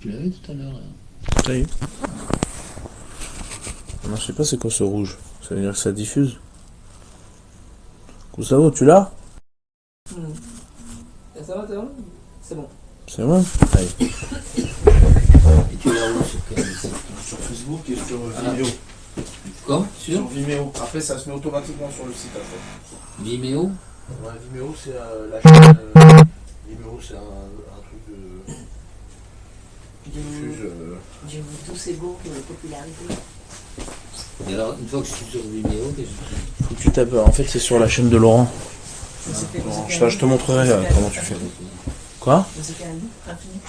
Tu l'avais tout à l'heure, là. Ça y est. Non, je sais pas c'est quoi ce rouge. Ça veut dire que ça diffuse. Gustavo, tu l'as? Ça va, Théo? C'est bon. C'est bon? Allez. Et tu l'as où sur quel site? Sur Facebook et sur Vimeo. Quoi? Sur Vimeo. Après, ça se met automatiquement sur le site après. Vimeo? Ouais, Vimeo, c'est la chaîne. Vimeo, c'est un truc de. Qui diffuse. Je vous tous ces beaux qui ont une popularité. Et alors, une fois que je suis sur Vimeo, qu'est-ce que je fais? Faut que tu tapes. En fait, c'est sur la chaîne de Laurent. Laurent, Je te montrerai comment tu fais. Quoi? Musique à vie, infini.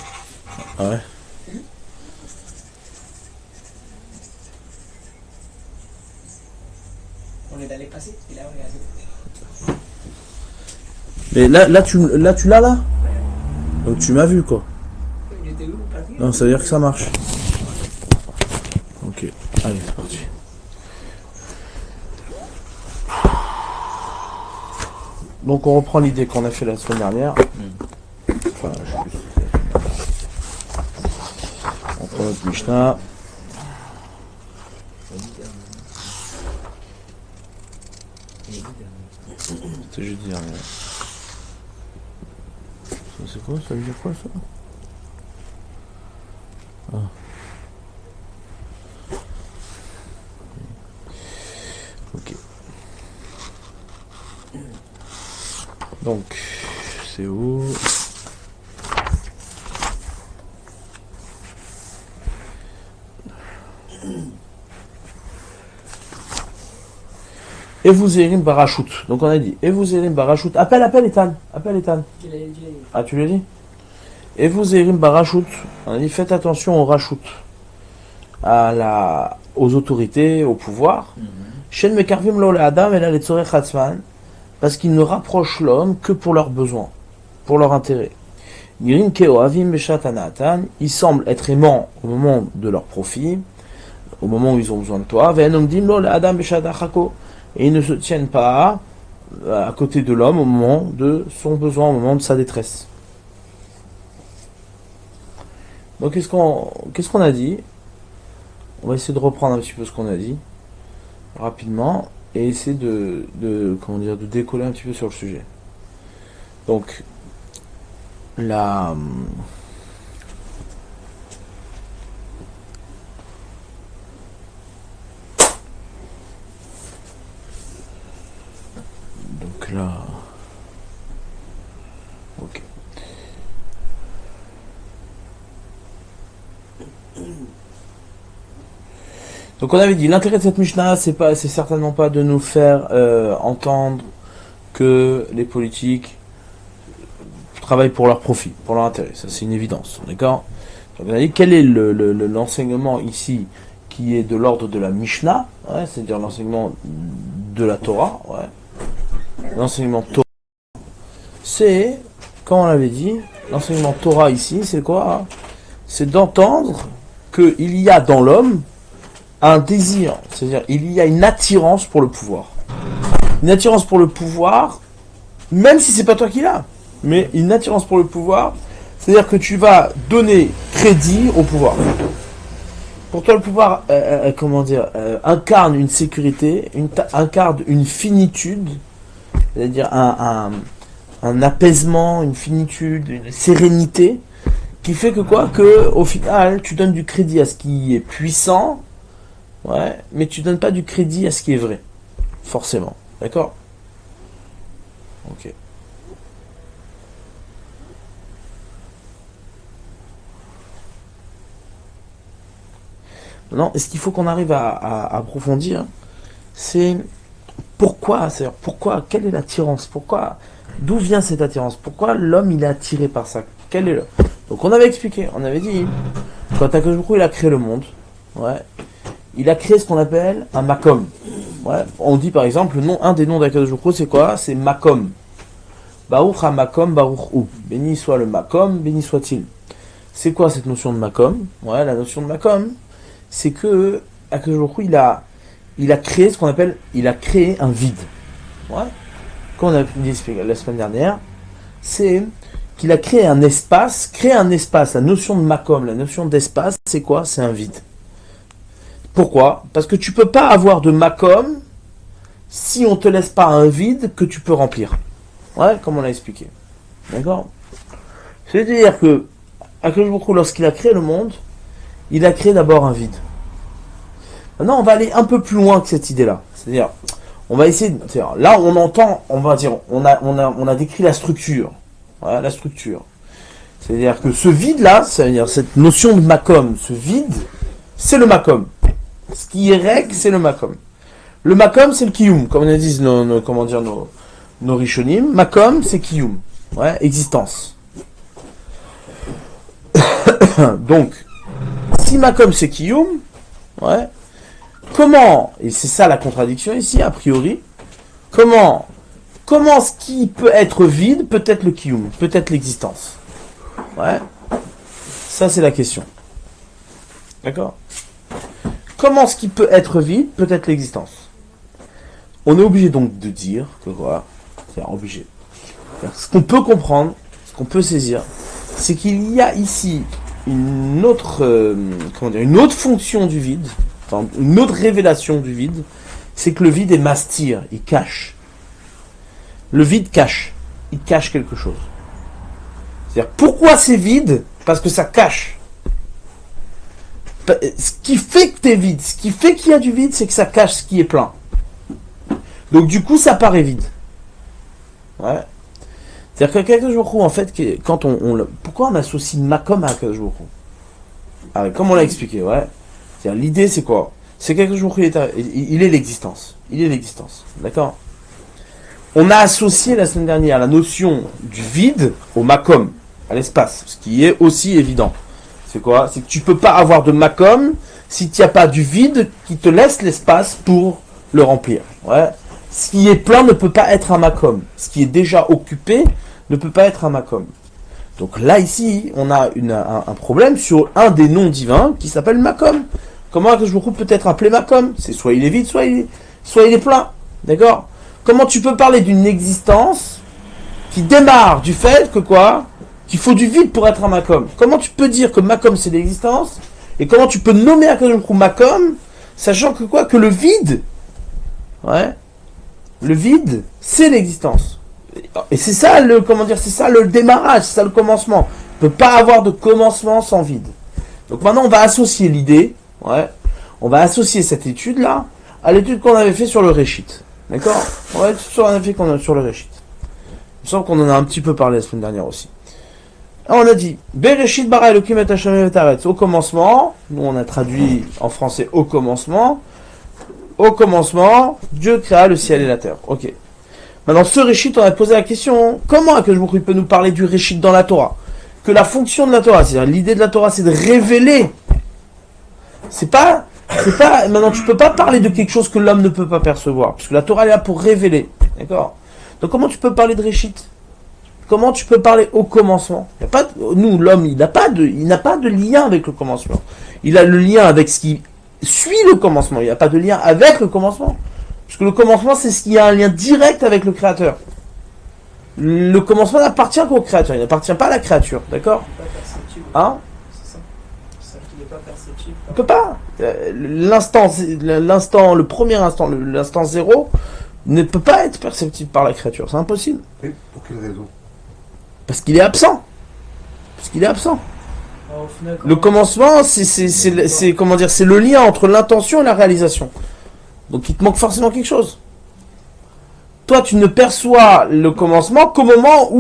Ah ouais. On est dans les passés, et là on est à zéro. Mais là, tu l'as là? Donc tu m'as vu quoi. Il était où, parti? Non, ça veut dire que ça marche. Ok, allez, c'est parti. Donc on reprend l'idée qu'on a fait la semaine dernière. Enfin, je sais plus. On prend notre Mishnah. C'était jeudi dernier. Ça c'est quoi? Ça veut dire quoi ça? Ah. Ok. Donc, c'est où? Et vous Erim Barachout. Donc on a dit, et vous Erim Barachout. Appelle Ethan. Appelle Ethan. Ah, tu l'as dit? Et vous Erim Barachout. On a dit, faites attention aux rachout. Aux autorités, au pouvoir. Shen mekarvim lo adam et la letzorech hatzman. Parce qu'ils ne rapprochent l'homme que pour leurs besoins, pour leur intérêt. Nirim keoavim beshat anatan. Ils semblent être aimants au moment de leur profit, au moment où ils ont besoin de toi. Ve'enomdim lo adam beshat achako. Et ils ne se tiennent pas à côté de l'homme au moment de son besoin, au moment de sa détresse. Donc qu'est-ce qu'on a dit? On va essayer de reprendre un petit peu ce qu'on a dit rapidement et essayer de décoller un petit peu sur le sujet. Donc là, ok. Donc on avait dit l'intérêt de cette Mishnah, c'est certainement pas de nous faire entendre que les politiques travaillent pour leur profit, pour leur intérêt. Ça c'est une évidence, d'accord? Donc on a dit quel est l'enseignement ici qui est de l'ordre de la Mishnah, ouais, c'est-à-dire l'enseignement de la Torah, ouais. L'enseignement Torah, c'est, comme on l'avait dit, l'enseignement Torah ici, c'est quoi? C'est d'entendre qu'il y a dans l'homme un désir, c'est-à-dire il y a une attirance pour le pouvoir. Une attirance pour le pouvoir, même si c'est pas toi qui l'as, mais une attirance pour le pouvoir, c'est-à-dire que tu vas donner crédit au pouvoir. Pour toi, le pouvoir, incarne une sécurité, incarne une finitude, c'est-à-dire un apaisement, une finitude, une sérénité, qui fait que quoi? Que au final, tu donnes du crédit à ce qui est puissant, ouais, mais tu donnes pas du crédit à ce qui est vrai, forcément, d'accord? Ok. Maintenant, ce qu'il faut qu'on arrive à approfondir, c'est pourquoi, quelle est l'attirance, d'où vient cette attirance, pourquoi l'homme il est attiré par ça, quel est le... Donc on avait expliqué, on avait dit, quand Akadosh Baruch Hu, il a créé le monde, ouais, il a créé ce qu'on appelle un makom, ouais, on dit par exemple, un des noms d'Akadosh Baruch Hu, c'est quoi? C'est makom, Baruch ha-makom, Baruch Hu, béni soit le makom, béni soit-il. C'est quoi cette notion de makom? Ouais, la notion de makom, c'est que Akadosh Baruch Hu, il a créé ce qu'on appelle, il a créé un vide. Ouais. Comme on a dit la semaine dernière, c'est qu'il a créé un espace. Créer un espace, la notion de makom, la notion d'espace, c'est quoi? C'est un vide. Pourquoi? Parce que tu peux pas avoir de makom si on te laisse pas un vide que tu peux remplir. Ouais, comme on l'a expliqué. D'accord? C'est-à-dire que Akadosh Baruch Hu, lorsqu'il a créé le monde, il a créé d'abord un vide. Maintenant, on va aller un peu plus loin que cette idée-là. C'est-à-dire, on va essayer. Là, on entend, on va dire, on a décrit la structure. Voilà, la structure. C'est-à-dire que ce vide-là, c'est-à-dire cette notion de makom, ce vide, c'est le makom. Ce qui est rek, c'est le makom. Le makom, c'est le kiyum, comme on dit nos rishonim. Makom, c'est kiyum. Ouais, existence. Donc, si makom, c'est kiyum, ouais, comment, et c'est ça la contradiction ici, a priori, comment ce qui peut être vide peut être le kiyum, peut être l'existence. Ouais, ça c'est la question. D'accord? Comment ce qui peut être vide peut être l'existence? On est obligé donc de dire que quoi? C'est obligé. Ce qu'on peut comprendre, ce qu'on peut saisir, c'est qu'il y a ici une autre, une autre fonction du vide, enfin, une autre révélation du vide, c'est que le vide est mastir, il cache. Le vide cache, il cache quelque chose. C'est-à-dire, pourquoi c'est vide? Parce que ça cache. Ce qui fait que t'es vide, ce qui fait qu'il y a du vide, c'est que ça cache ce qui est plein. Donc du coup, ça paraît vide. Ouais. C'est-à-dire que Akadosh Baruch Hu, en fait, quand pourquoi on associe makom à Akadosh Baruch Hu? Ah, comme on l'a expliqué, ouais. C'est-à-dire, l'idée, c'est quoi? C'est qu'Akadosh Baruch Hu, il est l'existence. Il est l'existence. D'accord? On a associé la semaine dernière la notion du vide au makom, à l'espace, ce qui est aussi évident. C'est quoi? C'est que tu peux pas avoir de makom si tu n'as pas du vide qui te laisse l'espace pour le remplir. Ouais. Ce qui est plein ne peut pas être un makom. Ce qui est déjà occupé ne peut pas être un makom. Donc là, ici, on a un problème sur un des noms divins qui s'appelle makom. Comment Akadosh Baruch Hu peut être appelé makom? C'est soit il est vide, soit il est plein. D'accord? Comment tu peux parler d'une existence qui démarre du fait que quoi? Qu'il faut du vide pour être un makom. Comment tu peux dire que makom c'est l'existence? Et comment tu peux nommer Akadosh Baruch Hu makom, sachant que quoi? Que le vide, ouais, le vide, c'est l'existence. Et c'est ça c'est ça le démarrage, c'est ça le commencement. On ne peut pas avoir de commencement sans vide. Donc maintenant, on va associer l'idée, ouais, on va associer cette étude-là à l'étude qu'on avait fait sur le Réchit. D'accord? On va étude sur le Réchit. Il me semble qu'on en a un petit peu parlé la semaine dernière aussi. Alors on a dit, Bereshit bara Elokim et Hashem et Haaretz, au commencement, nous on a traduit en français au commencement, Dieu créa le ciel et la terre. Ok. Maintenant, ce Réchit, on a posé la question, comment Akadosh Baruch Hu peut nous parler du Réchit dans la Torah? Que la fonction de la Torah, c'est-à-dire l'idée de la Torah, c'est de révéler. C'est pas, maintenant tu peux pas parler de quelque chose que l'homme ne peut pas percevoir, parce que la Torah est là pour révéler. D'accord? Donc comment tu peux parler de Réchit? Comment tu peux parler au commencement? Il y a pas nous, l'homme, il n'a pas de lien avec le commencement. Il a le lien avec ce qui suit le commencement. Il n'y a pas de lien avec le commencement. Parce que le commencement, c'est ce qui a un lien direct avec le Créateur. Le commencement n'appartient qu'au Créateur. Il n'appartient pas à la créature. D'accord? Pas perceptible. Hein? C'est ça. C'est ça qui n'est pas perceptible. On peut pas. Le premier instant, l'instant zéro, ne peut pas être perceptible par la créature. C'est impossible. Et pour quelle raison? Parce qu'il est absent. Alors, au final, Le commencement, c'est comment dire, c'est le lien entre l'intention et la réalisation. Donc il te manque forcément quelque chose. Toi, tu ne perçois le commencement qu'au moment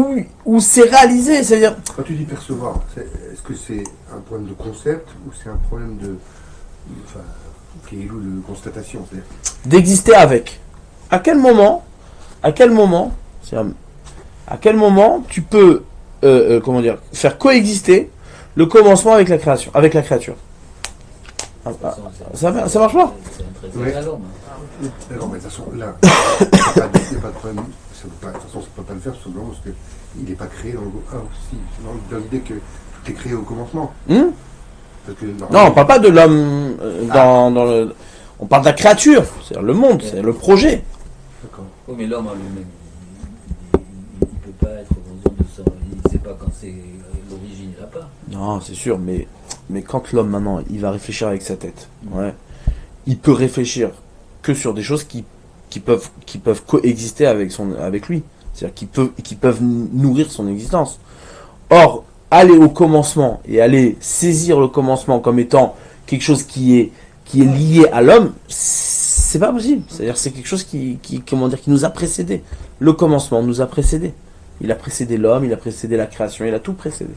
où c'est réalisé. C'est-à-dire, Quand tu dis percevoir, est-ce que c'est un problème de concept ou c'est un problème de constatation? C'est-à-dire, d'exister avec. À quel moment, tu peux, faire coexister le commencement avec la création, avec la créature. Ça marche pas. C'est un trésor à l'homme. d'accord, mais de toute façon, là, il n'y a pas de problème. De toute façon, ça ne peut pas le faire, tout simplement parce qu'il n'est pas créé dans l'idée que tout est créé au commencement. Parce que, Non, on parle pas de l'homme on parle de la créature, c'est-à-dire le monde, c'est le projet. D'accord. Oui, mais l'homme en lui-même, il ne peut pas être en zone de sang. Il ne sait pas pas quand c'est l'origine, il l'a pas. Non, c'est sûr, mais quand l'homme maintenant, il va réfléchir avec sa tête, ouais, il peut réfléchir que sur des choses qui peuvent coexister avec lui. C'est-à-dire qui peuvent nourrir son existence. Or, aller au commencement et aller saisir le commencement comme étant quelque chose qui est lié à l'homme, c'est pas possible. C'est-à-dire c'est quelque chose qui nous a précédé. Le commencement nous a précédé. Il a précédé l'homme, il a précédé la création, il a tout précédé.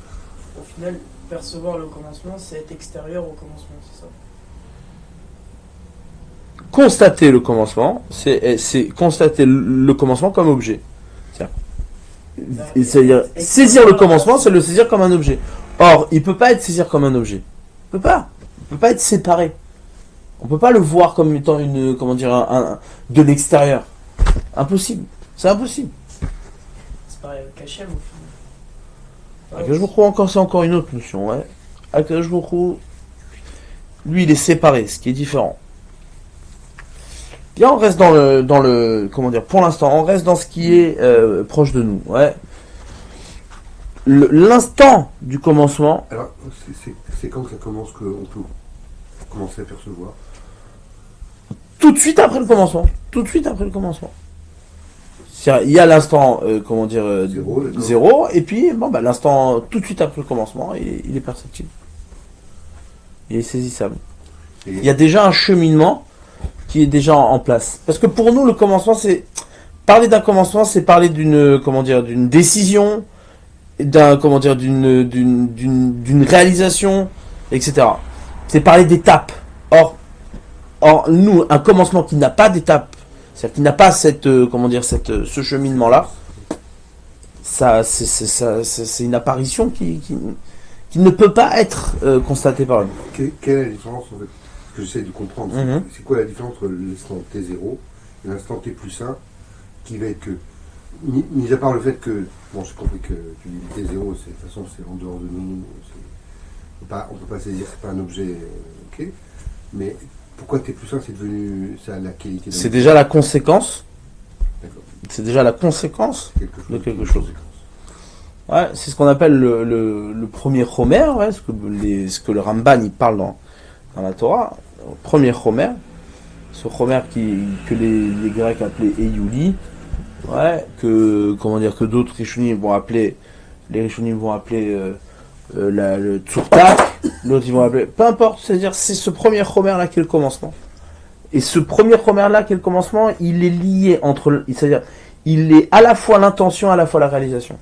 Au final, percevoir le commencement, c'est être extérieur au commencement, c'est ça? Constater le commencement, c'est constater le commencement comme objet. C'est-à-dire saisir le commencement, c'est le saisir comme un objet. Or, il peut pas être saisir comme un objet. Il peut pas être séparé. On peut pas le voir comme étant de l'extérieur. Impossible. C'est impossible. C'est pareil avec Hachem, au final. Akadosh Baruch Hu, encore, c'est encore une autre notion, ouais. Akadosh Baruch Hu, lui, il est séparé, ce qui est différent. Bien, on reste dans le, pour l'instant, on reste dans ce qui est proche de nous, ouais. L'instant du commencement. Alors, c'est quand ça commence qu'on peut commencer à percevoir? Tout de suite après le commencement. Tout de suite après le commencement. Il y a l'instant, zéro, et puis, l'instant, tout de suite après le commencement, il est perceptible. Il est saisissable. Il y a déjà un cheminement qui est déjà en place. Parce que pour nous, le commencement, parler d'un commencement, c'est parler d'une décision, d'une réalisation, etc. C'est parler d'étapes. Or, nous, un commencement qui n'a pas d'étape, c'est-à-dire qui n'a pas ce cheminement-là, c'est une apparition qui ne peut pas être constatée par l'homme. Quelle est la différence, en fait, que j'essaie de comprendre, c'est quoi la différence entre l'instant T0 et l'instant T plus 1, qui va être que, mis à part le fait que, bon, j'ai compris que tu dis T0, de toute façon, c'est en dehors de nous, on peut pas saisir, c'est pas un objet, ok, mais pourquoi T plus 1, c'est devenu, ça a la qualité de... C'est déjà la conséquence. D'accord. C'est déjà la conséquence de quelque chose. Conséquence. Ouais, c'est ce qu'on appelle le premier Homer, ouais, ce que le Ramban il parle dans la Torah. Le premier Homer, ce Homer que les Grecs appelaient Eyouli, ouais, que d'autres Rishonim vont appeler, le Tsurtak, l'autre ils vont appeler, peu importe, c'est-à-dire c'est ce premier Homer là qui est le commencement. Et ce premier Homer là qui est le commencement, il est lié c'est-à-dire il est à la fois l'intention, à la fois la réalisation.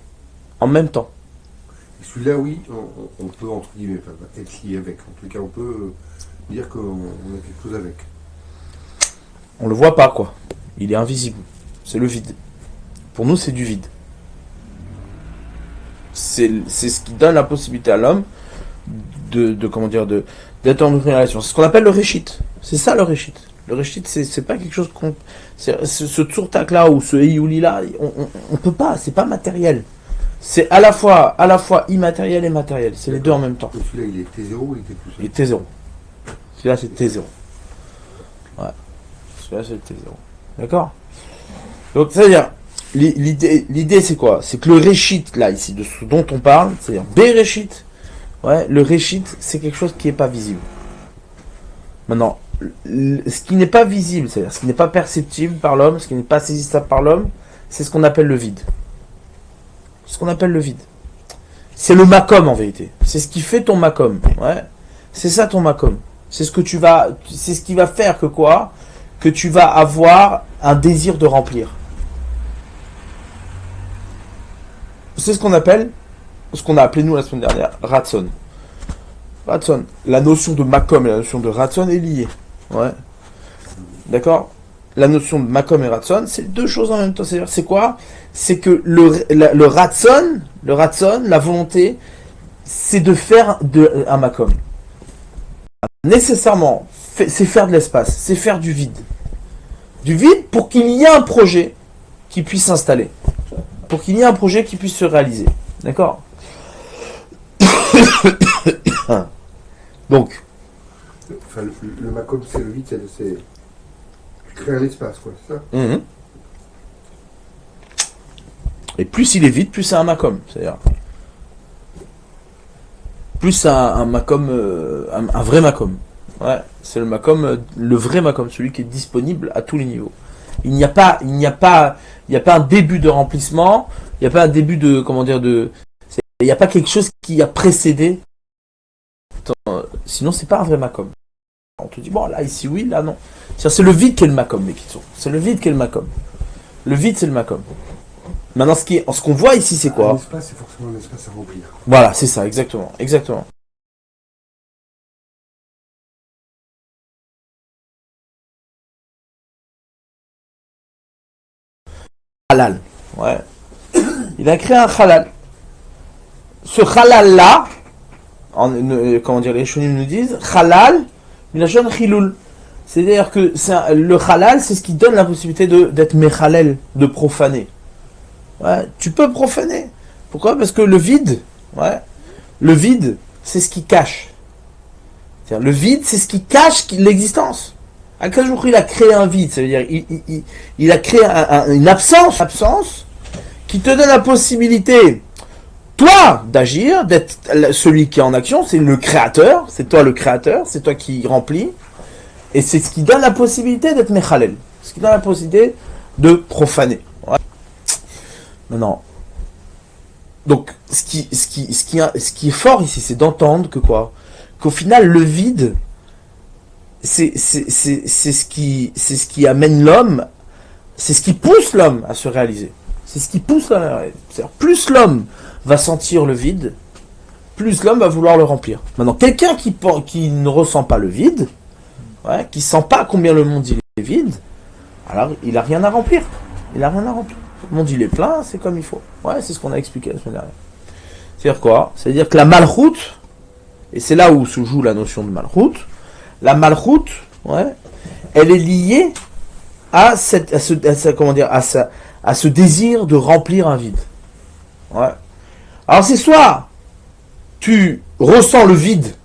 En même temps. Et celui-là, oui, on peut, entre guillemets, être lié avec. En tout cas, on peut dire qu'on a quelque chose avec. On le voit pas, quoi. Il est invisible. C'est le vide. Pour nous, c'est du vide. C'est ce qui donne la possibilité à l'homme d'être en une relation. C'est ce qu'on appelle le réchit. C'est ça le réchit. Le réchit, c'est pas quelque chose qu'on... Ce tsurtak là ou ce eyouli là, on peut pas, c'est pas matériel. C'est à la fois immatériel et matériel. C'est les deux en même temps. Donc celui-là, il est T0 ou il est T+1? Il est T0. Celui-là, c'est T0. Ouais. Celui-là, c'est le T0. D'accord? Donc, c'est-à-dire, l'idée, c'est quoi? C'est que le réchit, là, ici, de ce dont on parle, c'est-à-dire B-réchit, ouais, le réchit, c'est quelque chose qui n'est pas visible. Maintenant, ce qui n'est pas visible, c'est-à-dire ce qui n'est pas perceptible par l'homme, ce qui n'est pas saisissable par l'homme, c'est ce qu'on appelle le vide. Ce qu'on appelle le vide. C'est le makom en vérité. C'est ce qui fait ton makom. Ouais. C'est ça ton makom. C'est ce qui va faire que tu vas avoir un désir de remplir. C'est ce qu'on a appelé nous la semaine dernière, ratson. Ratson. La notion de makom et la notion de ratson est liée. Ouais. D'accord? La notion de makom et ratson, c'est deux choses en même temps. C'est quoi? C'est que le ratson, la volonté, c'est de faire un makom. Nécessairement, c'est faire de l'espace, c'est faire du vide. Du vide pour qu'il y ait un projet qui puisse s'installer. Pour qu'il y ait un projet qui puisse se réaliser. D'accord? Donc. Enfin, le makom, c'est le vide, c'est créer un espace, quoi, c'est ça? Et plus il est vide, plus c'est un makom. C'est-à-dire, plus un makom, un vrai makom. Ouais, c'est le makom, le vrai makom, celui qui est disponible à tous les niveaux. Il n'y a pas un début de remplissement, il n'y a pas un début de, il n'y a pas quelque chose qui a précédé. Sinon, c'est pas un vrai makom. On te dit, bon, là, ici, oui, là, non. C'est le vide qui est le makom, mais c'est le vide qui est le makom. Le vide, c'est le makom. Maintenant, ce qu'on voit ici, c'est quoi? L'espace, c'est forcément un espace à remplir. Voilà, c'est ça, exactement. Exactement. Halal. Ouais. Il a créé un halal. Ce halal-là, comment dire, les chonim nous disent, halal, milachon chilul. C'est-à-dire que le halal, c'est ce qui donne la possibilité d'être mechalel, de profaner. Ouais, tu peux profaner. Pourquoi? Parce que le vide, c'est ce qui cache. C'est-à-dire, le vide, c'est ce qui cache l'existence. Akadosh Baruch Hu, il a créé un vide, ça veut dire il a créé une absence qui te donne la possibilité, toi, d'agir, d'être celui qui est en action, c'est le créateur, c'est toi le créateur, c'est toi qui remplis, et c'est ce qui donne la possibilité d'être mechalel, ce qui donne la possibilité de profaner. Ouais. Maintenant, donc ce qui est fort ici, c'est d'entendre que quoi, qu'au final le vide, c'est ce qui amène l'homme, c'est ce qui pousse l'homme à se réaliser. C'est ce qui pousse l'homme à se réaliser. C'est-à-dire, plus l'homme va sentir le vide, plus l'homme va vouloir le remplir. Maintenant, quelqu'un qui ne ressent pas le vide, qui ne sent pas combien le monde il est vide, alors il n'a rien à remplir. Il n'a rien à remplir. Le monde il est plein, c'est comme il faut. Ouais, c'est ce qu'on a expliqué la semaine dernière. C'est-à-dire quoi? C'est-à-dire que la malchoute, et c'est là où se joue la notion de malchoute, la malchoute, elle est liée à ce désir de remplir un vide. Ouais. Alors c'est soit tu ressens le vide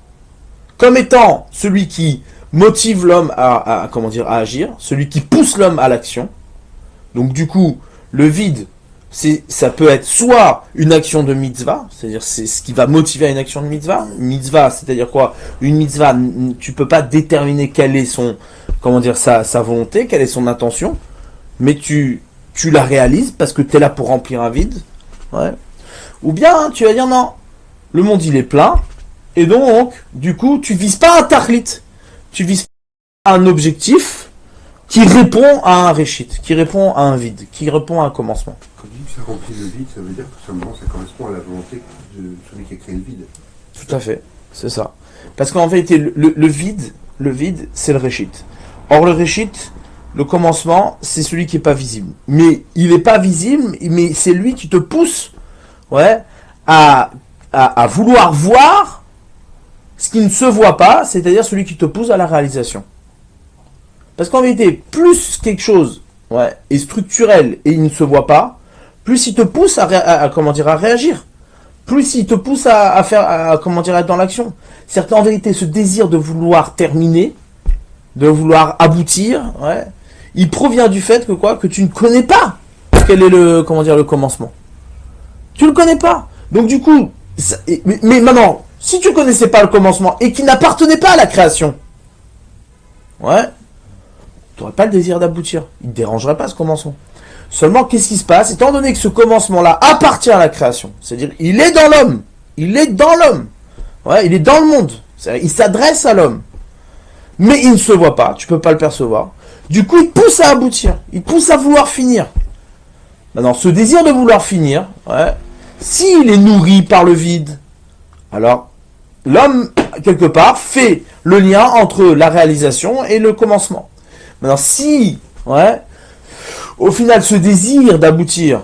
comme étant celui qui motive l'homme à agir, celui qui pousse l'homme à l'action. Donc du coup, le vide, ça peut être soit une action de mitzvah, c'est-à-dire c'est ce qui va motiver à une action de mitzvah. Une mitzvah, c'est-à-dire quoi? Une mitzvah, tu peux pas déterminer quelle est sa volonté, quelle est son intention, mais tu la réalises parce que tu es là pour remplir un vide. Ouais. Ou bien tu vas dire non, le monde il est plein, et donc du coup tu vises pas un tachlit, tu vises pas un objectif qui répond à un réchit, qui répond à un vide, qui répond à un commencement. Quand tu dis que ça remplit le vide, ça veut dire que tout simplement ça correspond à la volonté de celui qui a créé le vide. Tout à fait, c'est ça. Parce qu'en vérité, le vide, c'est le réchit. Or le réchit, le commencement, c'est celui qui n'est pas visible. Mais il n'est pas visible, mais c'est lui qui te pousse à vouloir voir ce qui ne se voit pas, c'est-à-dire celui qui te pousse à la réalisation. Parce qu'en vérité, plus quelque chose est structurel et il ne se voit pas, plus il te pousse à réagir. Plus il te pousse à être dans l'action. C'est-à-dire qu'en vérité, ce désir de vouloir terminer, de vouloir aboutir, il provient du fait que tu ne connais pas quel est le commencement. Tu le connais pas. Donc du coup, mais maintenant, si tu connaissais pas le commencement et qu'il n'appartenait pas à la création, tu n'aurais pas le désir d'aboutir. Il ne dérangerait pas ce commencement. Seulement, qu'est-ce qui se passe? Étant donné que ce commencement-là appartient à la création, c'est-à-dire il est dans l'homme, il est dans l'homme, il est dans le monde, il s'adresse à l'homme, mais il ne se voit pas, tu ne peux pas le percevoir. Du coup, il te pousse à aboutir, il te pousse à vouloir finir. Maintenant, ce désir de vouloir finir, s'il est nourri par le vide, alors l'homme, quelque part, fait le lien entre la réalisation et le commencement. Maintenant, si, au final, ce désir d'aboutir,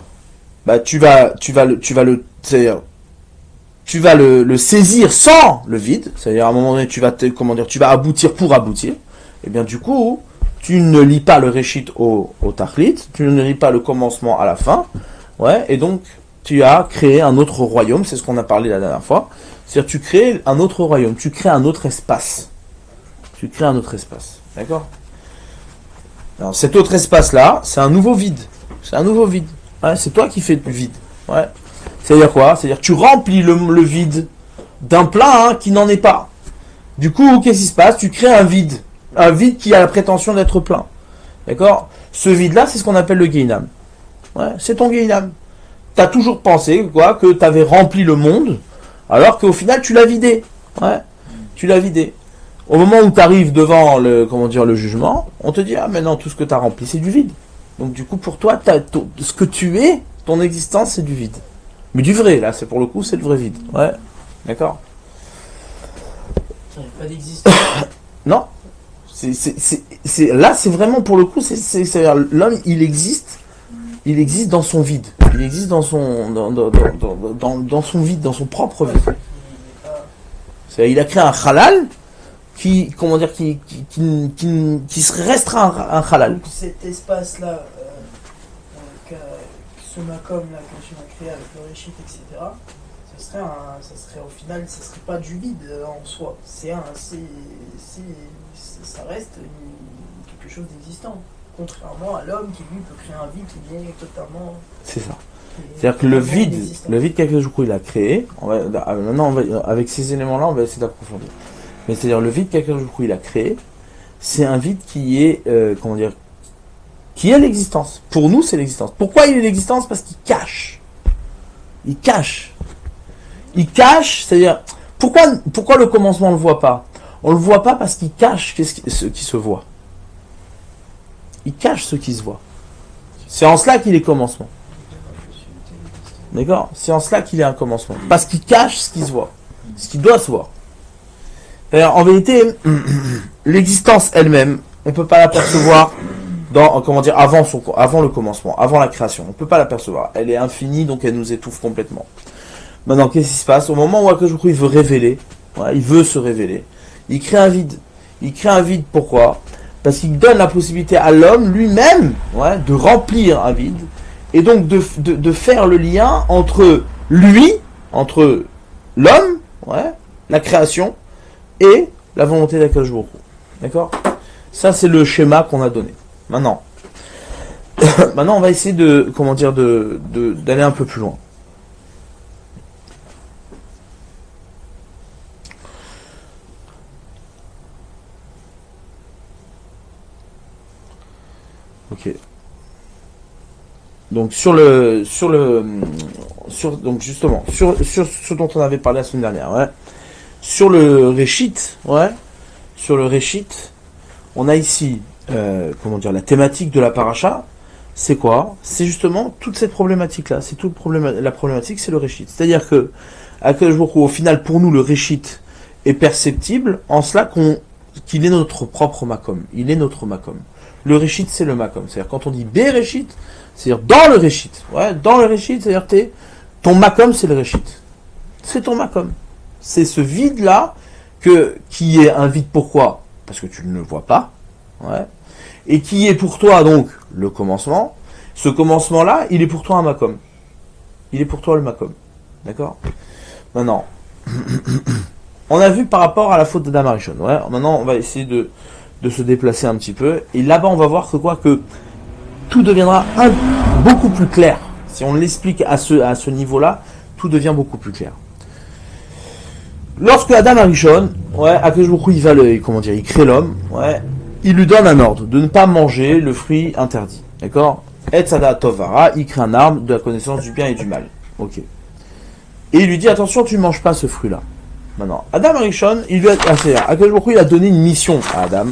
tu vas le saisir sans le vide, c'est-à-dire à un moment donné, tu vas aboutir pour aboutir. Et bien du coup, tu ne lis pas le réchit au tachlit, tu ne lis pas le commencement à la fin, et donc tu as créé un autre royaume, c'est ce qu'on a parlé la dernière fois. C'est-à-dire tu crées un autre royaume, tu crées un autre espace. D'accord? Alors cet autre espace-là, c'est un nouveau vide. C'est toi qui fais du vide. C'est-à-dire quoi? C'est-à-dire que tu remplis le vide d'un plein qui n'en est pas. Du coup, qu'est-ce qui se passe? Tu crées un vide qui a la prétention d'être plein. D'accord? Ce vide-là, c'est ce qu'on appelle le Gehinam. Ouais, c'est ton Gehinam. Tu as toujours pensé que tu avais rempli le monde, alors qu'au final, tu l'as vidé. Ouais, tu l'as vidé. Au moment où tu arrives devant le jugement, on te dit, ah, maintenant, tout ce que tu as rempli, c'est du vide. Donc, du coup, pour toi, ce que tu es, ton existence, c'est du vide. Mais du vrai, là, c'est pour le coup, c'est le vrai vide. Ouais, d'accord? Il n'y a pas d'existence. Non. Là, c'est vraiment pour le coup, c'est-à-dire l'homme, il existe dans son vide. Il existe dans son son vide, dans son propre vide. C'est-à-dire, il a créé un halal qui serait restreint à un halal. Donc cet espace-là, ce Macom-là que tu m'as créé avec le Réchit, etc., ça serait au final, ça serait pas du vide en soi. Ça reste quelque chose d'existant. Contrairement à l'homme qui lui peut créer un vide qui est totalement. C'est ça. C'est-à-dire que le vide qu'Akadosh il a créé, maintenant avec ces éléments-là, on va essayer d'approfondir. Mais c'est-à-dire le vide qu'Akadosh il a créé, c'est un vide qui est, qui est l'existence. Pour nous, c'est l'existence. Pourquoi il est l'existence? Parce qu'il cache. Il cache. Il cache, c'est-à-dire, pourquoi le commencement on le voit pas? On le voit pas parce qu'il cache ce qui se voit. Il cache ce qui se voit. C'est en cela qu'il est commencement. D'accord? C'est en cela qu'il est un commencement. Parce qu'il cache ce qui se voit. Ce qui doit se voir. C'est-à-dire, en vérité, l'existence elle-même, on ne peut pas l'apercevoir avant le commencement, avant la création. On ne peut pas l'apercevoir. Elle est infinie, donc elle nous étouffe complètement. Maintenant, qu'est-ce qui se passe? Au moment où Akadosh il veut révéler, il veut se révéler, il crée un vide. Il crée un vide, pourquoi? Parce qu'il donne la possibilité à l'homme lui-même de remplir un vide, et donc de faire le lien entre lui, entre l'homme, la création, et la volonté d'Akadosh Baruch Hu. D'accord? Ça, c'est le schéma qu'on a donné. Maintenant, on va essayer d'aller un peu plus loin. Ok. Donc donc justement sur ce dont on avait parlé la semaine dernière, sur le Réchit, sur le Réchit, on a ici la thématique de la paracha. C'est quoi? C'est justement toute cette problématique là. C'est toute la problématique, c'est le Réchit. C'est-à-dire que au final, pour nous, le Réchit est perceptible en cela qu'il est notre propre makom. Il est notre makom. Le Réchit, c'est le makom. C'est-à-dire, quand on dit Béréchit, c'est-à-dire dans le Réchit. Dans le Réchit, c'est-à-dire ton makom, c'est le Réchit. C'est ton makom. C'est ce vide-là qui est un vide, pourquoi? Parce que tu ne le vois pas. Et qui est pour toi, donc, le commencement. Ce commencement-là, il est pour toi un makom. Il est pour toi le makom. D'accord? Maintenant, on a vu par rapport à la faute d'Adam Arishon. Maintenant, on va essayer de se déplacer un petit peu. Et là-bas, on va voir que tout deviendra beaucoup plus clair. Si on l'explique à ce niveau-là, tout devient beaucoup plus clair. Lorsque Adam Arishon, Akadosh Baruch Hu, il crée l'homme, il lui donne un ordre de ne pas manger le fruit interdit. D'accord? Etz Hadat Tov Vara, il crée un arbre de la connaissance du bien et du mal. Ok. Et il lui dit, attention, tu ne manges pas ce fruit-là. Maintenant, Adam Arishon, Akadosh Baruch Hu, il a donné une mission à Adam.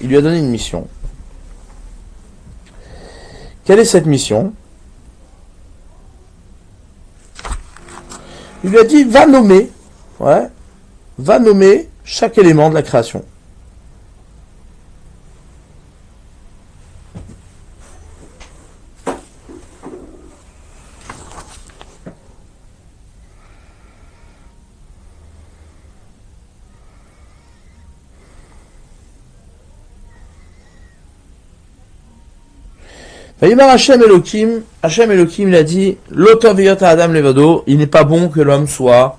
Il lui a donné une mission. Quelle est cette mission? Il lui a dit, va nommer chaque élément de la création. Hashem Elohim, il a dit, L'otov yota Adam levado, il n'est pas bon que l'homme soit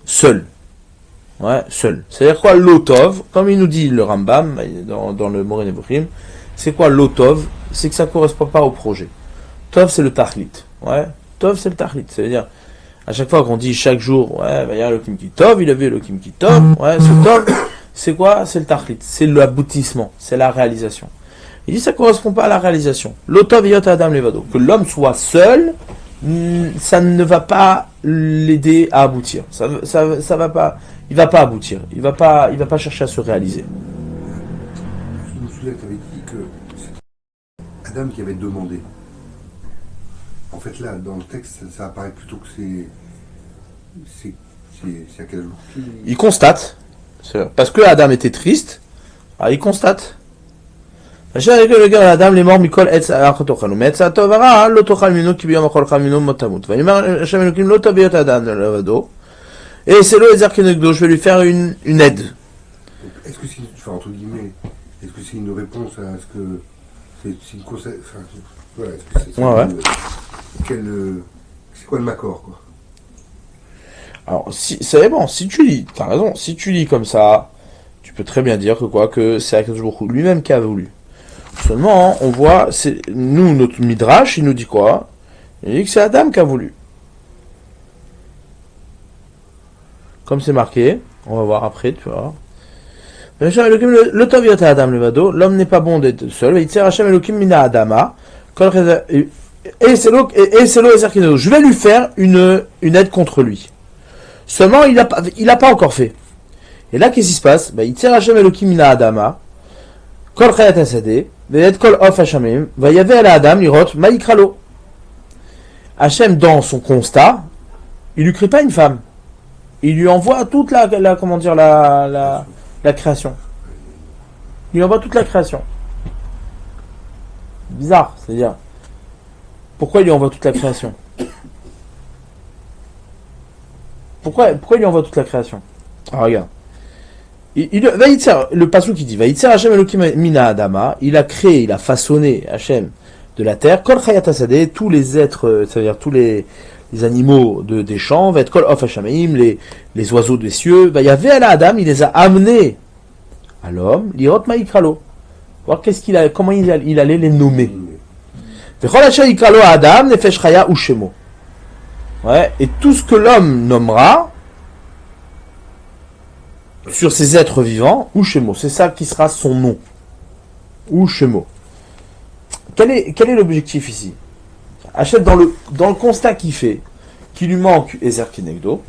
seul. Seul. C'est-à-dire quoi l'otov? Comme il nous dit le Rambam, dans le Moreh Nevuchim, c'est quoi l'otov? C'est que ça ne correspond pas au projet. Tov, c'est le tachlit. Tov, c'est le tachlit. C'est-à-dire, À chaque fois qu'on dit chaque jour, ouais, il y a Elohim qui tov, il a vu Elohim qui tov, ouais, ce tov, c'est quoi? C'est le tachlit, c'est l'aboutissement, c'est la réalisation. Il dit ça correspond pas à la réalisation. L'otov yot adam levado. Que l'homme soit seul, ça ne va pas l'aider à aboutir. Ça va pas, il va pas aboutir. Il va pas chercher à se réaliser. Je me souviens que tu avais dit que c'est Adam qui avait demandé. En fait, là, dans le texte, ça apparaît plutôt que c'est à quel jour Il constate, parce que Adam était triste, il constate. Adam les morts Mikol etz achotochalum etz atovara lo tochal minu ki biyom achol minu motamut. Vayimar Hashem Elokim lo tabiyot Adam levado. Et c'est le Ezer Kenegdo, je vais lui faire une aide. Donc, est-ce que c'est, enfin, entre guillemets, est-ce que c'est une réponse à ce que c'est une conseil, enfin, voilà, est-ce que c'est c'est quoi le macor, quoi? Alors, c'est bon, si tu lis, t'as raison, si tu lis comme ça, tu peux très bien dire que c'est Akadosh Baruch Hu lui-même qui a voulu. Seulement, on voit, nous, notre Midrash, il nous dit quoi? Il dit que c'est Adam qui a voulu. Comme c'est marqué, on va voir après, tu vois. Le tov yot Adam levado, l'homme n'est pas bon d'être seul. Et Hashem Elokim mina Adama, et c'est l'eau Ezer Kenegdo. Je vais lui faire une aide contre lui. Seulement, il a pas encore fait. Et là, qu'est-ce qui se passe? Il Hashem Elokim mina Adama, kol chayat hasadeh, ve'et kol of hashamim, vayave al Adam lirot ma'ikralo. Hashem, dans son constat, il lui crée pas une femme. Il lui envoie toute la création. Il lui envoie toute la création. Bizarre, c'est-à-dire, pourquoi il lui envoie toute la création? Pourquoi il lui envoie toute la création? Ah, regarde. Le passage qui dit Vaïtser Hashem Elokim mina Adama, il a créé, il a façonné Hashem de la terre, Kol Chayat Hasadeh, tous les êtres, c'est-à-dire tous les animaux des champs, Vet Kol Of Hashameim, les oiseaux des cieux, Vayave ala Adam, il les a amenés à l'homme, Lirot Ma'ikralo, voir comment il allait les nommer. Vechol Hashem Ikralo Adam, Nefesh Chaya ou Shemo. Ouais, et tout ce que l'homme nommera, sur ces êtres vivants, ou Shemo, c'est ça qui sera son nom. Ou Shemo. Quel est l'objectif ici? Achète dans le constat qu'il fait, qu'il lui manque Ezer Kenegdo,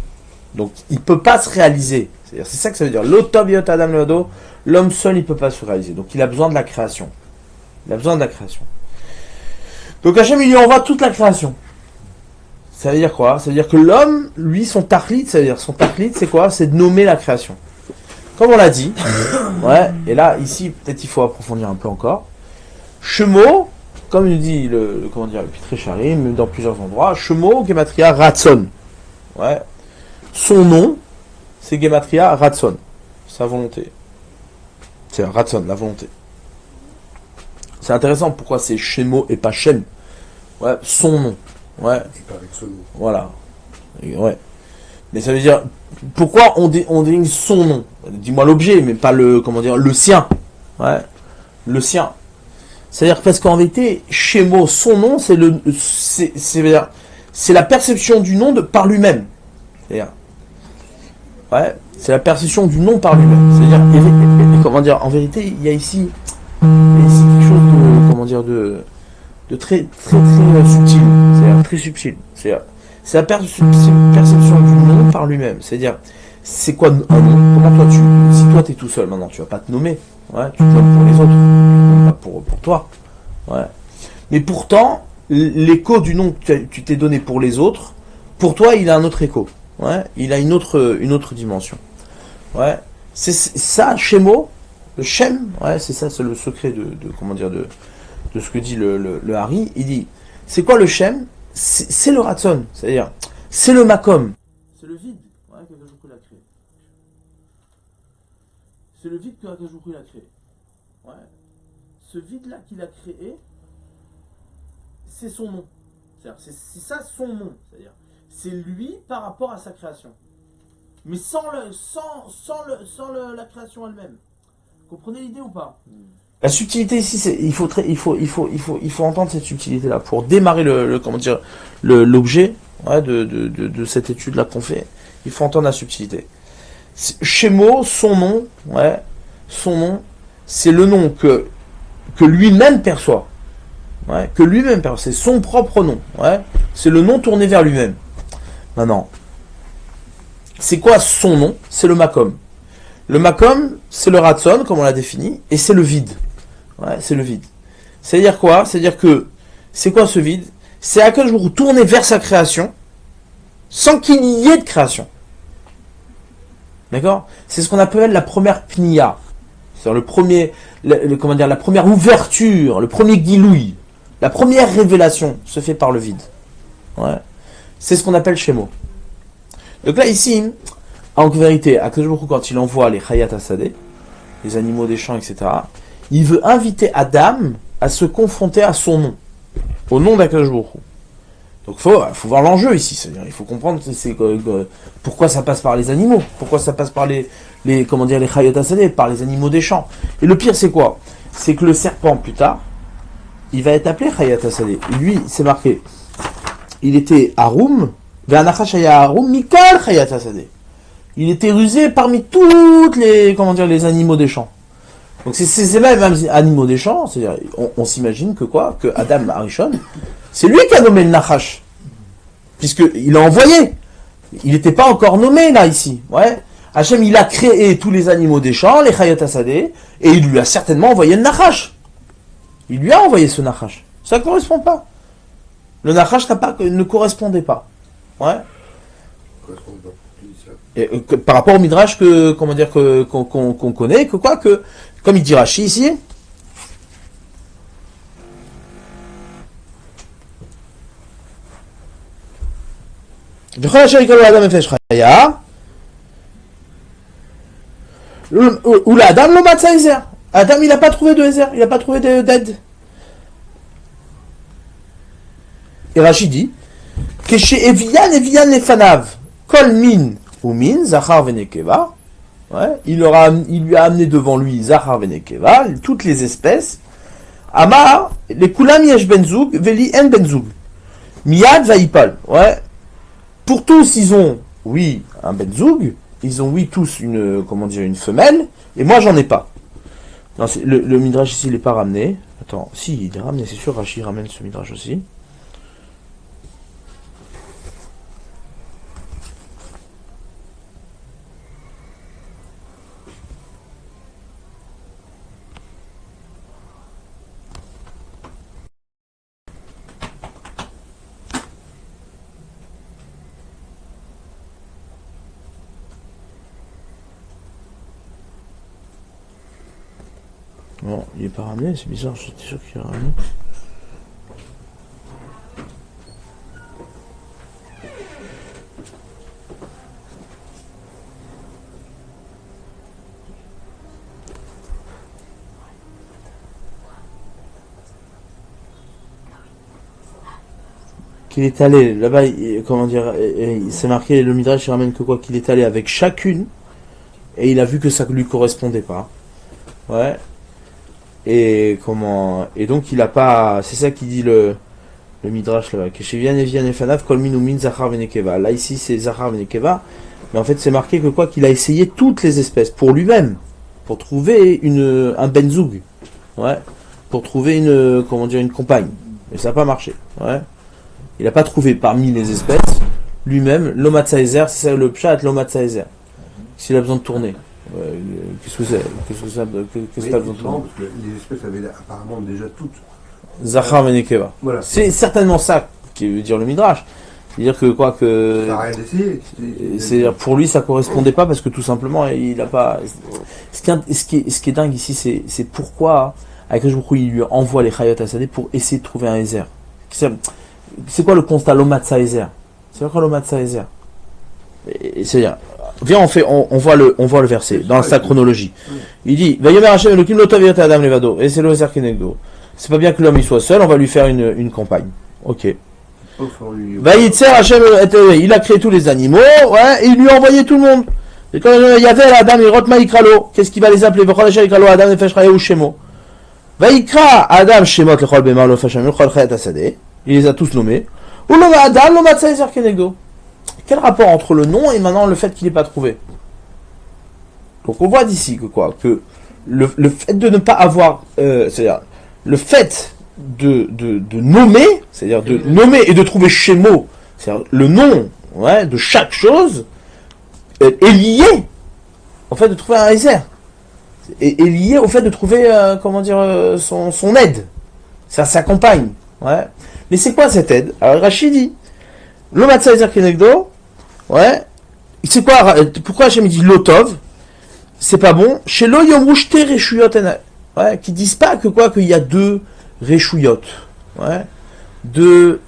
donc il ne peut pas se réaliser. C'est ça que ça veut dire. L'otov yot Adam levado, l'homme seul il ne peut pas se réaliser. Donc il a besoin de la création. Il a besoin de la création. Donc Hachem il lui envoie toute la création. Ça veut dire quoi? Ça veut dire que l'homme, lui, son tachlit, c'est quoi? C'est de nommer la création. Comme on l'a dit, ouais, et là, ici, peut-être il faut approfondir un peu encore. Shemo, comme il dit le Pitré Charim, dans plusieurs endroits, Shemo, Gematria, Ratson. Ouais. Son nom, c'est Gematria, Ratson. Sa volonté. C'est Ratson, la volonté. C'est intéressant pourquoi c'est Shemo et pas Shem. Ouais, son nom. Ouais. Et pas avec ce nom. Voilà. Ouais. Mais ça veut dire, pourquoi on désigne son nom? Dis-moi l'objet, mais pas le sien. Ouais. Le sien. C'est-à-dire parce qu'en vérité, Shemo, son nom, c'est la perception du nom par lui-même. C'est-à-dire, ouais, c'est la perception du nom par lui-même. C'est-à-dire, en vérité, il y a ici quelque chose de très subtil. C'est-à-dire très subtil. C'est la perception du nom par lui-même. C'est-à-dire, c'est quoi un nom? Comment si toi t'es tout seul maintenant, tu vas pas te nommer. Ouais, tu te nommes pour les autres, pas pour toi. Ouais. Mais pourtant, l'écho du nom que tu t'es donné pour les autres, pour toi, il a un autre écho. Ouais, il a une autre dimension. Ouais. C'est ça, Shemo, le Shem, ouais, c'est ça, c'est le secret de ce que dit le Hari. Il dit, c'est quoi le Shem? C'est le Ratson, c'est-à-dire, c'est le Makom. C'est le vide, ouais, qu'Akadosh Baruch Hu l'a créé. C'est le vide que Akadosh Baruch Hu l'a créé. Ouais. Ce vide-là qu'il a créé, c'est son nom. C'est ça son nom. C'est-à-dire, c'est lui par rapport à sa création. Mais sans la création elle-même. Vous comprenez l'idée ou pas? La subtilité ici, il faut entendre cette subtilité-là pour démarrer l'objet. ouais, de cette étude-là qu'on fait, il faut entendre la subtilité. Shemo, son nom, ouais, son nom, c'est le nom que lui-même perçoit. Ouais, que lui-même perçoit. C'est son propre nom. Ouais, c'est le nom tourné vers lui-même. Maintenant, c'est quoi son nom? C'est le makom. Le makom, c'est le ratson, comme on l'a défini, et c'est le vide. Ouais, c'est le vide. C'est-à-dire quoi? C'est-à-dire que, c'est quoi ce vide? C'est à quel jour tourner vers sa création, sans qu'il y ait de création. D'accord? C'est ce qu'on appelle la première pnia. C'est-à-dire le premier, comment dire, la première ouverture, le premier guilouille, la première révélation se fait par le vide. Ouais. C'est ce qu'on appelle Shemo. Donc là, ici, en vérité, Akadosh Baruch Hu, quand il envoie les Chayat Hasadeh, les animaux des champs, etc., il veut inviter Adam à se confronter à son nom, au nom d'Akadosh Baruch Hu. Donc il faut voir l'enjeu ici, c'est-à-dire il faut comprendre pourquoi ça passe par les animaux, pourquoi ça passe par les comment dire, les Chayot Hasadeh, par les animaux des champs. Et le pire c'est quoi? C'est que le serpent plus tard, il va être appelé Chayot Hasadeh. Lui, c'est marqué, il était Harum, Ve'anachash haya Harum mikol Chayot Hasadeh. Il était rusé parmi toutes les, comment dire, les animaux des champs. Donc c'est ces mêmes animaux des champs, c'est-à-dire on s'imagine que quoi? Que Adam Arishon, c'est lui qui a nommé le Nachash. Puisqu'il a envoyé. Il n'était pas encore nommé là, ici. Ouais. Hachem, il a créé tous les animaux des champs, les Chayot Hasadeh, et il lui a certainement envoyé le Nachash. Il lui a envoyé ce Nachash. Ça ne correspond pas. Le Nachash ne correspondait pas. Ouais. Et, par rapport au Midrash qu'on connaît, comme il dit Rashi ici, ou la Adam le matza Ezer. Adam il n'a pas trouvé de Ezer, il n'a pas trouvé d'aide. Et Rashi dit que chez Evian lefanav kol min ou min zachar venekeva. Ouais, il lui a amené devant lui zachar venekeva, toutes les espèces. Amar les kulam yesh benzoug veli en benzoug. Miad vaipal. Ouais. Pour tous, ils ont, oui, un benzoug, ils ont, oui, tous une femelle, et moi, j'en ai pas. Non, le midrash ici, il n'est pas ramené. Attends, si, il est ramené, c'est sûr, Rashi ramène ce midrash aussi. Bon, il n'est pas ramené, c'est bizarre, j'étais sûr qu'il est ramené. Qu'il est allé, là-bas, c'est marqué, le Midrash il ramène que quoi, qu'il est allé avec chacune, et il a vu que ça ne lui correspondait pas. Ouais. Et donc il a pas, c'est ça qui dit le Midrash là-bas, que chez Vian et Fanav kol min ou min zachar venekeva. Là ici c'est zachar venekeva, mais en fait c'est marqué que quoi, qu'il a essayé toutes les espèces pour lui-même, pour trouver un benzoug, ouais, pour trouver une compagne, mais ça n'a pas marché, ouais. Il n'a pas trouvé parmi les espèces lui-même l'omatzaezer, c'est ça le pshat, l'omatzaezer. S'il a besoin de tourner. Qu'est-ce que ça a besoin de tourner? Parce que les espèces avaient apparemment déjà toutes. Zachar venekeva. Voilà. C'est certainement ça qui veut dire le Midrash. C'est-à-dire que quoi que. Ça n'a rien d'essayé. C'est-à-dire pour lui ça correspondait pas parce que tout simplement il a pas. Ce qui est dingue ici c'est pourquoi avec Akadosh Baruch Hu il lui envoie les Chayot Hasadeh pour essayer de trouver un Ezer. C'est quoi le constat l'omatza Ezer? C'est quoi l'omatza Ezer? C'est-à-dire. Viens, on voit le verset dans sa chronologie. Il dit, Vayomer Hashem Elokim lo tov yireh Adam levado, et c'est le Ezer kenegdo. C'est pas bien que l'homme il soit seul, on va lui faire une compagne. Ok. Vayitzer Hashem il a créé tous les animaux, ouais, et il lui a envoyé tout le monde. Et quand il y avait Adam et Rotma Ikralo, qu'est-ce qu'il va les appeler? Vechol Hashem Ikralo Adam Nefesh Chaya ou Shemo. Vayikra Adam Shemot lechol bemar lo Hashem lechol Chayat Hasadeh. Il les a tous nommés. Ou le Adam, le Matzah Ezer Kenegdo. Quel rapport entre le nom et maintenant le fait qu'il n'est pas trouvé? Donc on voit d'ici que quoi? Que le fait de ne pas avoir, c'est-à-dire le fait de nommer, c'est-à-dire de nommer et de trouver Shemo, c'est-à-dire le nom, ouais, de chaque chose, est lié au fait de trouver un Ezer. Est lié au fait de trouver, comment dire, son aide. Ça s'accompagne. Ouais. Mais c'est quoi cette aide? Alors Rachid dit, le Matzah Ezer Kenegdo, ouais, c'est quoi, pourquoi Hachem dit Lotov? C'est pas bon. Chez Lo Yomru Shte Reshuyot, ouais, qui disent pas que quoi, qu'il y a deux Reshuyot, ouais, deux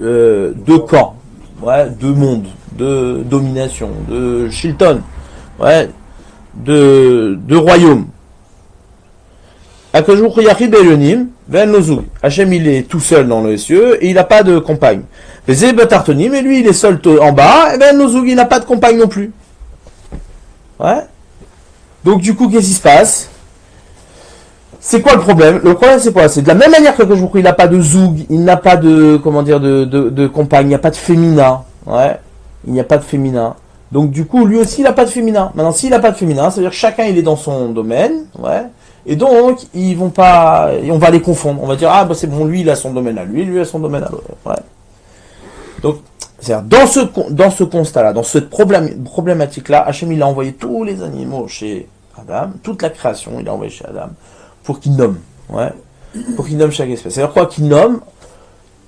camps, ouais, deux mondes, de domination, de Shilton, ouais, de royaumes. Akajour Yachid Elonim, Ben Lozug. Hachem il est tout seul dans les cieux et il n'a pas de compagne. Vezé Betartonim, et lui il est seul en bas, et Ben Lozug il n'a pas de compagne non plus. Ouais. Donc du coup qu'est-ce qui se passe? C'est quoi le problème? Le problème c'est quoi? C'est de la même manière que Akajour il n'a pas de Zoug, il n'a pas de, comment dire, de compagne, il n'y a pas de féminin. Ouais. Il n'y a pas de féminin. Donc du coup lui aussi il n'a pas de féminin. Maintenant s'il n'a pas de féminin, ça veut dire que chacun il est dans son domaine. Ouais. Et donc, ils vont pas, on va les confondre. On va dire, ah, bah, c'est bon, lui, il a son domaine à lui, lui a son domaine à l'autre. Ouais. Donc, c'est-à-dire, dans ce constat-là, dans cette problématique-là, Hachem, il a envoyé tous les animaux chez Adam, toute la création, il a envoyé chez Adam, pour qu'il nomme. Ouais. Pour qu'il nomme chaque espèce. C'est-à-dire quoi qu'il nomme?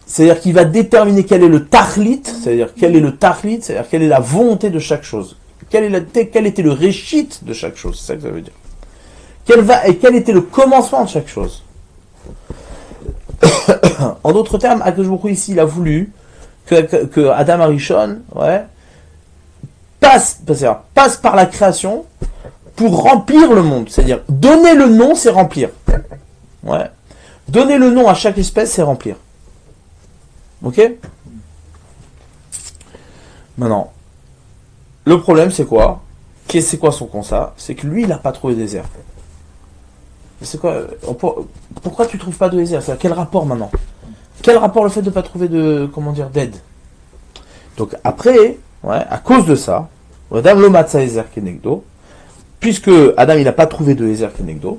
C'est-à-dire qu'il va déterminer quel est le tahlit, c'est-à-dire quel est le tahlit, c'est-à-dire quelle est la volonté de chaque chose. Quel était le réchit de chaque chose, c'est ça que ça veut dire. Quel était le commencement de chaque chose? En d'autres termes, Akadosh ici, il a voulu que Adam Arishon, ouais, passe par la création pour remplir le monde. C'est-à-dire, donner le nom, c'est remplir. Ouais. Donner le nom à chaque espèce, c'est remplir. Ok? Maintenant, le problème, c'est quoi? C'est quoi son constat? C'est que lui, il n'a pas trouvé des herbes. C'est quoi? Pourquoi tu trouves pas de Ezer? C'est quel rapport maintenant? Quel rapport le fait de ne pas trouver de, comment dire, d'aide? Donc après, ouais, à cause de ça, Adam lo matza Ezer Kenegdo, puisque Adam il n'a pas trouvé de Ezer Kenegdo,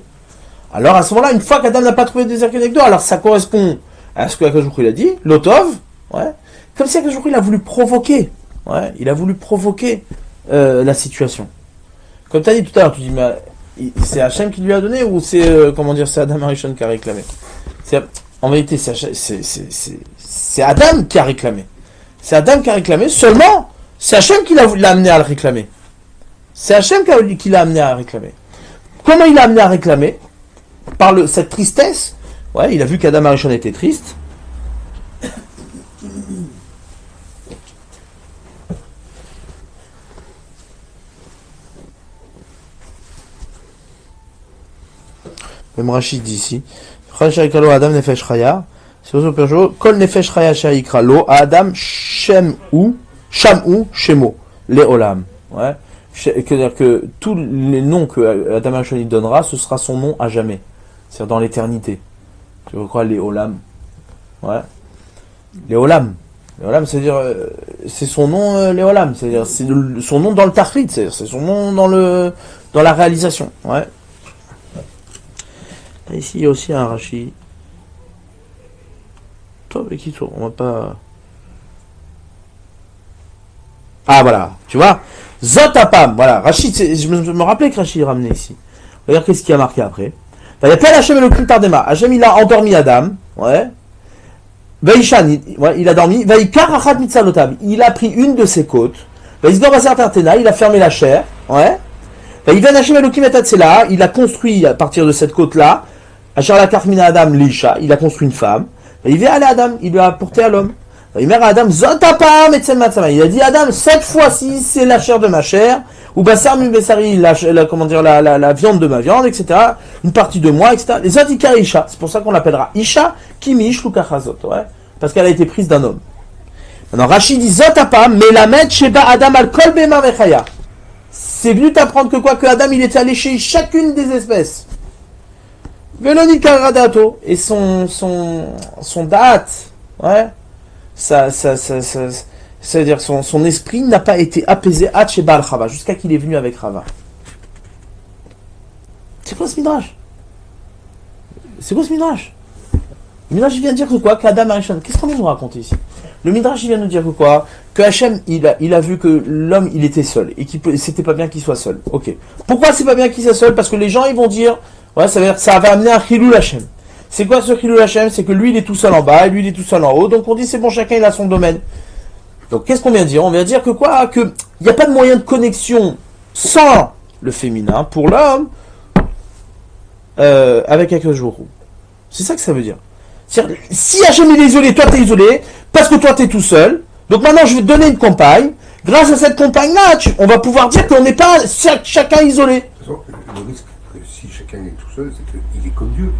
alors à ce moment-là, une fois qu'Adam n'a pas trouvé de Ezer Kenegdo, alors ça correspond à ce que Akadosh il a dit, Lotov, ouais, comme si Akadosh il a voulu provoquer, ouais, il a voulu provoquer la situation. Comme tu as dit tout à l'heure, tu dis, mais c'est Hachem qui lui a donné ou c'est comment dire, c'est Adam Arishon qui a réclamé? En vérité, c'est Adam qui a réclamé. C'est Adam qui a réclamé. Seulement, c'est Hachem qui l'a amené à le réclamer. C'est Hachem qui l'a amené à réclamer. Comment il l'a amené à réclamer? Par cette tristesse. Ouais, il a vu qu'Adam Arishon était triste. Même Rachid dit ici, Adam nefesh chaya, c'est aussi Peugeot, Kol nefesh chaya shaikra lo, Adam shemou, shemo, le olam. Ouais. C'est-à-dire que tous les noms que Adam Arishon donnera, ce sera son nom à jamais. C'est-à-dire dans l'éternité. Tu veux croire les olam? Ouais. Les olam. Les olam, c'est-à-dire, c'est son nom, les olam. C'est-à-dire, c'est son nom dans le tahlit, c'est son nom dans la réalisation. Ouais. Ici, il y a aussi un Rashi. Toi, avec qui toi? On va pas. Ah, voilà. Tu vois? Zotapam. Voilà. Rashi, je me rappelais que Rashi ramenait ici. Regarde qu'est-ce qu'il y a marqué après. Il y a plein Hachem et le Tardema. Hachem, il a endormi Adam. Ouais. Vaishan, il a dormi. Vaikar achat mitzalotab. Il a pris une de ses côtes. Vaisgor baser tartena. Il a fermé la chair. Ouais. Vaïven Hachem Elokim et Tatsela. Il a construit à partir de cette côte-là. Achar la Karmina Adam l'Isha, il a construit une femme. Il vient aller à Adam, il lui a apporté à l'homme. Il mère à Adam, Zotapam et Matsama. Il a dit à Adam, cette fois-ci, c'est la chair de ma chair, ou Bassar mu Bessari, comment dire, la viande de ma viande, etc. Une partie de moi, etc. Les Zotika Isha, c'est pour ça qu'on l'appellera Isha, Kimish Lukachazot, ouais, parce qu'elle a été prise d'un homme. Maintenant, Rachid dit Zotapam, mais la mettre chez Adam al Kol Bema Vechaya. C'est venu t'apprendre que quoi, que Adam, il était allé chez chacune des espèces. Veloni Karadato, et son date, ouais, c'est-à-dire son esprit n'a pas été apaisé Hach Baal Chava, jusqu'à qu'il est venu avec Rava. C'est quoi ce midrash? C'est quoi ce midrash? Le midrash il vient de dire que quoi? Qu'Adam Arishon. Qu'est-ce qu'on vient de nous raconter ici? Le midrash il vient de nous dire que quoi? Que Hachem il a vu que l'homme il était seul et c'était pas bien qu'il soit seul. Ok. Pourquoi c'est pas bien qu'il soit seul? Parce que les gens ils vont dire ouais ça va amener un Chilul Hachem. C'est quoi ce Chilul Hachem? C'est que lui il est tout seul en bas et lui il est tout seul en haut. Donc on dit c'est bon, chacun il a son domaine. Donc qu'est-ce qu'on vient de dire? On vient de dire que quoi? Que il n'y a pas de moyen de connexion sans le féminin pour l'homme avec Akadosh Baruch Hu. C'est ça que ça veut dire. C'est-à-dire, si Hachem il est isolé, toi t'es isolé, parce que toi t'es tout seul, donc maintenant je vais te donner une compagne, grâce à cette compagne-là, on va pouvoir dire qu'on n'est pas chacun isolé. De toute façon, le risque que si chacun est tout seul, c'est qu'il est comme Dieu.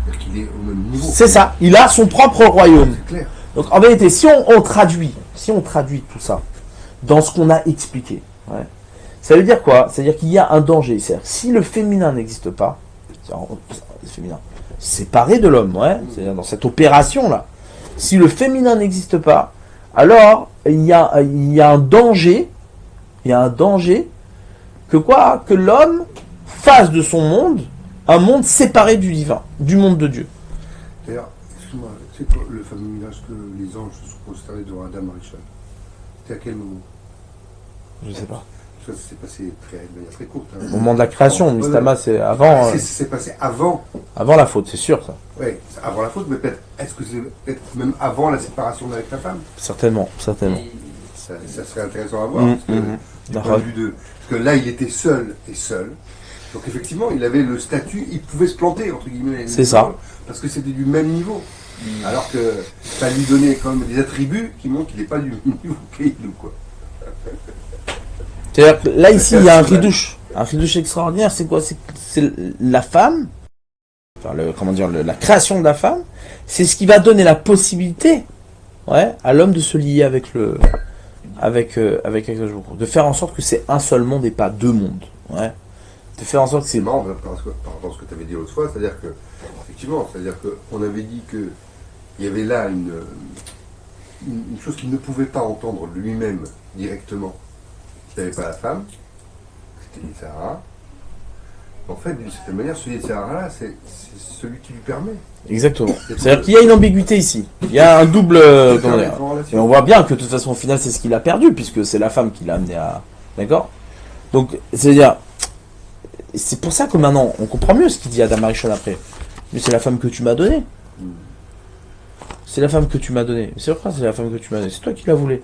C'est-à-dire qu'il est au même niveau. C'est ça, il a son propre royaume. C'est clair. Donc en vérité, si on traduit tout ça dans ce qu'on a expliqué, ouais, ça veut dire quoi? C'est-à-dire qu'il y a un danger. C'est-à-dire si le féminin n'existe pas, le féminin séparé de l'homme, ouais, c'est-à-dire dans cette opération-là, si le féminin n'existe pas, alors il y a un danger, que quoi? Que l'homme fasse de son monde un monde séparé du divin, du monde de Dieu. D'ailleurs, excuse-moi, c'est quoi le fameux mirage que les anges se sont prosternés devant Adam Arishon? C'était à quel moment? Je sais pas. Ça s'est passé de manière très courte. Hein. Au moment de la création, Mistama, c'est avant. C'est passé avant. Avant la faute, c'est sûr ça. Oui, avant la faute, mais peut-être, est-ce que c'est peut-être même avant la séparation avec la femme? Certainement. Ça serait intéressant à voir. Parce que là, il était seul et seul. Donc effectivement, il avait le statut, il pouvait se planter, entre guillemets. C'est ça. Parce que c'était du même niveau. Alors que ça lui donnait quand même des attributs qui montrent qu'il n'est pas du même niveau nous, quoi. C'est-à-dire que là, ici, il y a un ridouche. Un ridouche extraordinaire, c'est quoi? C'est la femme, enfin, la création de la femme, c'est ce qui va donner la possibilité, ouais, à l'homme de se lier avec Akadosh Baruch Hu, de faire en sorte que c'est un seul monde et pas deux mondes, ouais. De faire en sorte que c'est marrant par rapport à ce que tu avais dit l'autre fois, c'est-à-dire que, effectivement, qu'on avait dit qu'il y avait là une chose qu'il ne pouvait pas entendre lui-même directement. Il n'avait pas la femme, c'était Yitzhara. En fait, d'une certaine manière, ce Yitzhara-là, c'est celui qui lui permet. Exactement. C'est-à-dire qu'il y a une ambiguïté ici. Il y a un double... Et on voit bien que de toute façon, au final, c'est ce qu'il a perdu, puisque c'est la femme qui l'a amené à... D'accord? Donc, c'est-à-dire... C'est pour ça que maintenant, on comprend mieux ce qu'il dit Adam Arishon après. Mais c'est la femme que tu m'as donnée. C'est la femme que tu m'as donnée. C'est vrai, c'est la femme que tu m'as donnée. C'est toi qui la voulais.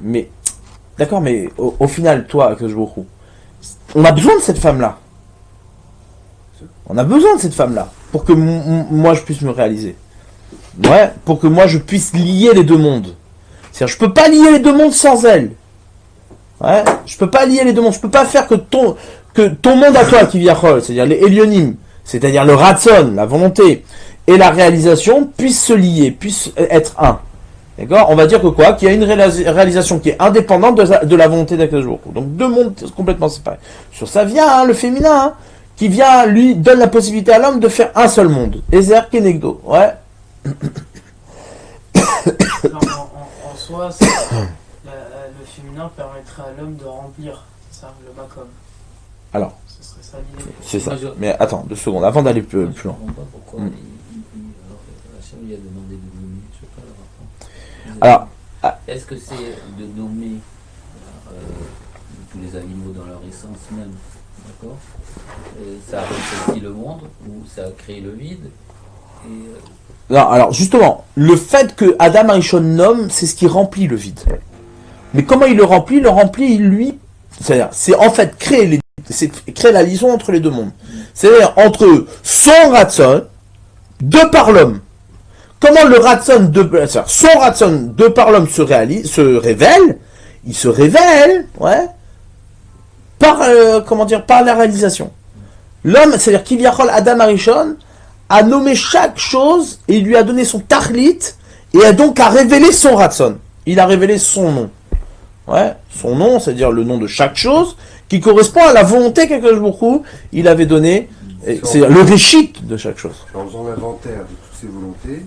Mais... D'accord, mais au final, toi, que je vous roule, on a besoin de cette femme-là. On a besoin de cette femme-là pour que moi je puisse me réaliser. Ouais, pour que moi je puisse lier les deux mondes. C'est-à-dire, je peux pas lier les deux mondes sans elle. Ouais, je peux pas lier les deux mondes. Je peux pas faire que ton monde à toi qui vient, c'est-à-dire les Elionim, c'est-à-dire le Ratson, la volonté et la réalisation puissent se lier, puissent être un. D'accord? On va dire que quoi? Qu'il y a une réalisation qui est indépendante de la volonté d'Akadosh Baruch Hu. Donc deux mondes complètement séparés. Sur ça vient le féminin, qui vient, lui, donne la possibilité à l'homme de faire un seul monde. Ezer Kenegdo. Ouais. En soi, le féminin permettrait à l'homme de remplir, c'est ça, le makom. Alors. Ce serait ça l'idée. C'est ça. Mais attends, 2 secondes, avant d'aller plus loin. Je ne comprends pas pourquoi Hachem lui a demandé de nommer, je sais pas le rapport. Alors, est-ce que c'est de nommer tous les animaux dans leur essence même, d'accord? Ça a rétréci le monde ou ça a créé le vide? Non, alors justement, le fait que Adam Arishon nomme, c'est ce qui remplit le vide. Mais comment il le remplit? Il le remplit, lui, c'est-à-dire, c'est en fait créer la liaison entre les deux mondes. C'est-à-dire entre son ratson, de par l'homme. Comment le ratson son ratson de par l'homme se révèle? Il se révèle, ouais, par la réalisation. L'homme, c'est-à-dire Kivyachol Adam Arishon, a nommé chaque chose et il lui a donné son tachlit et a donc révélé son ratson. Il a révélé son nom. Ouais, son nom, c'est-à-dire le nom de chaque chose qui correspond à la volonté qu'Akadosh Baruch Hu il avait donné, c'est-à-dire le réchit de chaque chose. En faisant l'inventaire de toutes ces volontés,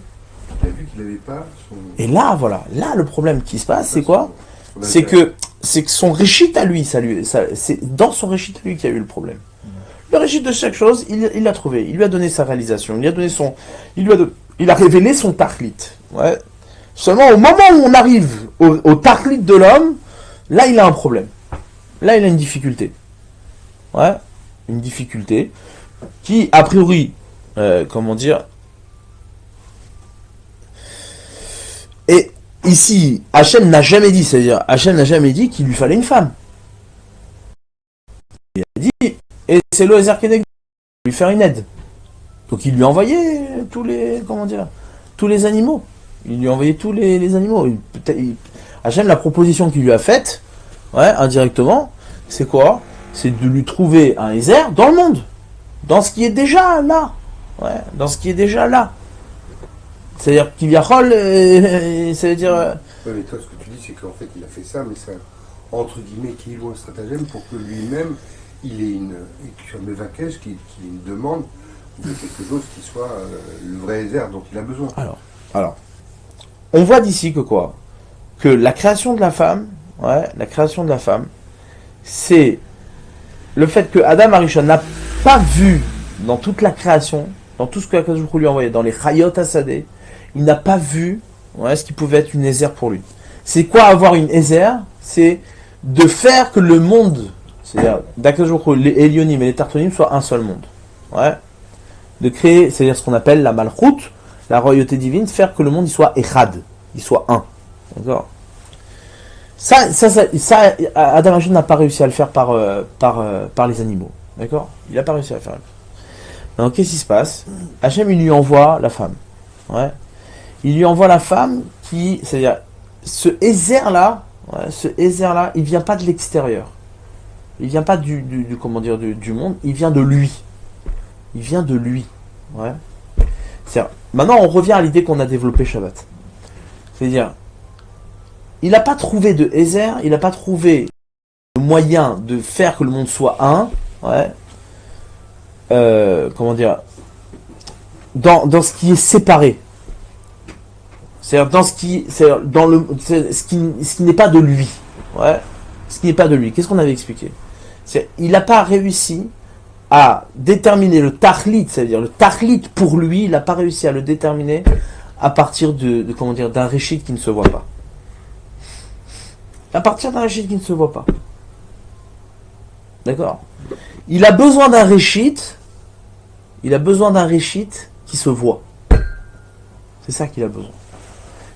il a vu qu'il n'avait pas son. Et là, voilà, là le problème qui se passe, c'est quoi? son C'est intérêt. que son réchit à lui, c'est dans son réchit à lui qu'il y a eu le problème. Le réchit de chaque chose, il l'a trouvé, il lui a donné sa réalisation, il lui a donné son, il a révélé son tahlit. Ouais. Seulement au moment où on arrive au tahlit de l'homme, là il a un problème. Là il a une difficulté. Ouais, une difficulté qui a priori, comment dire. Et ici, Hachem n'a jamais dit, c'est-à-dire, Hachem n'a jamais dit qu'il lui fallait une femme. Il a dit, et c'est Loézer Kenegdo, lui faire une aide. Donc il lui a envoyé tous les, comment dire, tous les animaux. Il lui a envoyé tous les animaux. Hachem, la proposition qu'il lui a faite, ouais, indirectement, c'est quoi? C'est de lui trouver un Ézer dans le monde. Dans ce qui est déjà là. Ouais, dans ce qui est déjà là. C'est-à-dire qu'il y a rôle, ça veut dire. Ouais, mais toi, ce que tu dis, c'est qu'en fait, il a fait ça, mais c'est entre guillemets qu'il est un stratagème pour que lui-même, il ait une Mevakesh, qu'il ait une demande de quelque chose qui soit le vrai Ézer dont il a besoin. Alors, on voit d'ici que quoi? Que la création de la femme, ouais, la création de la femme, c'est le fait que Adam Arishon n'a pas vu dans toute la création, dans tout ce que Akadosh Baruch Hu lui a envoyé, dans les Chayot Hasadeh, il n'a pas vu, ouais, ce qui pouvait être une Ézer pour lui. C'est quoi avoir une Ézer? C'est de faire que le monde, c'est-à-dire d'Akadosh Baruch Hu, les Elyonim et les Tartonim soient un seul monde. Ouais. De créer, c'est-à-dire ce qu'on appelle la Malchut, la royauté divine, faire que le monde il soit Echad, il soit un. D'accord? Ça, Adam Arishon n'a pas réussi à le faire par les animaux. D'accord? Il n'a pas réussi à le faire. Donc qu'est-ce qui se passe? Hachem il lui envoie la femme. Ouais. Il lui envoie la femme qui, c'est-à-dire ce Ézer là, ouais, il vient pas de l'extérieur. Il vient pas du comment dire du monde, il vient de lui. Il vient de lui. Ouais. C'est-à-dire, maintenant on revient à l'idée qu'on a développée Shabbat. C'est-à-dire il n'a pas trouvé de Ézer, il n'a pas trouvé le moyen de faire que le monde soit un. Ouais. Comment dire, dans ce qui est séparé, c'est-à-dire dans ce qui, ce qui n'est pas de lui, ouais, ce qui n'est pas de lui. Qu'est-ce qu'on avait expliqué? Il n'a pas réussi à déterminer le tahlit, c'est-à-dire le tahlit pour lui, il n'a pas réussi à le déterminer à partir de comment dire, d'un réchit qui ne se voit pas. À partir d'un réchit qui ne se voit pas. D'accord? Il a besoin d'un réchit. Il a besoin d'un réchit qui se voit. C'est ça qu'il a besoin.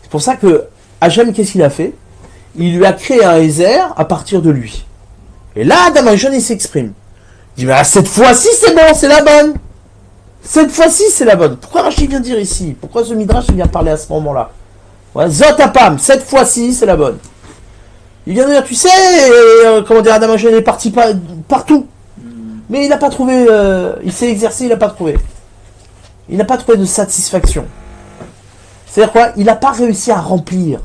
C'est pour ça que Hachem, qu'est-ce qu'il a fait? Il lui a créé un Ézer à partir de lui. Et là, Adam Arishon, il s'exprime. Il dit, mais cette fois-ci, c'est bon, c'est la bonne. Cette fois-ci, c'est la bonne. Pourquoi Rachid vient dire ici? Pourquoi ce Midrash vient parler à ce moment-là? Ouais, Zot Apam, cette fois-ci, c'est la bonne. Il vient de dire, tu sais, comment dire, Adam Arishon est parti partout. Mais il n'a pas trouvé, il s'est exercé, il n'a pas trouvé. Il n'a pas trouvé de satisfaction. C'est-à-dire quoi? Il n'a pas réussi à remplir.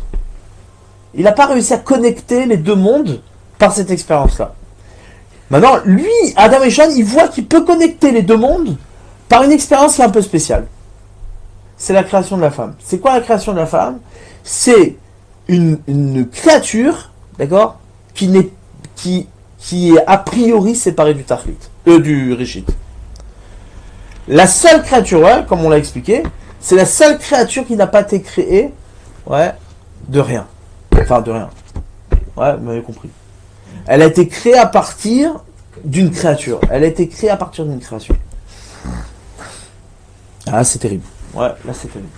Il n'a pas réussi à connecter les deux mondes par cette expérience-là. Maintenant, lui, Adam Arishon, il voit qu'il peut connecter les deux mondes par une expérience qui est un peu spéciale. C'est la création de la femme. C'est quoi la création de la femme? C'est une créature, d'accord, qui est a priori séparée du tahlit, du réchit. La seule créature, ouais, comme on l'a expliqué, c'est la seule créature qui n'a pas été créée, ouais, de rien. Enfin, de rien. Ouais, vous m'avez compris. Elle a été créée à partir d'une créature. Elle a été créée à partir d'une création. Ah, c'est terrible. Ouais, là, c'est terrible.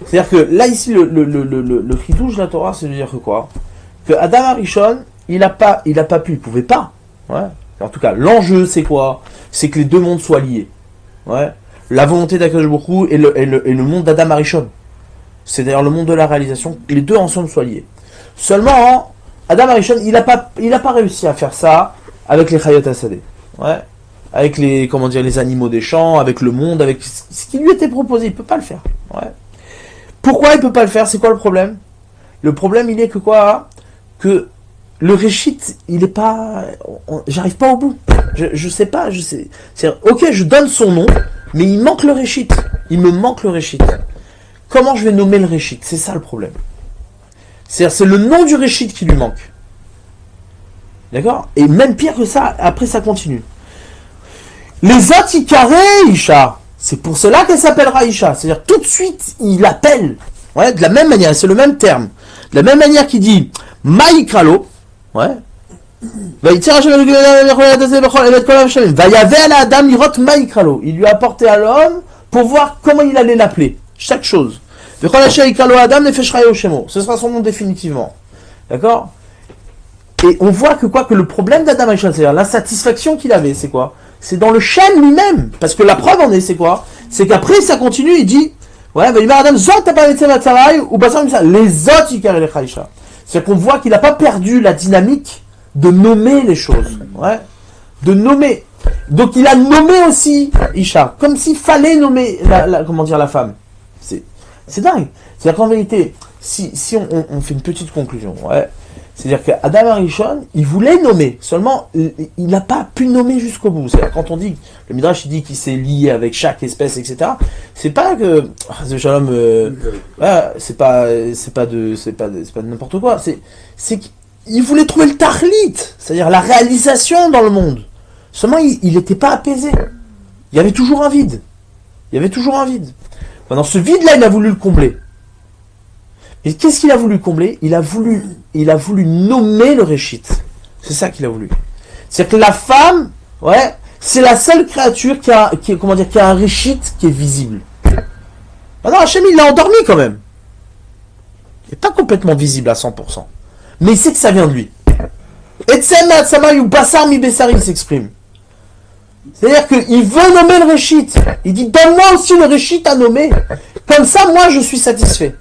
C'est-à-dire que, là, ici, le chidouche de la Torah, c'est de dire que quoi? Que Adam Arishon, il a pas pu, il pouvait pas. Ouais. En tout cas, l'enjeu, c'est quoi? C'est que les deux mondes soient liés. Ouais. La volonté d'Akadosh Baruch Hu et le monde d'Adam Arishon. C'est d'ailleurs le monde de la réalisation, que les deux ensemble soient liés. Seulement, Adam Arishon, il a pas réussi à faire ça avec les Chayot Hasadeh. Ouais. Avec les, comment dire, les animaux des champs, avec le monde, avec ce qui lui était proposé. Il peut pas le faire. Ouais. Pourquoi il peut pas le faire? C'est quoi le problème? Le problème, il est que quoi? Que le réchit, il est pas, j'arrive pas au bout. Je sais pas, ok, je donne son nom, mais il manque le réchit. Il me manque le réchit. comment je vais nommer le Réchit? C'est ça le problème. C'est-à-dire, c'est le nom du Réchit qui lui manque. D'accord? Et même pire que ça, après ça continue. Les Atikaré Isha, c'est pour cela qu'elle s'appellera Isha. C'est-à-dire, tout de suite, il appelle. Ouais, de la même manière, c'est le même terme. De la même manière qu'il dit Maïkralo, ouais. Il lui a apporté à l'homme pour voir comment il allait l'appeler. Chaque chose. Ce sera son nom définitivement. D'accord? Et on voit que le problème d'Adam Aïcha, c'est-à-dire l'insatisfaction qu'il avait, c'est quoi? C'est dans le Shem lui-même. Parce que la preuve en est, c'est quoi? C'est qu'après, ça continue, il dit, ouais, les autres, c'est-à-dire qu'on voit qu'il n'a pas perdu la dynamique de nommer les choses. Ouais. De nommer. Donc il a nommé aussi Isha. Comme s'il fallait nommer la femme. C'est dingue. C'est-à-dire qu'en vérité, si on fait une petite conclusion, ouais. C'est-à-dire qu'Adam Arishon, il voulait nommer, seulement il n'a pas pu nommer jusqu'au bout. C'est-à-dire quand on dit, le Midrash il dit qu'il s'est lié avec chaque espèce, etc. C'est pas que Shalom, c'est pas de n'importe quoi. C'est qu'il voulait trouver le tahlit, c'est-à-dire la réalisation dans le monde. Seulement il n'était pas apaisé. Il y avait toujours un vide. Maintenant ce vide-là, il a voulu le combler. Et qu'est-ce qu'il a voulu combler? Il a voulu nommer le Réchit. C'est ça qu'il a voulu. C'est-à-dire que la femme, ouais, c'est la seule créature qui a un Réchit qui est visible. Maintenant, Hachem, il l'a endormi quand même. Il n'est pas complètement visible à 100%. Mais il sait que ça vient de lui. Etsem Atzamay ou Bassar mi Bessari, il s'exprime. C'est-à-dire qu'il veut nommer le Réchit. Il dit, donne-moi aussi le Réchit à nommer. Comme ça, moi, je suis satisfait.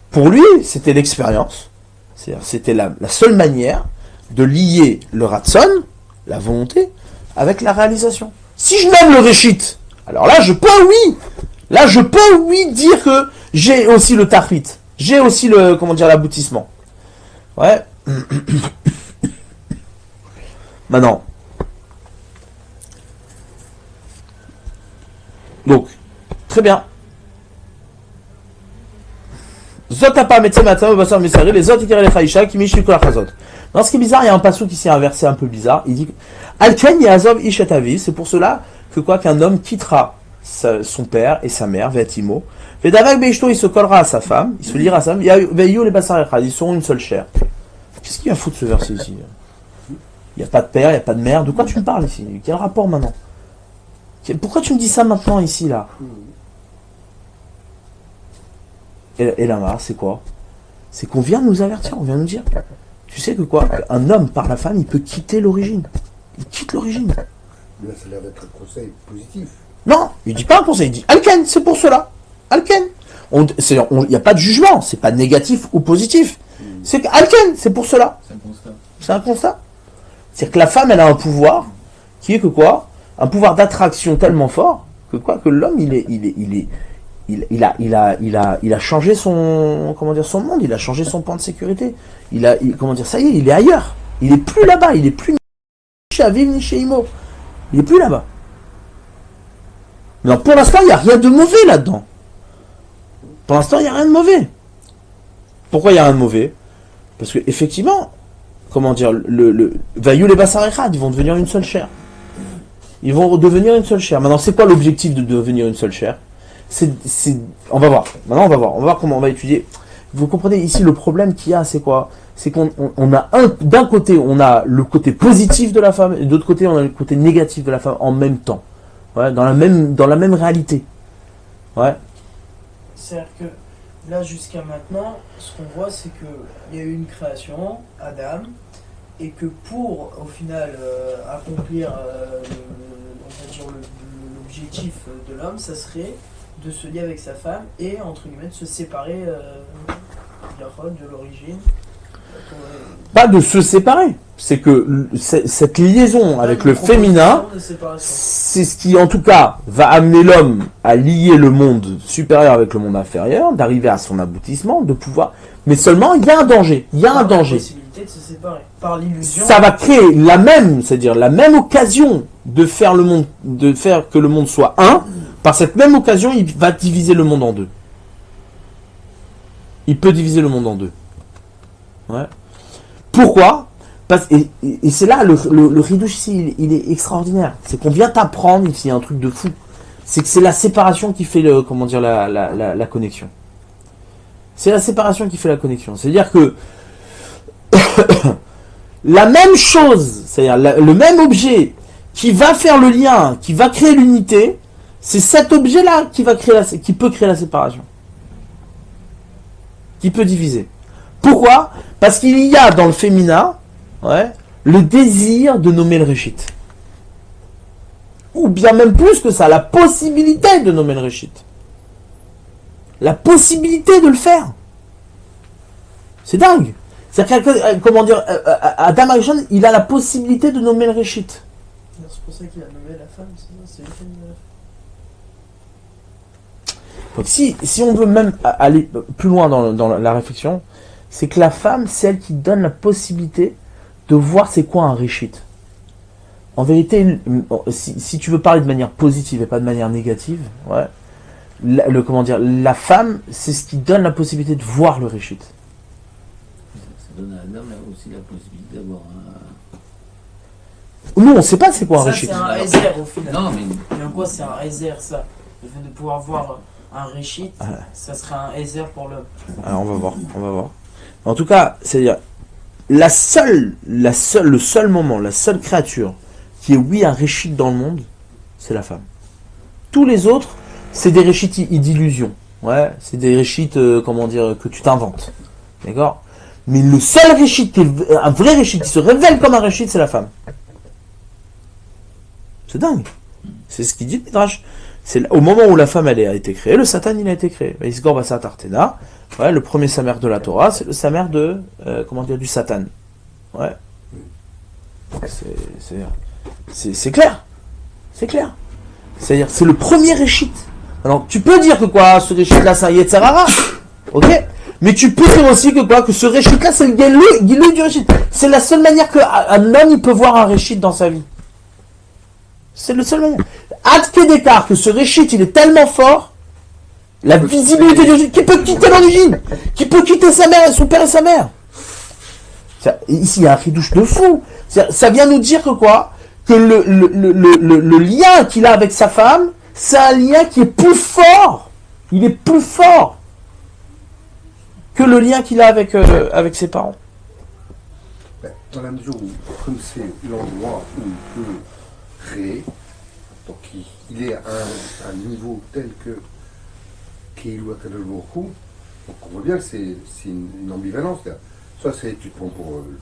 Pour lui, c'était l'expérience. C'est-à-dire, c'était la seule manière de lier le ratson, la volonté, avec la réalisation. Si je nomme le Réchit, alors là, je peux, oui, dire que j'ai aussi le tahlit. J'ai aussi l'aboutissement. Ouais. Maintenant. Donc, très bien. Zotapa Metsemata, Bassar Messari, les autres les Chaïcha, qui michent la Chazot. Non, ce qui est bizarre, il y a un passage qui s'est inversé un peu bizarre. Il dit Alken Yazov Ishatavi, c'est pour cela qu'un homme quittera son père et sa mère, Vetimo. Vedavak Beishto, il se collera à sa femme, il se liera à sa femme, Veyu les Bassar Echad, ils seront une seule chair. Qu'est-ce qu'il y a à foutre ce verset ici? Il n'y a pas de père, il n'y a pas de mère. De quoi tu me parles ici? Quel rapport maintenant? Pourquoi tu me dis ça maintenant ici, là? Et là, c'est quoi? C'est qu'on vient de nous avertir, on vient de nous dire. Tu sais que quoi? Un homme par la femme, il peut quitter l'origine. Il quitte l'origine. Là, ça a l'air d'être un conseil positif. Non, il dit pas un conseil, il dit Alken, c'est pour cela. Alken. Il n'y a pas de jugement, c'est pas négatif ou positif. C'est Alken, c'est pour cela. C'est un constat. C'est un constat. C'est-à-dire que la femme, elle a un pouvoir qui est que quoi? Un pouvoir d'attraction tellement fort que l'homme, il a changé son monde, il a changé son point de sécurité. Ça y est, il est ailleurs. Il est plus là-bas, il est plus ni chez Aviv ni chez Imo. Il est plus là-bas. Mais pour l'instant, il n'y a rien de mauvais là-dedans. Pour l'instant, il n'y a rien de mauvais. Pourquoi il n'y a rien de mauvais? Parce que effectivement, Vayu les Bassar Echad, ils vont devenir une seule chair. Ils vont devenir une seule chair. Maintenant, c'est quoi l'objectif de devenir une seule chair? On va voir. Maintenant, on va voir comment on va étudier. Vous comprenez ici le problème qu'il y a, c'est quoi? C'est qu'on a d'un côté, on a le côté positif de la femme, et de l'autre côté, on a le côté négatif de la femme en même temps. Ouais, dans la même réalité. Ouais. C'est-à-dire que là, jusqu'à maintenant, ce qu'on voit, c'est qu'il y a eu une création, Adam, et que pour, au final, accomplir l'objectif de l'homme, ça serait de se lier avec sa femme et, entre guillemets, de se séparer de l'origine. Pas de se séparer. C'est que cette liaison avec le féminin, c'est ce qui, en tout cas, va amener l'homme à lier le monde supérieur avec le monde inférieur, d'arriver à son aboutissement, de pouvoir... Mais seulement, il y a un danger. Il y a un danger. Possibilité de se séparer. Par l'illusion. Ça va créer la même occasion de faire que le monde soit un, par cette même occasion, il va diviser le monde en deux. Il peut diviser le monde en deux. Ouais. Pourquoi ? Et c'est là, le ridouche ici, il est extraordinaire. C'est qu'on vient t'apprendre ici un truc de fou. C'est que c'est la séparation qui fait la connexion. C'est la séparation qui fait la connexion. C'est-à-dire que la même chose, c'est-à-dire le même objet qui va faire le lien, qui va créer l'unité, c'est cet objet-là qui peut créer la séparation. Qui peut diviser. Pourquoi ? Parce qu'il y a dans le féminin, le désir de nommer le Réchit. Ou bien même plus que ça, la possibilité de nommer le Réchit. La possibilité de le faire. C'est dingue. C'est-à-dire Adam Arishon, il a la possibilité de nommer le Réchit. C'est pour ça qu'il a nommé la femme, c'est lui qui a nommé la femme. Donc si on veut même aller plus loin dans la réflexion, c'est que la femme, c'est elle qui donne la possibilité de voir c'est quoi un Réchit. En vérité, si tu veux parler de manière positive et pas de manière négative, la femme, c'est ce qui donne la possibilité de voir le Réchit. Ça donne à Adam aussi la possibilité d'avoir Nous, on ne sait pas c'est quoi un Ça, Réchit. c'est un réserve au final. Non, mais Mais en quoi c'est un réserve ça ? Le fait de pouvoir voir un Réchit, ça serait un réserve pour l'homme. Alors, on va voir. En tout cas, c'est-à-dire, le seul moment, la seule créature qui est un Réchit dans le monde, c'est la femme. Tous les autres, c'est des Réchits d'illusion. C'est des Réchits, que tu t'inventes. D'accord ? Mais le seul Réchit, un vrai Réchit qui se révèle comme un Réchit, c'est la femme. C'est dingue. C'est ce qu'il dit le Midrash. C'est au moment où la femme a été créée, le Satan il a été créé. Isgor Basat Artena, le premier samer de la Torah, c'est le samer du Satan. C'est clair. C'est clair. C'est-à-dire, c'est le premier Réchit. Alors, tu peux dire que ce Réchit-là, c'est un Yetzirara. Ok ? Mais tu peux dire aussi que ce Réchit-là, c'est le Gilui du Réchit. C'est la seule manière qu'un homme, il peut voir un Réchit dans sa vie. C'est le seul moyen. Ad Kedekar, que ce Réchit, il est tellement fort, la visibilité du Réchit, qui peut quitter l'origine, qui peut quitter sa mère, son père et sa mère. Ici, il y a un ridouche de fou. Ça vient nous dire que le lien qu'il a avec sa femme, c'est un lien qui est plus fort. Il est plus fort que le lien qu'il a avec ses parents. Dans la mesure où, comme c'est l'endroit où il peut créer, donc il est à un niveau tel que Keilou Akadosh Baruch Hu, donc on voit bien que c'est une ambivalence. Soit tu te prends pour le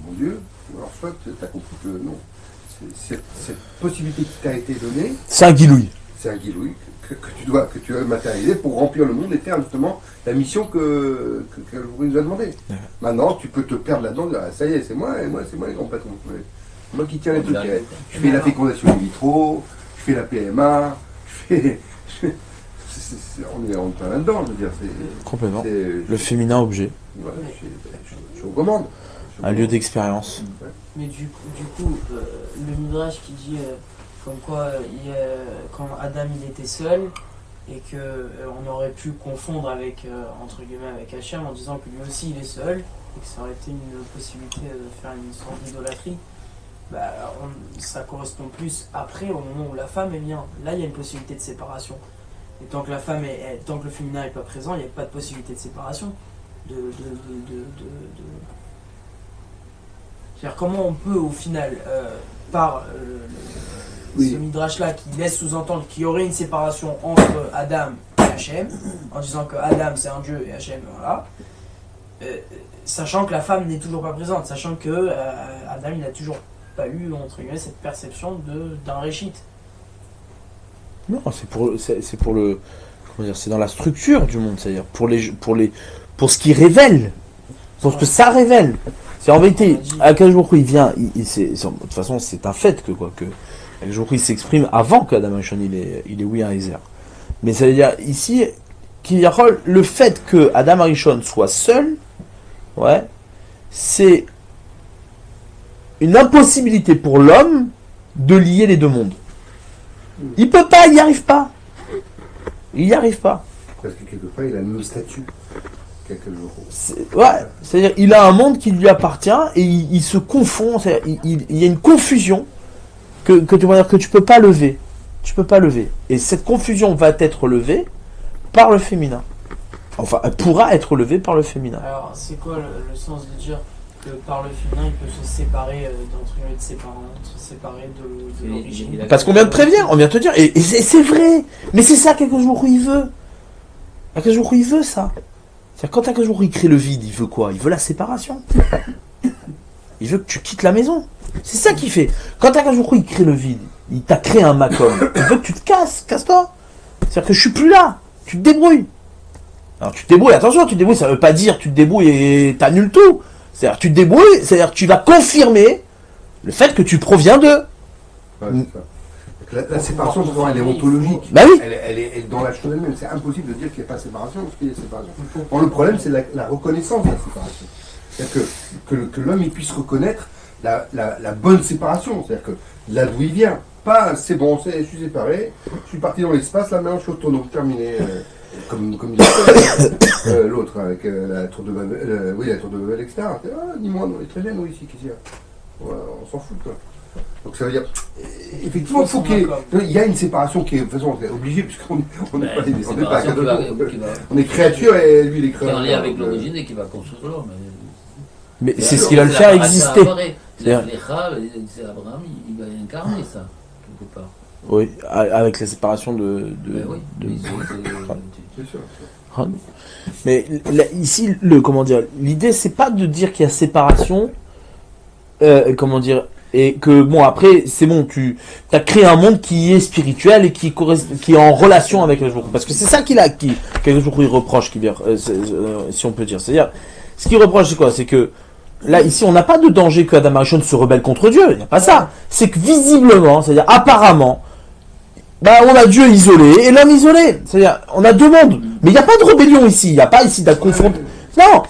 bon Dieu, ou alors soit tu as compris que non. Cette possibilité qui t'a été donnée, c'est un guilouille. C'est un guilouille que tu dois matérialiser pour remplir le monde et faire justement la mission que vous nous a demandé. Maintenant, tu peux te perdre là-dedans, dire, ça y est, c'est moi les grands patrons. Moi qui tiens les trucs. Je fais la fécondation in vitro, je fais la PMA, on est en plein là-dedans, je veux dire. Complètement. Le féminin objet. Ouais, je vous recommande. Un lieu d'expérience. Mais du coup, le Midrash qui dit comme quoi quand Adam il était seul et que on aurait pu confondre avec entre guillemets avec Hachem en disant que lui aussi il est seul et que ça aurait été une possibilité de faire une sorte d'idolâtrie, ça correspond plus après au moment où la femme est bien. Là il y a une possibilité de séparation. Et tant que la femme tant que le féminin n'est pas présent, il n'y a pas de possibilité de séparation. C'est-à-dire comment on peut au final, par ce midrash-là qui laisse sous-entendre qu'il y aurait une séparation entre Adam et Hachem, en disant que Adam c'est un dieu et Hachem, voilà, sachant que la femme n'est toujours pas présente, sachant que Adam il n'a toujours pas eu entre guillemets cette perception d'un réchit. Non, c'est pour le comment dire, c'est dans la structure du monde, c'est-à-dire pour ce qui révèle, pour ce que ça révèle. C'est en vérité, Akadosh Baruch Hu, il vient, de toute façon, c'est un fait que Akadosh Baruch Hu, il s'exprime avant qu'Adam Arishon il est un Ezer. Mais ça veut dire ici qu'il y a le fait que Adam Arishon soit seul, c'est une impossibilité pour l'homme de lier les deux mondes. Il peut pas, il n'y arrive pas. Il n'y arrive pas. Parce que quelque part, il a le même statut quelques jours. Ouais, c'est-à-dire il a un monde qui lui appartient et il se confond, il y a une confusion que tu peux pas lever. Tu peux pas lever. Et cette confusion va être levée par le féminin. Enfin, elle pourra être levée par le féminin. Alors, c'est quoi le sens de dire que par le féminin, il peut se séparer d'entre guillemets de ses parents, se séparer de l'origine? Parce qu'on vient de prévenir, on vient de te dire, et c'est vrai. Mais c'est ça qu'Akadosh il veut. Akadosh il veut ça. C'est-à-dire, quand Akadosh il crée le vide, il veut quoi? Il veut la séparation. Il veut que tu quittes la maison. C'est ça qu'il fait. Quand Akadosh il crée le vide, il t'a créé un makom. Il veut que tu te casses, casse-toi. C'est-à-dire que je suis plus là. Tu te débrouilles. Alors tu te débrouilles, attention, tu te débrouilles, ça veut pas dire tu te débrouilles et t'annules tout. C'est-à-dire tu te débrouilles, c'est-à-dire tu vas confirmer le fait que tu proviens d'eux. Ouais, c'est ça. La séparation, elle est ontologique. Bah oui. Elle est dans la chose elle-même. C'est impossible de dire qu'il n'y a pas de séparation parce qu'il y a séparation. Bon, le problème, c'est la reconnaissance de la séparation. C'est-à-dire que l'homme il puisse reconnaître la bonne séparation. C'est-à-dire que là d'où il vient. Pas c'est bon, je suis séparé, je suis parti dans l'espace, là maintenant je suis autonome, terminé. Comme il a l'autre avec la tour de Babel, oui, la tour de Babel, etc. Ah, dis-moi, on est très bien, nous, ici, qu'est-ce qu'il y a? Ouais, on s'en fout, quoi. Donc ça veut dire, effectivement, il faut qu'il y a une séparation qui est, de toute façon, obligée, puisqu'on n'est pas on est créature et lui, il est créateur. Qui est en lien avec l'origine et qui va construire l'homme. Mais c'est ce qui va le faire exister. C'est Abraham, il va incarner ça, quelque part. Oui, avec la séparation de oui, c'est sûr. Mais ici, comment dire, l'idée c'est pas de dire qu'il y a séparation, comment dire, et que bon après c'est bon, tu as créé un monde qui est spirituel et qui est en relation avec le jour, parce que c'est ça quelque chose il reproche, si on peut dire, c'est-à-dire ce qu'il reproche c'est quoi, c'est que là ici on n'a pas de danger que Adam Arishon se rebelle contre Dieu, il n'y a pas ça, c'est que visiblement, c'est-à-dire apparemment. Bah, on a Dieu isolé et l'homme isolé. C'est-à-dire, on a deux mondes. Mais il n'y a pas de rébellion ici. Il n'y a pas ici de confrontation. Non.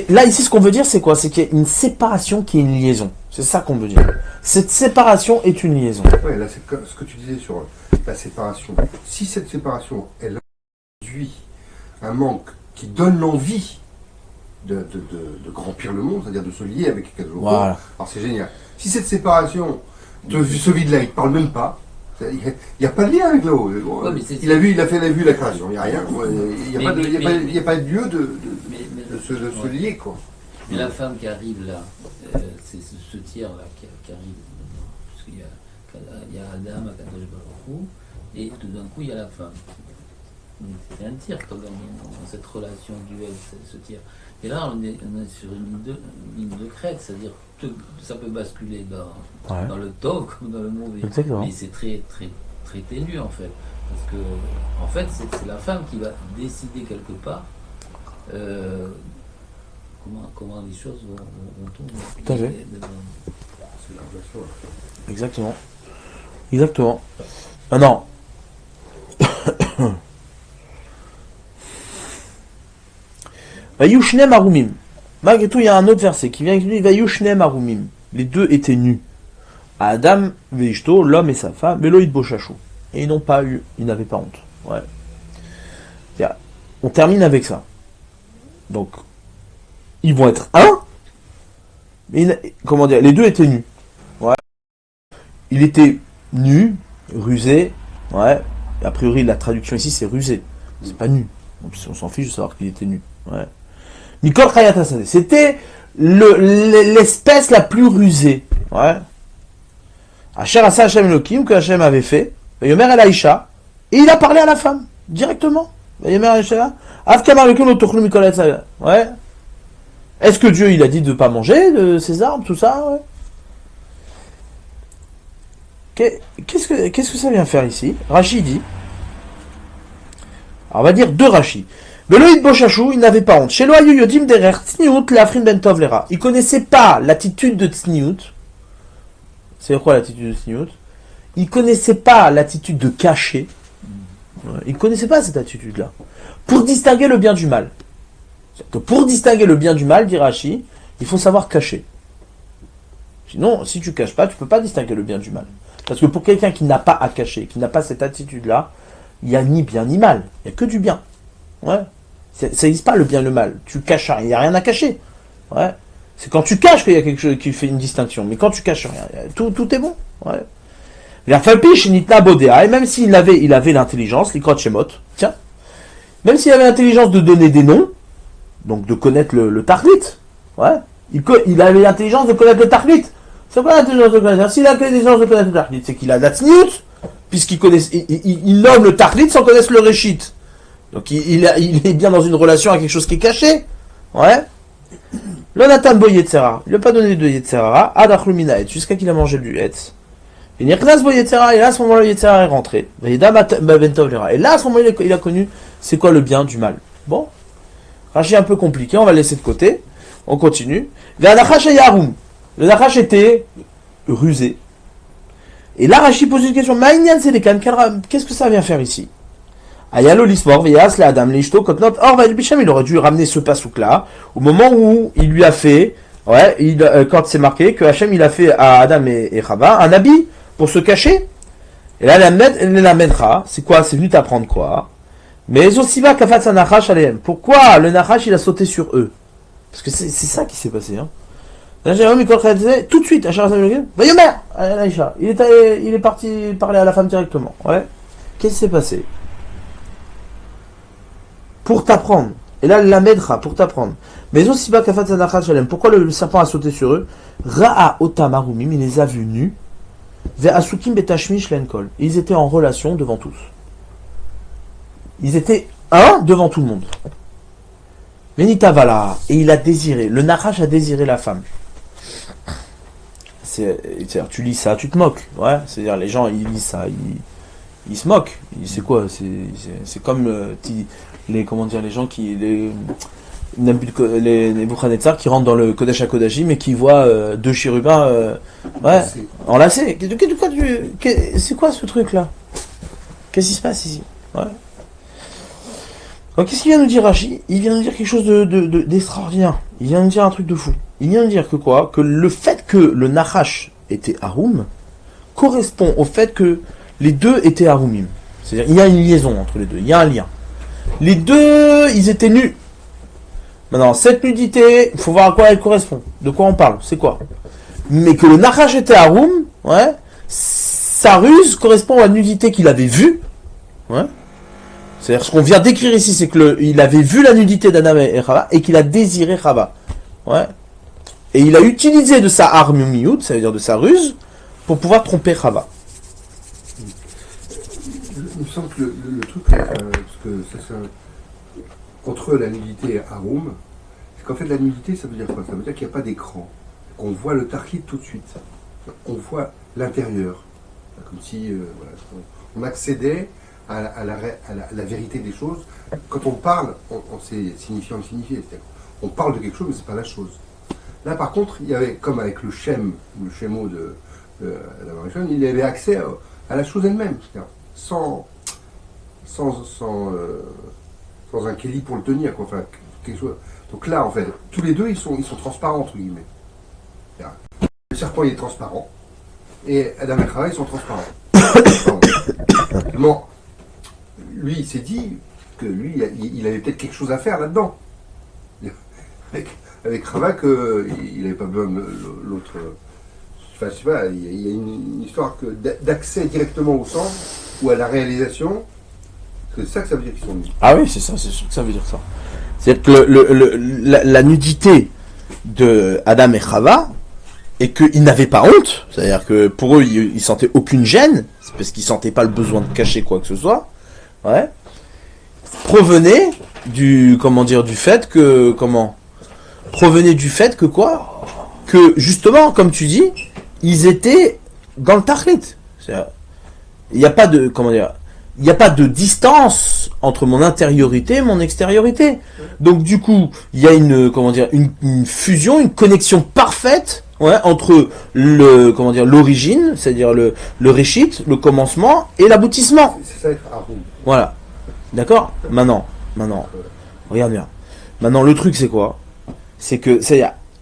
Là, ici, ce qu'on veut dire, c'est quoi? C'est qu'il y a une séparation qui est une liaison. C'est ça qu'on veut dire. Cette séparation est une liaison. Ouais, là, c'est ce que tu disais sur la séparation. Si cette séparation, elle induit un manque qui donne l'envie de remplir le monde, c'est-à-dire de se lier avec quelque chose. Voilà. Alors, c'est génial. Si cette séparation, ce vide-là, il ne parle même pas, il n'y a pas de lien avec là-haut. Ouais, il a vu la création, il n'y a rien. Il n'y a pas de lieu de se lier, quoi. Mais la femme qui arrive là, c'est ce tiers-là qui arrive. Parce qu'il y a Adam, Akadosh Baruch Hu, et tout d'un coup, il y a la femme. C'est un tiers quand même dans cette relation duelle, ce tiers. Et là, on est sur une ligne de crête, c'est-à-dire que ça peut basculer dans le tov comme dans le mauvais. Exactement. Mais c'est très, très, très ténu en fait. Parce que, en fait, c'est la femme qui va décider quelque part comment les choses vont tourner. Tout à fait. Exactement. Exactement. Maintenant. Vayushnem Arumim. Malgré tout, il y a un autre verset qui vient avec lui. Vayushnem Arumim. Les deux étaient nus. Adam, Veishto, l'homme et sa femme, Veloïd Bochachou. Et ils n'avaient pas honte. Ouais. On termine avec ça. Donc, ils vont être un. Mais comment dire, les deux étaient nus. Ouais. Il était nu, rusé. Ouais. A priori, la traduction ici, c'est rusé. C'est pas nu. On s'en fiche de savoir qu'il était nu. Ouais. Mikol Chayat Hasadeh. C'était l'espèce la plus rusée. Ouais. Asher Asa Hashem Elohim, que Hashem avait fait. Yomer El Aisha. Et il a parlé à la femme. Directement. Yomer El Aisha. Av Kamar Elohim lo tochlu Mikol Hasadeh. Ouais. Est-ce que Dieu, il a dit de ne pas manger de ses arbres, tout ça? Ouais. Qu'est-ce que ça vient faire ici? Rashi dit. Alors on va dire deux Rashi. Veloïd Bochachou, il n'avait pas honte. Chez Loayu Yodim Derer, Tsniout, Leafrin Bentov Lera. Il connaissait pas l'attitude de Tsniout. C'est quoi l'attitude de Tsniout? Il connaissait pas l'attitude de cacher. Il connaissait pas cette attitude-là. Pour distinguer le bien du mal. Pour distinguer le bien du mal, dit Rashi, il faut savoir cacher. Sinon, si tu caches pas, tu peux pas distinguer le bien du mal. Parce que pour quelqu'un qui n'a pas à cacher, qui n'a pas cette attitude-là, il n'y a ni bien ni mal. Il n'y a que du bien. Ouais. Ça n'existe pas le bien et le mal. Tu caches rien. Il n'y a rien à cacher. Ouais. C'est quand tu caches qu'il y a quelque chose qui fait une distinction. Mais quand tu caches rien, tout est bon. Ouais. La falpiche nitna bodea. Et même s'il avait l'intelligence, l'ikot shemot. Tiens. Même s'il avait l'intelligence de donner des noms, donc de connaître le tarlit. Ouais. Il avait l'intelligence de connaître le tarlit. C'est quoi l'intelligence de connaître? S'il a l'intelligence de connaître le tarlit, c'est qu'il a de la tsniout, puisqu'il il nomme le tarlit sans connaître le réchit. Donc il est bien dans une relation à quelque chose qui est caché. Ouais. Le Nathan Bo Yetzera, il n'a pas donné de Yetzera, Adachlu Minaet, jusqu'à qu'il a mangé du Hetz. Il n'y a que Bo Yetzera, et là à ce moment-là, le Yetzera est rentré. Et là à ce moment-là, il a connu c'est quoi le bien du mal. Bon. Rachi un peu compliqué, on va le laisser de côté. On continue. Le Nachash Yarum. Le Nachash était rusé. Et là, Rachi pose une question. Maïnian Sedekan, qu'est-ce que ça vient faire ici? Ayalo l'ismor, Veyas, la Adam, l'Ishto, Kotnot, Or, Bicham, il aurait dû ramener ce pasouk-là, au moment où il lui a fait, quand c'est marqué, que Hachem, il a fait à Adam et Chava un habit pour se cacher. Et là, la Medra, c'est quoi? C'est venu t'apprendre quoi? Mais Zosiba, Kafat, sa Nachash, Aleem. Pourquoi le Nachash, il a sauté sur eux? Parce que c'est ça qui s'est passé, hein. Là, tout de suite, Vayomer, Aïcha, il est parti parler à la femme directement, ouais. Qu'est-ce qui s'est passé? Pour t'apprendre. Et là, la Medra, pour t'apprendre. Mais aussi, pourquoi le serpent a sauté sur eux? Ra'a otamarumim, il les a vus nus. Ve'asukim betashmish lenkol. Ils étaient en relation devant tous. Ils étaient un devant tout le monde. Venitavala. Et il a désiré. Le Nachash a désiré la femme. C'est-à-dire, tu lis ça, tu te moques. Ouais. C'est-à-dire, les gens, ils lisent ça, ils se moquent. C'est quoi? C'est comme les gens qui les Nebuchadnezzar qui rentrent dans le Kodesh HaKodashim mais qui voient deux chérubins enlacés. C'est quoi ce truc là? Qu'est-ce qui se passe ici? Ouais. Donc qu'est-ce qu'il vient nous dire Rashi? Il vient nous dire quelque chose d'extraordinaire. Il vient nous dire un truc de fou. Il vient nous dire que quoi? Que le fait que le Nachash était Haroum correspond au fait que les deux étaient Haroumim. C'est-à-dire il y a une liaison entre les deux, il y a un lien. Les deux, ils étaient nus. Maintenant, cette nudité, il faut voir à quoi elle correspond. De quoi on parle, c'est quoi? Mais que le Nachash était Haroum, ouais, sa ruse correspond à la nudité qu'il avait vue. Ouais. C'est-à-dire, ce qu'on vient d'écrire ici, c'est qu'il avait vu la nudité d'Adam et Chava et qu'il a désiré Chava. Ouais. Et il a utilisé de sa armumiout, ça veut dire de sa ruse, pour pouvoir tromper Chava. Il me semble que le truc, parce que ça, entre la nudité et Haroum, c'est qu'en fait la nudité, ça veut dire quoi? Ça veut dire qu'il n'y a pas d'écran, qu'on voit le tarkit tout de suite, on voit l'intérieur, comme si on accédait à la vérité des choses. Quand on parle, on sait signifiant le signifié, c'est-à-dire on parle de quelque chose mais c'est pas la chose. Là par contre, il y avait, comme avec le schémo de la Marie-Jeanne, il avait accès à la chose elle-même, c'est-à-dire sans un kéli pour le tenir, quoi. Enfin, quelque chose. Donc là, en fait, tous les deux, ils sont transparents, entre guillemets. Le serpent, il est transparent, et Adam et Chava, ils sont transparents. Bon, lui, il s'est dit que lui, il avait peut-être quelque chose à faire là-dedans. Avec Chava, qu'il n'avait pas besoin de l'autre. Enfin, je sais pas, il y a une histoire d'accès directement au sens ou à la réalisation. C'est ça que ça veut dire qu'ils sont nus. Ah oui, c'est ça, c'est sûr que ça veut dire ça. C'est que la nudité de Adam et Chava, et qu'ils n'avaient pas honte, c'est-à-dire que pour eux, ils sentaient aucune gêne, c'est parce qu'ils sentaient pas le besoin de cacher quoi que ce soit, ouais, provenait du fait que quoi, que justement, comme tu dis, ils étaient dans le tachlit. Il n'y a pas de, il n'y a pas de distance entre mon intériorité et mon extériorité. Donc du coup, il y a une fusion, une connexion parfaite, ouais, entre l'origine, c'est-à-dire le réchit, le commencement et l'aboutissement. C'est ça être Haroum. Voilà. D'accord ? Maintenant, regarde bien. Maintenant, le truc c'est quoi ? C'est que,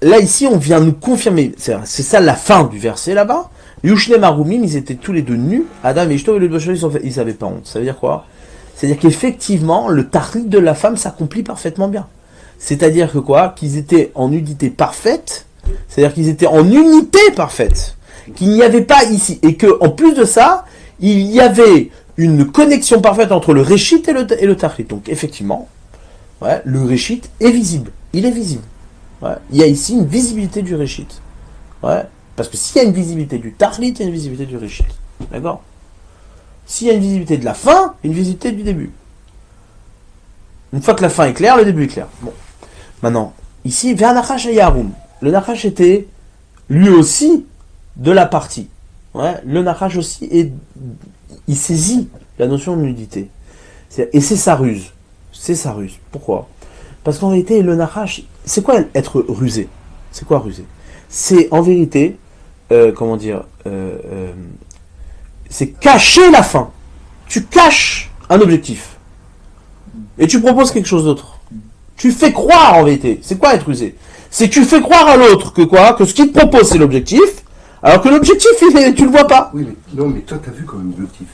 là ici, on vient nous confirmer, c'est ça la fin du verset là-bas. Yushnem Harumim, ils étaient tous les deux nus. Adam et Ishto et le Boshel, ils n'avaient pas honte. Ça veut dire quoi? C'est-à-dire qu'effectivement, le tahlit de la femme s'accomplit parfaitement bien. C'est-à-dire que quoi? Qu'ils étaient en nudité parfaite, c'est-à-dire qu'ils étaient en unité parfaite. Qu'il n'y avait pas ici. Et que, en plus de ça, il y avait une connexion parfaite entre le réchit et le tahlit. Donc, effectivement, ouais, le réchit est visible. Il est visible. Ouais. Il y a ici une visibilité du réchit. Ouais. Parce que s'il y a une visibilité du tahlit, il y a une visibilité du réchit. D'accord? S'il y a une visibilité de la fin, une visibilité du début. Une fois que la fin est claire, le début est clair. Bon. Maintenant, ici, vers Nachash et Yaroum. Le Nachash était, lui aussi, de la partie. Ouais. Le Nachash aussi, il saisit la notion de nudité. Et c'est sa ruse. C'est sa ruse. Pourquoi? Parce qu'en vérité, le Nachash, c'est quoi être rusé? C'est quoi rusé? C'est, en vérité, c'est cacher la fin. Tu caches un objectif. Et tu proposes quelque chose d'autre. Tu fais croire, en vérité. C'est quoi être rusé? C'est que tu fais croire à l'autre que quoi? Que ce qu'il te propose, c'est l'objectif, alors que l'objectif, tu le vois pas. Oui, mais non, mais toi, t'as vu quand même l'objectif.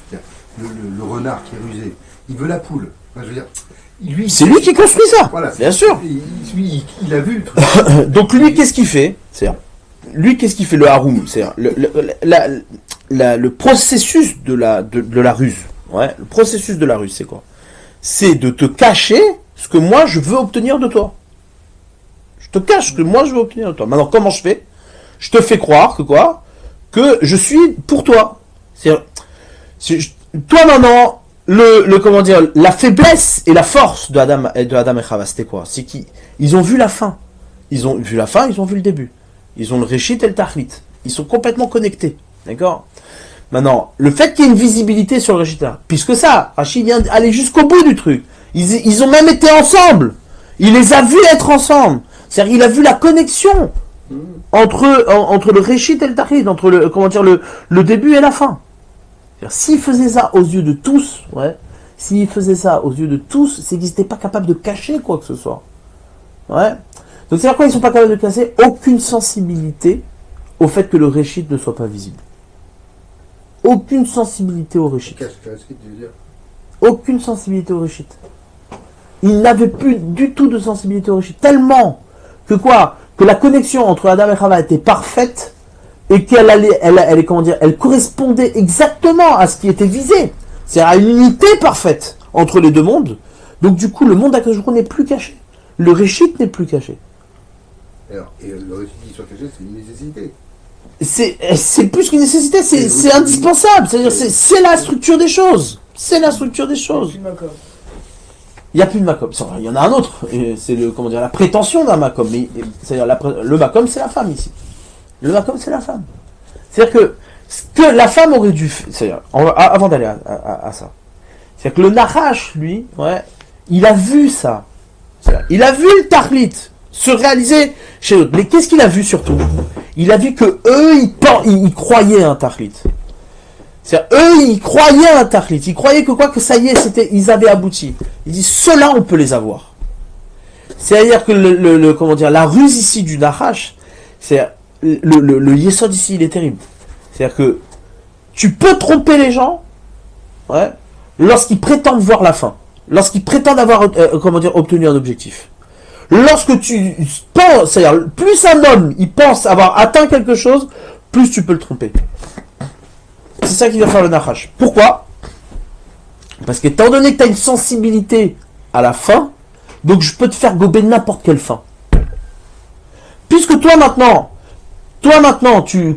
Le renard qui est rusé, il veut la poule. Enfin, je veux dire, c'est lui qui construit ça. Voilà. Bien sûr. Il a vu le truc. Donc lui, qu'est-ce qu'il fait? Lui, qu'est-ce qu'il fait, le haroum? C'est-à-dire le processus de la ruse. Ouais, le processus de la ruse, c'est quoi? C'est de te cacher ce que moi je veux obtenir de toi. Je te cache ce que moi je veux obtenir de toi. Maintenant, comment je fais? Je te fais croire que quoi? Que je suis pour toi. C'est-à-dire, toi maintenant, la faiblesse et la force de Adam et Chava, c'était quoi? C'est qu'ils ont vu la fin. Ils ont vu la fin, ils ont vu le début. Ils ont le réchit et le tahlit. Ils sont complètement connectés. D'accord? Maintenant, le fait qu'il y ait une visibilité sur le réchit, puisque ça, Rachid vient aller jusqu'au bout du truc. Ils ont même été ensemble. Il les a vus être ensemble. C'est-à-dire, il a vu la connexion entre le réchit et le tahlit, entre le début et la fin. S'il faisait ça aux yeux de tous, ouais, c'est qu'ils n'étaient pas capables de cacher quoi que ce soit. Ouais. Donc c'est-à-dire quoi, ils sont pas capables de cacher aucune sensibilité au fait que le réchit ne soit pas visible. Aucune sensibilité au réchit. Aucune sensibilité au réchit. Ils n'avaient plus du tout de sensibilité au réchit. Tellement que quoi? Que la connexion entre Adam et Chava était parfaite et elle correspondait exactement à ce qui était visé. C'est-à-dire à une unité parfaite entre les deux mondes. Donc du coup, le monde d'Akadosh n'est plus caché. Le réchit n'est plus caché. Alors, et le réchit qui soit caché, c'est une nécessité. C'est plus qu'une nécessité, c'est indispensable. C'est-à-dire, c'est la structure des choses. C'est la structure des choses. Il n'y a plus de makom. Il y en a un autre. C'est la prétention d'un makom. Mais c'est-à-dire le makom, c'est la femme ici. Le makom, c'est la femme. C'est-à-dire que ce que la femme aurait dû faire, c'est-à-dire, avant d'aller à ça, c'est-à-dire que le Nachash, lui, ouais, il a vu ça. Il a vu le tahlit se réaliser chez eux. Mais qu'est-ce qu'il a vu surtout? Il a vu que eux, ils croyaient à un tahlit. C'est-à-dire, eux, ils croyaient à un tahlit. Ils croyaient que ça y est, ils avaient abouti. Il dit, ceux-là, on peut les avoir. C'est-à-dire que la ruse ici du Nachash, c'est le yesod ici, il est terrible. C'est-à-dire que tu peux tromper les gens, ouais, lorsqu'ils prétendent voir la fin. Lorsqu'ils prétendent avoir, obtenu un objectif. Lorsque tu penses, c'est-à-dire, plus un homme, il pense avoir atteint quelque chose, plus tu peux le tromper. C'est ça qui va faire le Nachash. Pourquoi? Parce qu'étant donné que tu as une sensibilité à la fin, donc je peux te faire gober n'importe quelle fin. Puisque toi maintenant, tu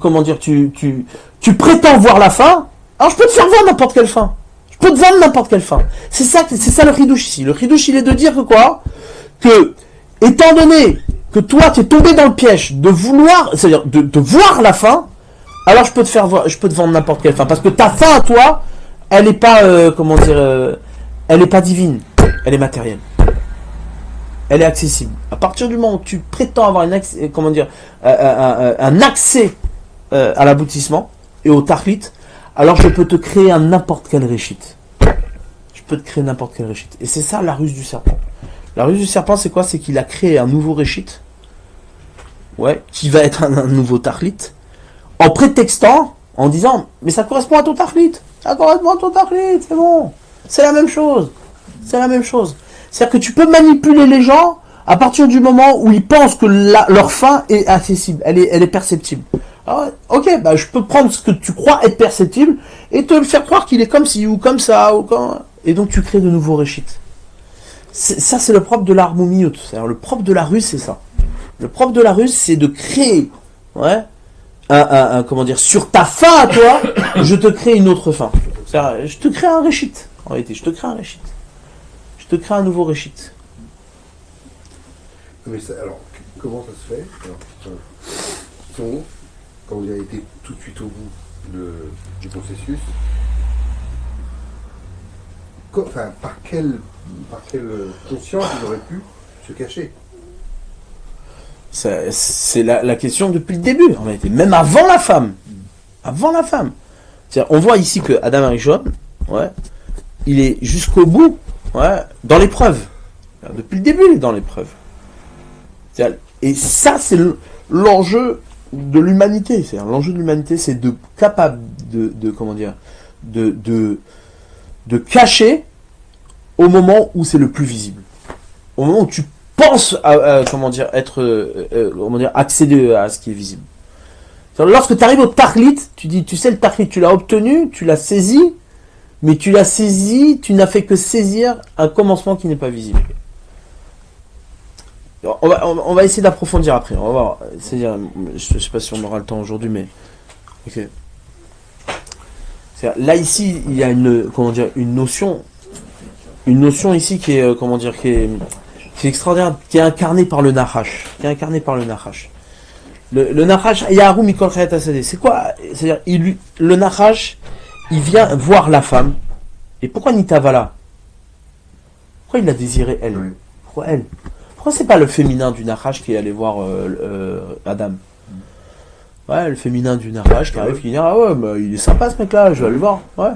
prétends voir la fin, alors je peux te faire voir n'importe quelle fin. Je peux te vendre n'importe quelle fin. C'est ça le chidouche ici. Le chidouche, il est de dire que quoi? Que, étant donné que toi, tu es tombé dans le piège de vouloir, c'est-à-dire de voir la fin, alors je peux te vendre n'importe quelle fin. Parce que ta fin à toi, elle n'est pas, elle n'est pas divine. Elle est matérielle. Elle est accessible. À partir du moment où tu prétends avoir un accès à l'aboutissement et au tahlit, alors je peux te créer n'importe quel réchit. Je peux te créer n'importe quel réchit. Et c'est ça la ruse du serpent. La ruse du serpent, c'est quoi? C'est qu'il a créé un nouveau réchit, ouais, qui va être un nouveau tahlit, en prétextant, en disant, mais ça correspond à ton tahlit. Ça correspond à ton tahlit, c'est bon. C'est la même chose. C'est la même chose. C'est-à-dire que tu peux manipuler les gens à partir du moment où ils pensent que leur fin est accessible, elle est perceptible. Alors, ok, bah, je peux prendre ce que tu crois être perceptible et te le faire croire qu'il est comme ci ou comme ça. Et donc tu crées de nouveaux réchites. Ça, c'est le propre de l'art moumiout. C'est-à-dire le propre de la ruse, c'est ça. Le propre de la ruse, c'est de créer, comment dire, sur ta fin à toi, je te crée une autre fin. C'est-à-dire, je te crée un réchit. En réalité, je te crée un réchit. Je te crée un nouveau réchit. Mais ça, alors, comment ça se fait? Alors, quand vous avez été tout de suite au bout du processus, par quelle conscience il aurait pu se cacher? C'est la question depuis le début, en réalité. Même avant la femme. Avant la femme. C'est-à-dire, on voit ici que Adam Arishon, il est jusqu'au bout, dans l'épreuve. Depuis le début, il est dans l'épreuve. Et ça, c'est l'enjeu de l'humanité. C'est-à-dire, l'enjeu de l'humanité, c'est de capable comment dire, de cacher au moment où c'est le plus visible. Au moment où tu penses comment dire, comment dire, accéder à ce qui est visible. Lorsque tu arrives au tahlit, tu dis, tu sais, le tahlit, tu l'as obtenu, tu l'as saisi, mais tu l'as saisi, tu n'as fait que saisir un commencement qui n'est pas visible. On va essayer d'approfondir après. On va voir. C'est-à-dire, je ne sais pas si on aura le temps aujourd'hui, mais ok. Là ici, il y a une notion ici qui est comment dire, qui est extraordinaire, qui est incarnée par le Nahash, Le Nahash, Yaharu Mikol Chayat Hasadeh. C'est quoi? C'est-à-dire, le Nahash, il vient voir la femme. Et pourquoi Nitavala? Pourquoi il l'a désiré elle? Pourquoi elle? Pourquoi c'est pas le féminin du Nahash qui est allé voir Adam? Le féminin du Nahash qui arrive, qui dit ah ouais, bah, il est sympa ce mec-là, je vais aller le voir. Ouais.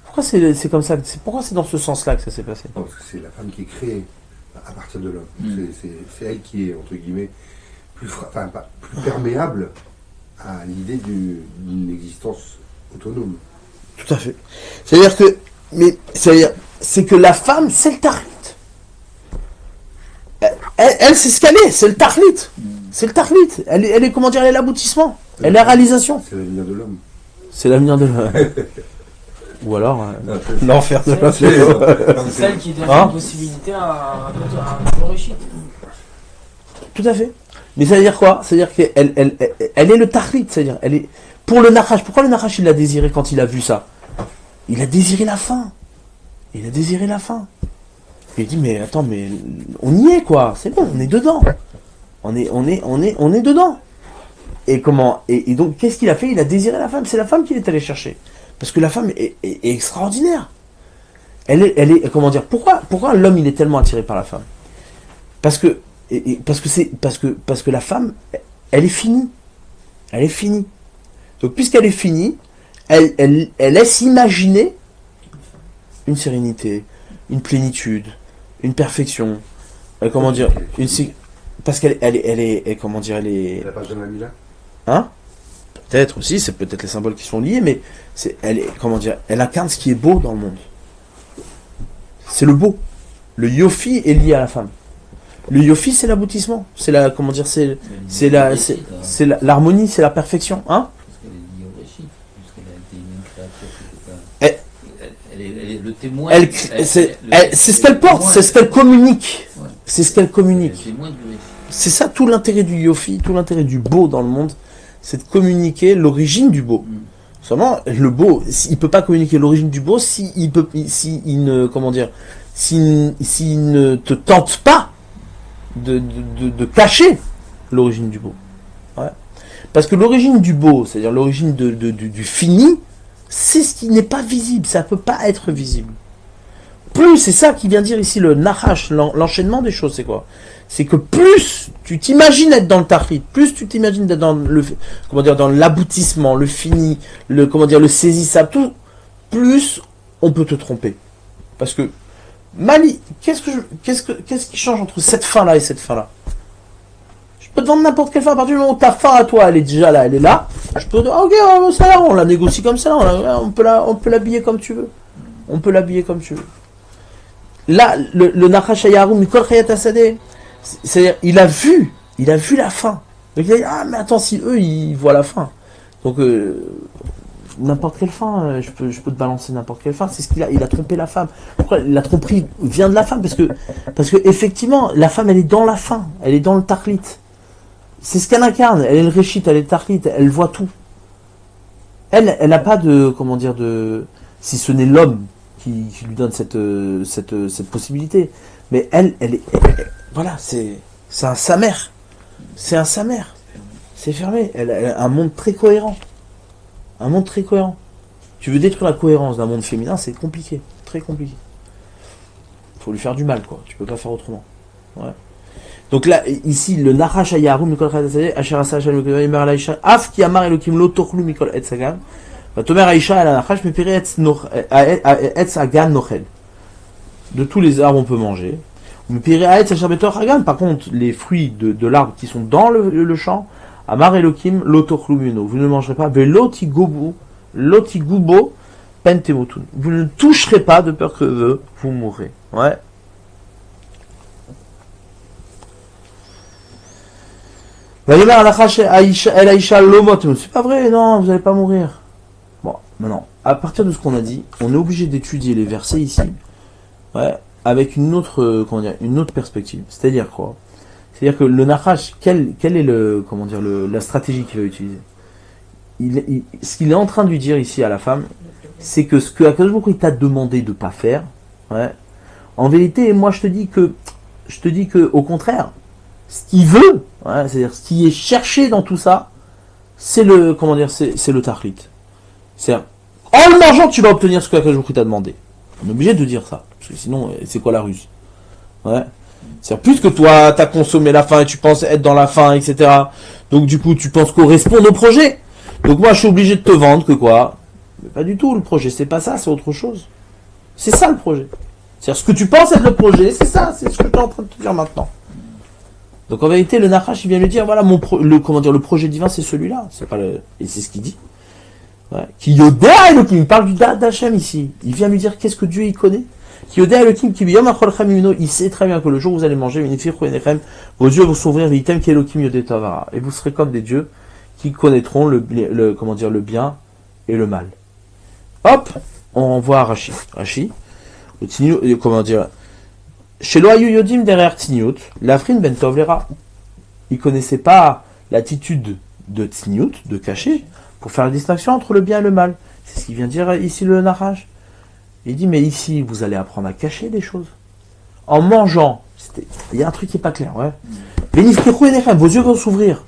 Pourquoi c'est comme ça? Pourquoi c'est dans ce sens-là que ça s'est passé? Parce que c'est la femme qui est créée à partir de l'homme. C'est elle qui est entre guillemets plus perméable à l'idée d'une existence autonome. Tout à fait. C'est que la femme, c'est le tahlit. Elle c'est ce qu'elle est, c'est le tahlit. C'est le tahlit. Elle est, comment dire, elle est l'aboutissement. Elle est la réalisation. C'est l'avenir de l'homme. C'est l'avenir de l'homme. Ou alors, l'enfer de l'homme. C'est celle qui donne la possibilité à un nouveau réchit. Tout à fait. Mais ça veut dire quoi? C'est-à-dire qu'elle est le tahlit. C'est-à-dire, elle est. Pour le Nahash, pourquoi le Nahash il l'a désiré quand il a vu ça? Il a désiré la fin. Il dit mais attends, mais on y est quoi, c'est bon, on est dedans. On est dedans. Et comment? Et donc qu'est-ce qu'il a fait? Il a désiré la femme. C'est la femme qu'il est allé chercher. Parce que la femme est extraordinaire. Elle est comment dire? Pourquoi l'homme il est tellement attiré par la femme? Parce que la femme, elle est finie. Elle est finie. Donc puisqu'elle est finie, elle laisse imaginer une sérénité, une plénitude, une perfection, comment dire, parce qu'elle est comment dire, elle est. La page de Mamila. Hein? Peut-être aussi, c'est peut-être les symboles qui sont liés, mais elle est comment dire, elle incarne ce qui est beau dans le monde. C'est le beau. Le yofi est lié à la femme. Le yofi, c'est l'aboutissement. C'est la comment dire, c'est l'harmonie, c'est la perfection, hein? Elle est le témoin. C'est ce qu'elle porte, c'est ce qu'elle communique. Ouais. C'est ce qu'elle communique. Le témoin du récit. C'est ça tout l'intérêt du yofi, tout l'intérêt du beau dans le monde, c'est de communiquer l'origine du beau. Seulement, le beau, il peut pas communiquer l'origine du beau s'il ne, comment dire, s'il ne te tente pas de cacher l'origine du beau. Ouais. Parce que l'origine du beau, c'est-à-dire l'origine du fini, c'est ce qui n'est pas visible, ça peut pas être visible. Plus, c'est ça qui vient dire ici le nahash, l'enchaînement des choses, c'est quoi? C'est que plus tu t'imagines être dans le tahlit, plus tu t'imagines être dans le, comment dire, dans l'aboutissement, le fini, le, comment dire, le saisissable, tout, plus on peut te tromper. Parce que, Mali, qu'est-ce qui change entre cette fin-là et cette fin-là? Je peux te vendre n'importe quelle fin, à partir du moment où ta fin à toi, elle est déjà là, elle est là, je peux dire, ok, ça là, on la négocie comme ça, on peut l'habiller comme tu veux. On peut l'habiller comme tu veux. Là, le Nachash Hayaru Mikol Chayat Hasadeh, c'est-à-dire, il a vu la fin. Donc il a dit, ah, mais attends, si eux, ils voient la fin. Donc, n'importe quelle fin, je peux te balancer n'importe quelle fin. C'est ce il a trompé la femme. Pourquoi la tromperie vient de la femme? Parce que effectivement, la femme, elle est dans la fin. Elle est dans le Tachlit. C'est ce qu'elle incarne. Elle est le Réchit, elle est le Tachlit. Elle voit tout. Elle n'a pas de, comment dire, si ce n'est l'homme qui lui donne cette possibilité. Mais elle voilà, c'est un samer. C'est un samer. C'est fermé. Elle a un monde très cohérent. Un monde très cohérent. Tu veux détruire la cohérence d'un monde féminin, c'est compliqué. Très compliqué. Faut lui faire du mal, quoi. Tu peux pas faire autrement. Ouais. Donc là, ici, le Nachash Hayaru Mikol Chadasade, Asher Asa Shal Mikol Yimar Laisha, Af ki Amar Elokim Lo Tochlu Mikol Etz Hagan, Vatomer Aisha El Nachash Mepiri Etz Hagan Nochel. De tous les arbres, on peut manger. Mepiri Etz Asher Betor Hagan, par contre, les fruits de l'arbre qui sont dans le champ, Amar Elokim Lo Tochlu Mino, vous ne mangerez pas, Veloti Gubo Pentemotun. Vous ne toucherez pas de peur que vous mourrez. Ouais. C'est pas vrai, non, vous n'allez pas mourir. Bon, maintenant, à partir de ce qu'on a dit, on est obligé d'étudier les versets ici, ouais, avec une autre, une autre perspective. C'est-à-dire quoi? C'est-à-dire que le Nachash, quelle est la stratégie qu'il va utiliser? Ce qu'il est en train de lui dire ici à la femme, c'est que ce que Akadosh Baruch Hu t'a demandé de pas faire, ouais, en vérité, moi je te dis que, au contraire, ce qu'il veut, ouais, c'est-à-dire ce qui est cherché dans tout ça, c'est le, c'est le Tachlit. C'est-à-dire, en le mangeant, tu vas obtenir ce que Akadosh Baruch Hu t'a demandé. On est obligé de dire ça, parce que sinon, c'est quoi la ruse? Ouais. C'est-à-dire, puisque toi, t'as consommé la faim et tu penses être dans la faim, etc. Donc du coup, tu penses correspondre au projet. Donc moi, je suis obligé de te vendre que quoi? Mais pas du tout, le projet, c'est pas ça, c'est autre chose. C'est ça le projet. C'est-à-dire, ce que tu penses être le projet, c'est ça, c'est ce que je suis en train de te dire maintenant. Donc en vérité, le Nachash, il vient lui dire, voilà, le projet divin, c'est celui-là. C'est pas et c'est ce qu'il dit. Ouais. Qui Yodea Elohim, il parle du Da'at d'Hachem ici. Il vient lui dire qu'est-ce que Dieu il connaît. Qui Yodea Elohim, qui Biyom Acholchem Mimino, il sait très bien que le jour où vous allez manger, vos yeux vont s'ouvrir, Vitem qui Elohim Yodea Tavara. Et vous serez comme des dieux qui connaîtront le bien et le mal. Hop, on voit Rashi. Rashi, chez Loayu Yodim derrière Tzniut, l'Afrin Ben Tov Lera. Il connaissait pas l'attitude de Tzniut, de cacher, pour faire la distinction entre le bien et le mal. C'est ce qu'il vient dire ici le Nachash. Il dit, mais ici, vous allez apprendre à cacher des choses. En mangeant, il y a un truc qui est pas clair, ouais. Vos yeux vont s'ouvrir.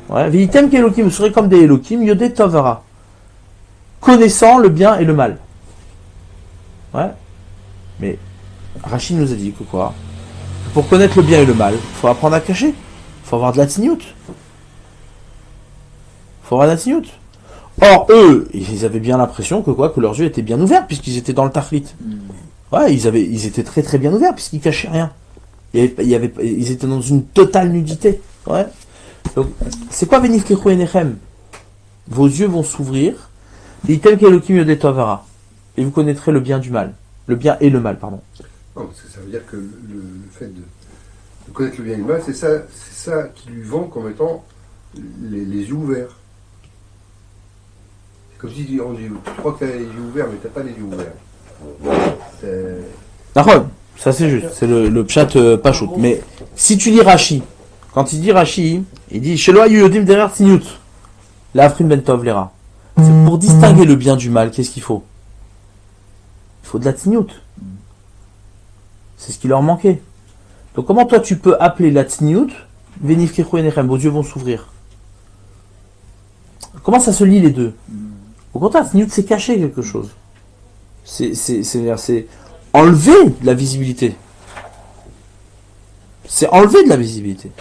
Ouais. Vitem Kelokim, vous serez comme des Elokim, Yodé Tovara. Connaissant le bien et le mal. Ouais. Mais, Rachid nous a dit que quoi? Pour connaître le bien et le mal, il faut apprendre à cacher. Il faut avoir de la tignoute. Or, eux, ils avaient bien l'impression que leurs yeux étaient bien ouverts, puisqu'ils étaient dans le Tachlit. Ouais, ils étaient très très bien ouverts, puisqu'ils cachaient rien. Ils étaient dans une totale nudité. Ouais. Donc, c'est quoi Venif Kechou Enechem? Vos yeux vont s'ouvrir, et vous connaîtrez le bien du mal. Le bien et le mal, pardon. Non, parce que ça veut dire que le fait de connaître le bien et le mal, c'est ça qui lui vend comme étant les yeux ouverts. C'est comme si on dit, tu crois que tu as les yeux ouverts, mais tu n'as pas les yeux ouverts. D'accord, ça c'est juste, c'est le pshat pachout. Mais si tu lis Rashi, quand il dit Rashi, il dit Shelo Yodim derrière Tzniut, la Afrin Ben Tov Lera. C'est pour distinguer le bien du mal, qu'est-ce qu'il faut? Il faut de la Tzniut. C'est ce qui leur manquait. Donc comment toi tu peux appeler la Tzniut Venif Kechou Enechem, vos yeux vont s'ouvrir? Comment ça se lit les deux? Au contraire, Tzniut c'est cacher quelque chose. C'est enlever de la visibilité. C'est enlever de la visibilité.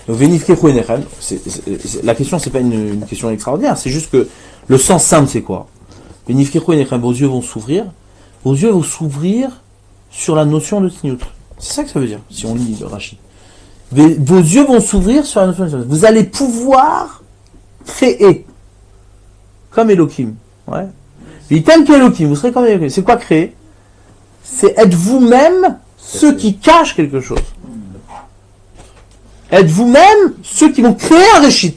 Donc Venif Kechou Enechem, la question c'est pas une question extraordinaire, c'est juste que le sens simple c'est quoi? Venif Kechou Enechem, vos yeux vont s'ouvrir. Vos yeux vont s'ouvrir sur la notion de Tzniut. C'est ça que ça veut dire, si on lit le Rashi. Vos yeux vont s'ouvrir sur la notion de Tzniut. Vous allez pouvoir créer, comme Elohim. Ouais. Vitem Kelokim, vous serez comme Elohim. C'est quoi créer? C'est être vous-même ceux qui cachent quelque chose. Être vous-même ceux qui vont créer un réchit.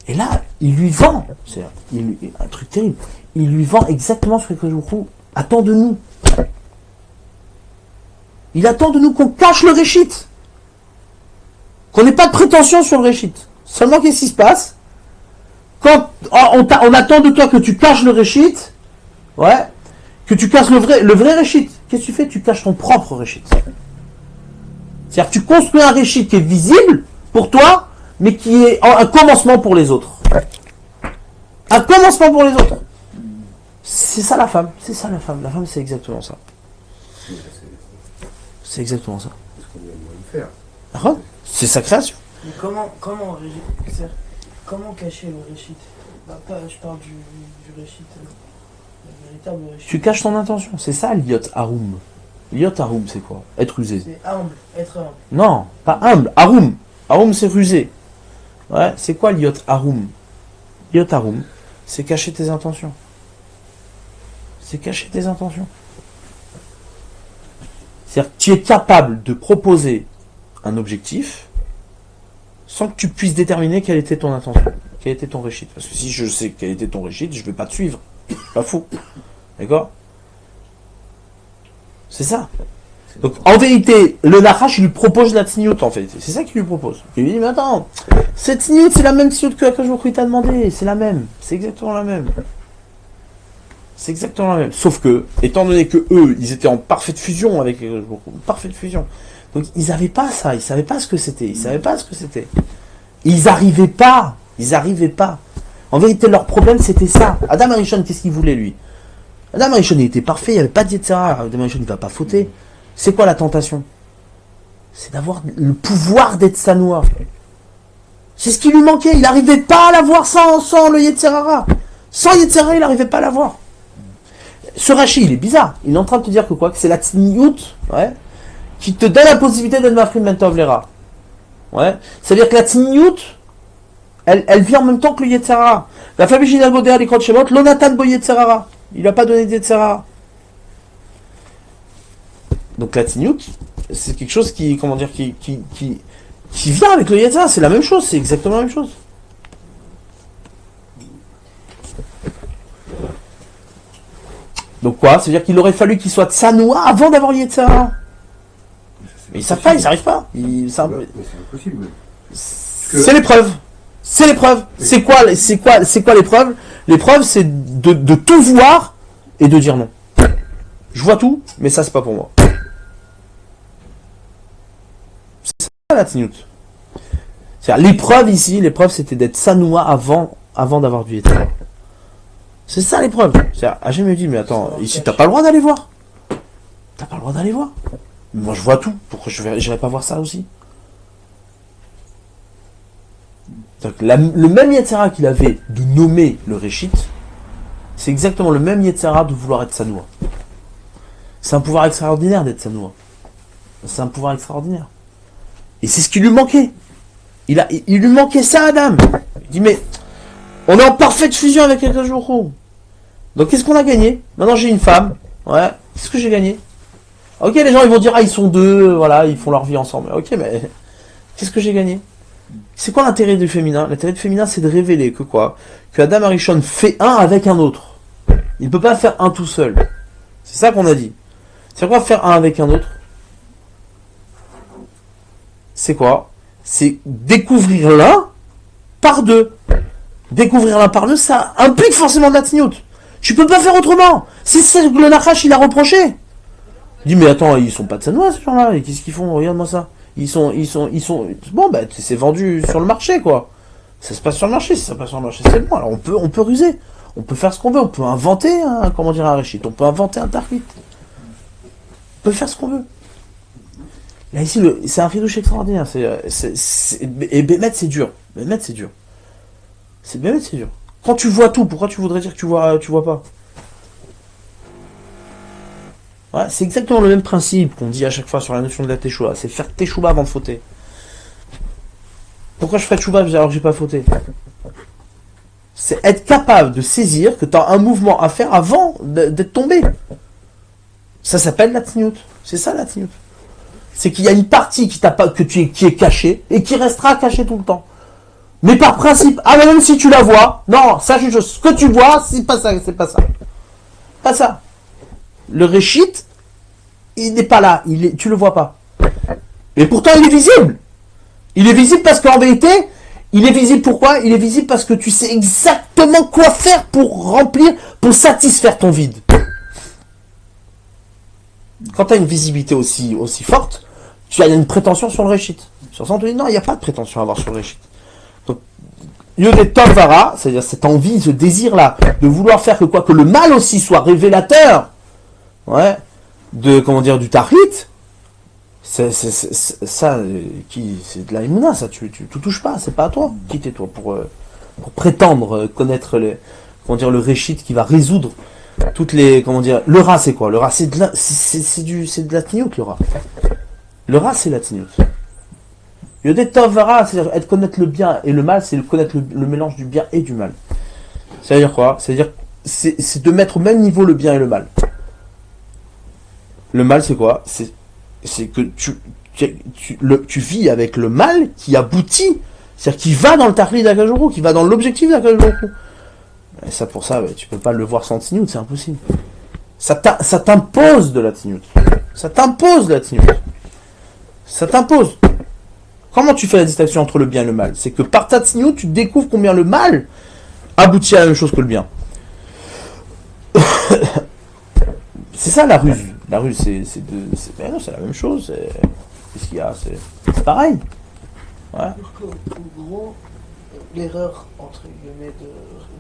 Et là, il lui vend, c'est un truc terrible, il lui vend exactement ce que Kadosh attend de nous. Il attend de nous qu'on cache le réchit. Qu'on n'ait pas de prétention sur le réchit. Seulement, qu'est-ce qui se passe? Quand on attend de toi que tu caches le réchit, ouais, que tu caches le vrai réchit, qu'est-ce que tu fais? Tu caches ton propre réchit. C'est-à-dire que tu construis un réchit qui est visible pour toi, mais qui est un commencement pour les autres. Un commencement pour les autres. C'est ça la femme. C'est ça la femme. La femme, c'est exactement ça. C'est exactement ça. C'est ce qu'on vient de faire. Ah, c'est sa création. Mais comment cacher le réchit? Bah, je parle du réchit, le véritable réchit. Tu caches ton intention. C'est ça l'iot harum. L'iot harum, c'est quoi? Être rusé. C'est humble, être humble. Non, pas humble. Harum. Harum, c'est rusé. Ouais, c'est quoi l'iot harum? L'iot harum, c'est cacher tes intentions. C'est cacher tes intentions. C'est-à-dire que tu es capable de proposer un objectif sans que tu puisses déterminer quelle était ton intention, quel était ton réchit. Parce que si je sais quel était ton réchit, je ne vais pas te suivre. Pas fou. D'accord? C'est ça. Donc en vérité, le Nachash, il lui propose la tsniout en fait. C'est ça qu'il lui propose. Il lui dit, mais attends, cette tsniout, c'est la même tsniout que Akadosh Baruch Hu t'a demandé. C'est la même. C'est exactement la même. C'est exactement la même. Sauf que, étant donné que eux, ils étaient en parfaite fusion avec Akadosh Baruch Hu, parfaite fusion. Donc ils n'avaient pas ça. Ils ne savaient pas ce que c'était. Ils savaient pas ce que c'était. Ils n'arrivaient pas. Ils n'arrivaient pas. En vérité, leur problème, c'était ça. Adam Arishon, qu'est-ce qu'il voulait, lui? Adam Arishon, il était parfait. Il n'y avait pas de Yetzirah. Adam Arishon, il ne va pas fauter. C'est quoi la tentation? C'est d'avoir le pouvoir d'être sanoua. C'est ce qui lui manquait. Il n'arrivait pas à l'avoir sans le Yetzirah. Sans Yetzirah, il n'arrivait pas à l'avoir. Ce Rashi, il est bizarre. Il est en train de te dire que quoi? Que c'est la Tzniout, ouais, qui te donne la possibilité d'être Mafrim Ben Tov Lera. Ouais. C'est-à-dire que la Tzniout, elle vient en même temps que le Yetzirah. La famille Ginal Bodéa, les Krot Shemot, Lonatan Bo Yetzirah. Il n'a pas donné de Yetzirah. Donc la Tzniout, c'est quelque chose qui, comment dire, qui vient avec le Yetzirah. C'est la même chose, c'est exactement la même chose. Donc quoi? C'est-à-dire qu'il aurait fallu qu'il soit Tsanoua avant d'avoir le Yetzirah. Mais ils savent pas, ils n'y arrivent pas. Mais c'est impossible. C'est l'épreuve. C'est l'épreuve. C'est quoi l'épreuve? L'épreuve, c'est de tout voir et de dire non. Je vois tout, mais ça, c'est pas pour moi. C'est ça la tzniout. C'est-à-dire, l'épreuve ici, l'épreuve, c'était d'être sanoua avant d'avoir du Yetzirah. C'est ça l'épreuve. C'est-à-dire, Hachem me dit, mais attends, ici, t'as pas le droit d'aller voir. T'as pas le droit d'aller voir. Moi, je vois tout. Pourquoi je n'irais pas voir ça aussi? Donc, le même Yetzirah qu'il avait de nommer le Réchit, c'est exactement le même Yetzirah de vouloir être sanoua. C'est un pouvoir extraordinaire d'être sanoua. C'est un pouvoir extraordinaire. Et c'est ce qui lui manquait. Il lui manquait ça, Adam. Il dit, mais on est en parfaite fusion avec Akadosh Baruch Hu. Donc qu'est-ce qu'on a gagné? Maintenant j'ai une femme. Ouais. Qu'est-ce que j'ai gagné? Ok, les gens ils vont dire, ah ils sont deux, voilà, ils font leur vie ensemble. Ok, mais qu'est-ce que j'ai gagné? C'est quoi l'intérêt du féminin? L'intérêt du féminin, c'est de révéler que quoi? Que Adam Arishon fait un avec un autre. Il ne peut pas faire un tout seul. C'est ça qu'on a dit. C'est quoi faire un avec un autre? C'est quoi? C'est découvrir l'un par deux. Découvrir l'un par deux, ça implique forcément de la tzniout. Tu peux pas faire autrement. C'est ça que le Nachash il a reproché. Il dit mais attends, ils sont pas de sanoua ces gens-là. Et qu'est-ce qu'ils font? Regarde-moi ça. Ils sont. Bon bah c'est vendu sur le marché quoi. Ça se passe sur le marché. Si ça passe sur le marché, c'est bon. Alors on peut ruser. On peut faire ce qu'on veut. On peut inventer un réchit. On peut inventer un tarkit. On peut faire ce qu'on veut. Là ici c'est un fidouche extraordinaire. Et Bémet c'est dur. Bémet c'est dur. C'est dur. Quand tu vois tout, pourquoi tu voudrais dire que tu vois pas? Ouais, c'est exactement le même principe qu'on dit à chaque fois sur la notion de la teshuva. C'est faire teshuva avant de fauter. Pourquoi je ferais teshuva alors que j'ai pas fauté? C'est être capable de saisir que tu as un mouvement à faire avant d'être tombé. Ça s'appelle la tsniout. C'est ça la tsniout. C'est qu'il y a une partie qui est cachée et qui restera cachée tout le temps. Mais par principe, mais même si tu la vois, non, sache une chose, ce que tu vois, c'est pas ça, c'est pas ça. Pas ça. Le réchit, il n'est pas là, tu le vois pas. Et pourtant, il est visible. Il est visible parce qu'en vérité, il est visible pourquoi? Il est visible parce que tu sais exactement quoi faire pour remplir, pour satisfaire ton vide. Quand tu as une visibilité aussi forte, tu as une prétention sur le réchit. Sur ça, on te dit non, il n'y a pas de prétention à avoir sur le réchit. Donc, Yodet Tovara, c'est-à-dire cette envie, ce désir-là, de vouloir faire que le mal aussi soit révélateur, ouais, du tahrit, c'est de la émouna, ça, tu touches pas, c'est pas à toi. Qui t'es toi pour prétendre connaître le réchit qui va résoudre toutes les, le rat c'est quoi? Le rat c'est de la tniout, le rat. Le rat c'est la tniout. Yodet Tovara, c'est-à-dire connaître le bien et le mal, c'est connaître le mélange du bien et du mal. C'est-à-dire quoi? C'est-à-dire c'est de mettre au même niveau le bien et le mal. Le mal c'est quoi? C'est que tu vis avec le mal qui aboutit, c'est-à-dire qui va dans le tahlit d'Akadosh Baruch Hu, qui va dans l'objectif d'Akadosh Baruch Hu. Et ça, pour ça, tu peux pas le voir sans tsniout, c'est impossible. Ça t'impose de la tsniout. Ça t'impose de la tsniout. Ça t'impose. Comment tu fais la distinction entre le bien et le mal? C'est que par ta tsniout, tu découvres combien le mal aboutit à la même chose que le bien. C'est ça la ruse. La ruse, c'est la même chose. Qu'est-ce qu'il y a? C'est pareil. Ouais. En gros, l'erreur, entre guillemets,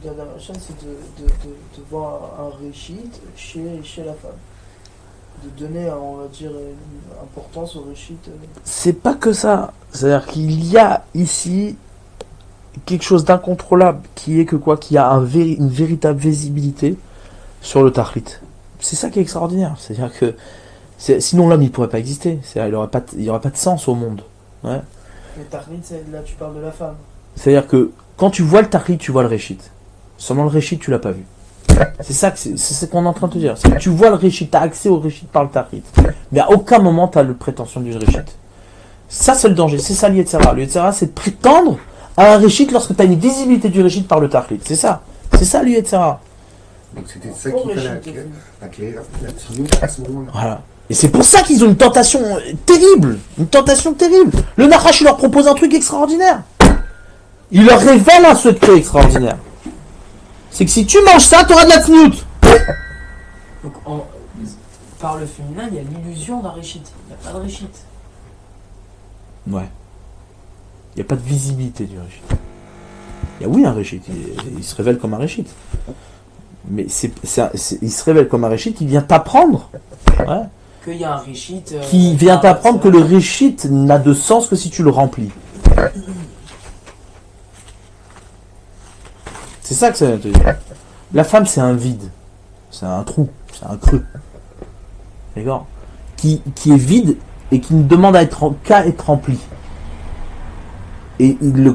d'Adam Hashem, c'est de voir un réchit chez la femme. De donner, on va dire, une importance au réchit. C'est pas que ça. C'est-à-dire qu'il y a ici quelque chose d'incontrôlable qui est qu'il y a une véritable visibilité sur le tahlit. C'est ça qui est extraordinaire. C'est-à-dire que sinon l'homme il pourrait pas exister. Il y aurait pas de sens au monde. Ouais. Le tahlit, là tu parles de la femme. C'est-à-dire que quand tu vois le tahlit, tu vois le réchit. Seulement le réchit, tu l'as pas vu. C'est ça que c'est ce qu'on est en train de te dire. C'est que tu vois le réchit, tu as accès au réchit par le tahlit. Mais à aucun moment tu as le prétention du réchit. Ça c'est le danger, c'est ça l'Yetzara. L'Yetzara c'est de prétendre à un réchit lorsque tu as une visibilité du réchit par le tahlit. C'est ça l'Yetzara. Donc c'était ça qu'il fallait acquérir la tsniout à ce moment-là. Voilà. Et c'est pour ça qu'ils ont une tentation terrible. Une tentation terrible. Le Nachash, il leur propose un truc extraordinaire. Il leur révèle un secret extraordinaire. C'est que si tu manges ça, tu auras de la tsniout. Donc, par le féminin, il y a l'illusion d'un réchit. Il n'y a pas de réchit. Ouais. Il n'y a pas de visibilité du réchit. Il y a oui un réchit. Il se révèle comme un réchit. Mais il se révèle comme un réchit qui vient t'apprendre. Ouais. Qu'il y a un réchit. Qui vient t'apprendre que le réchit n'a de sens que si tu le remplis. C'est ça que ça vient te dire. La femme, c'est un vide. C'est un trou. C'est un creux. D'accord? Qui est vide et qui ne demande qu'à être rempli. Et ce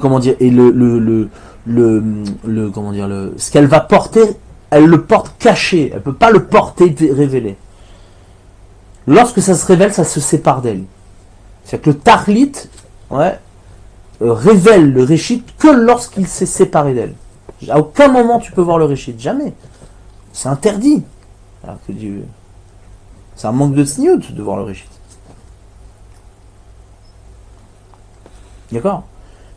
qu'elle va porter, elle le porte caché. Elle peut pas le porter révélé. Lorsque ça se révèle, ça se sépare d'elle. C'est-à-dire que le tahlit, révèle le réchit que lorsqu'il s'est séparé d'elle. À aucun moment tu peux voir le réchit, jamais. C'est interdit. C'est un manque de tsniout de voir le réchit. D'accord?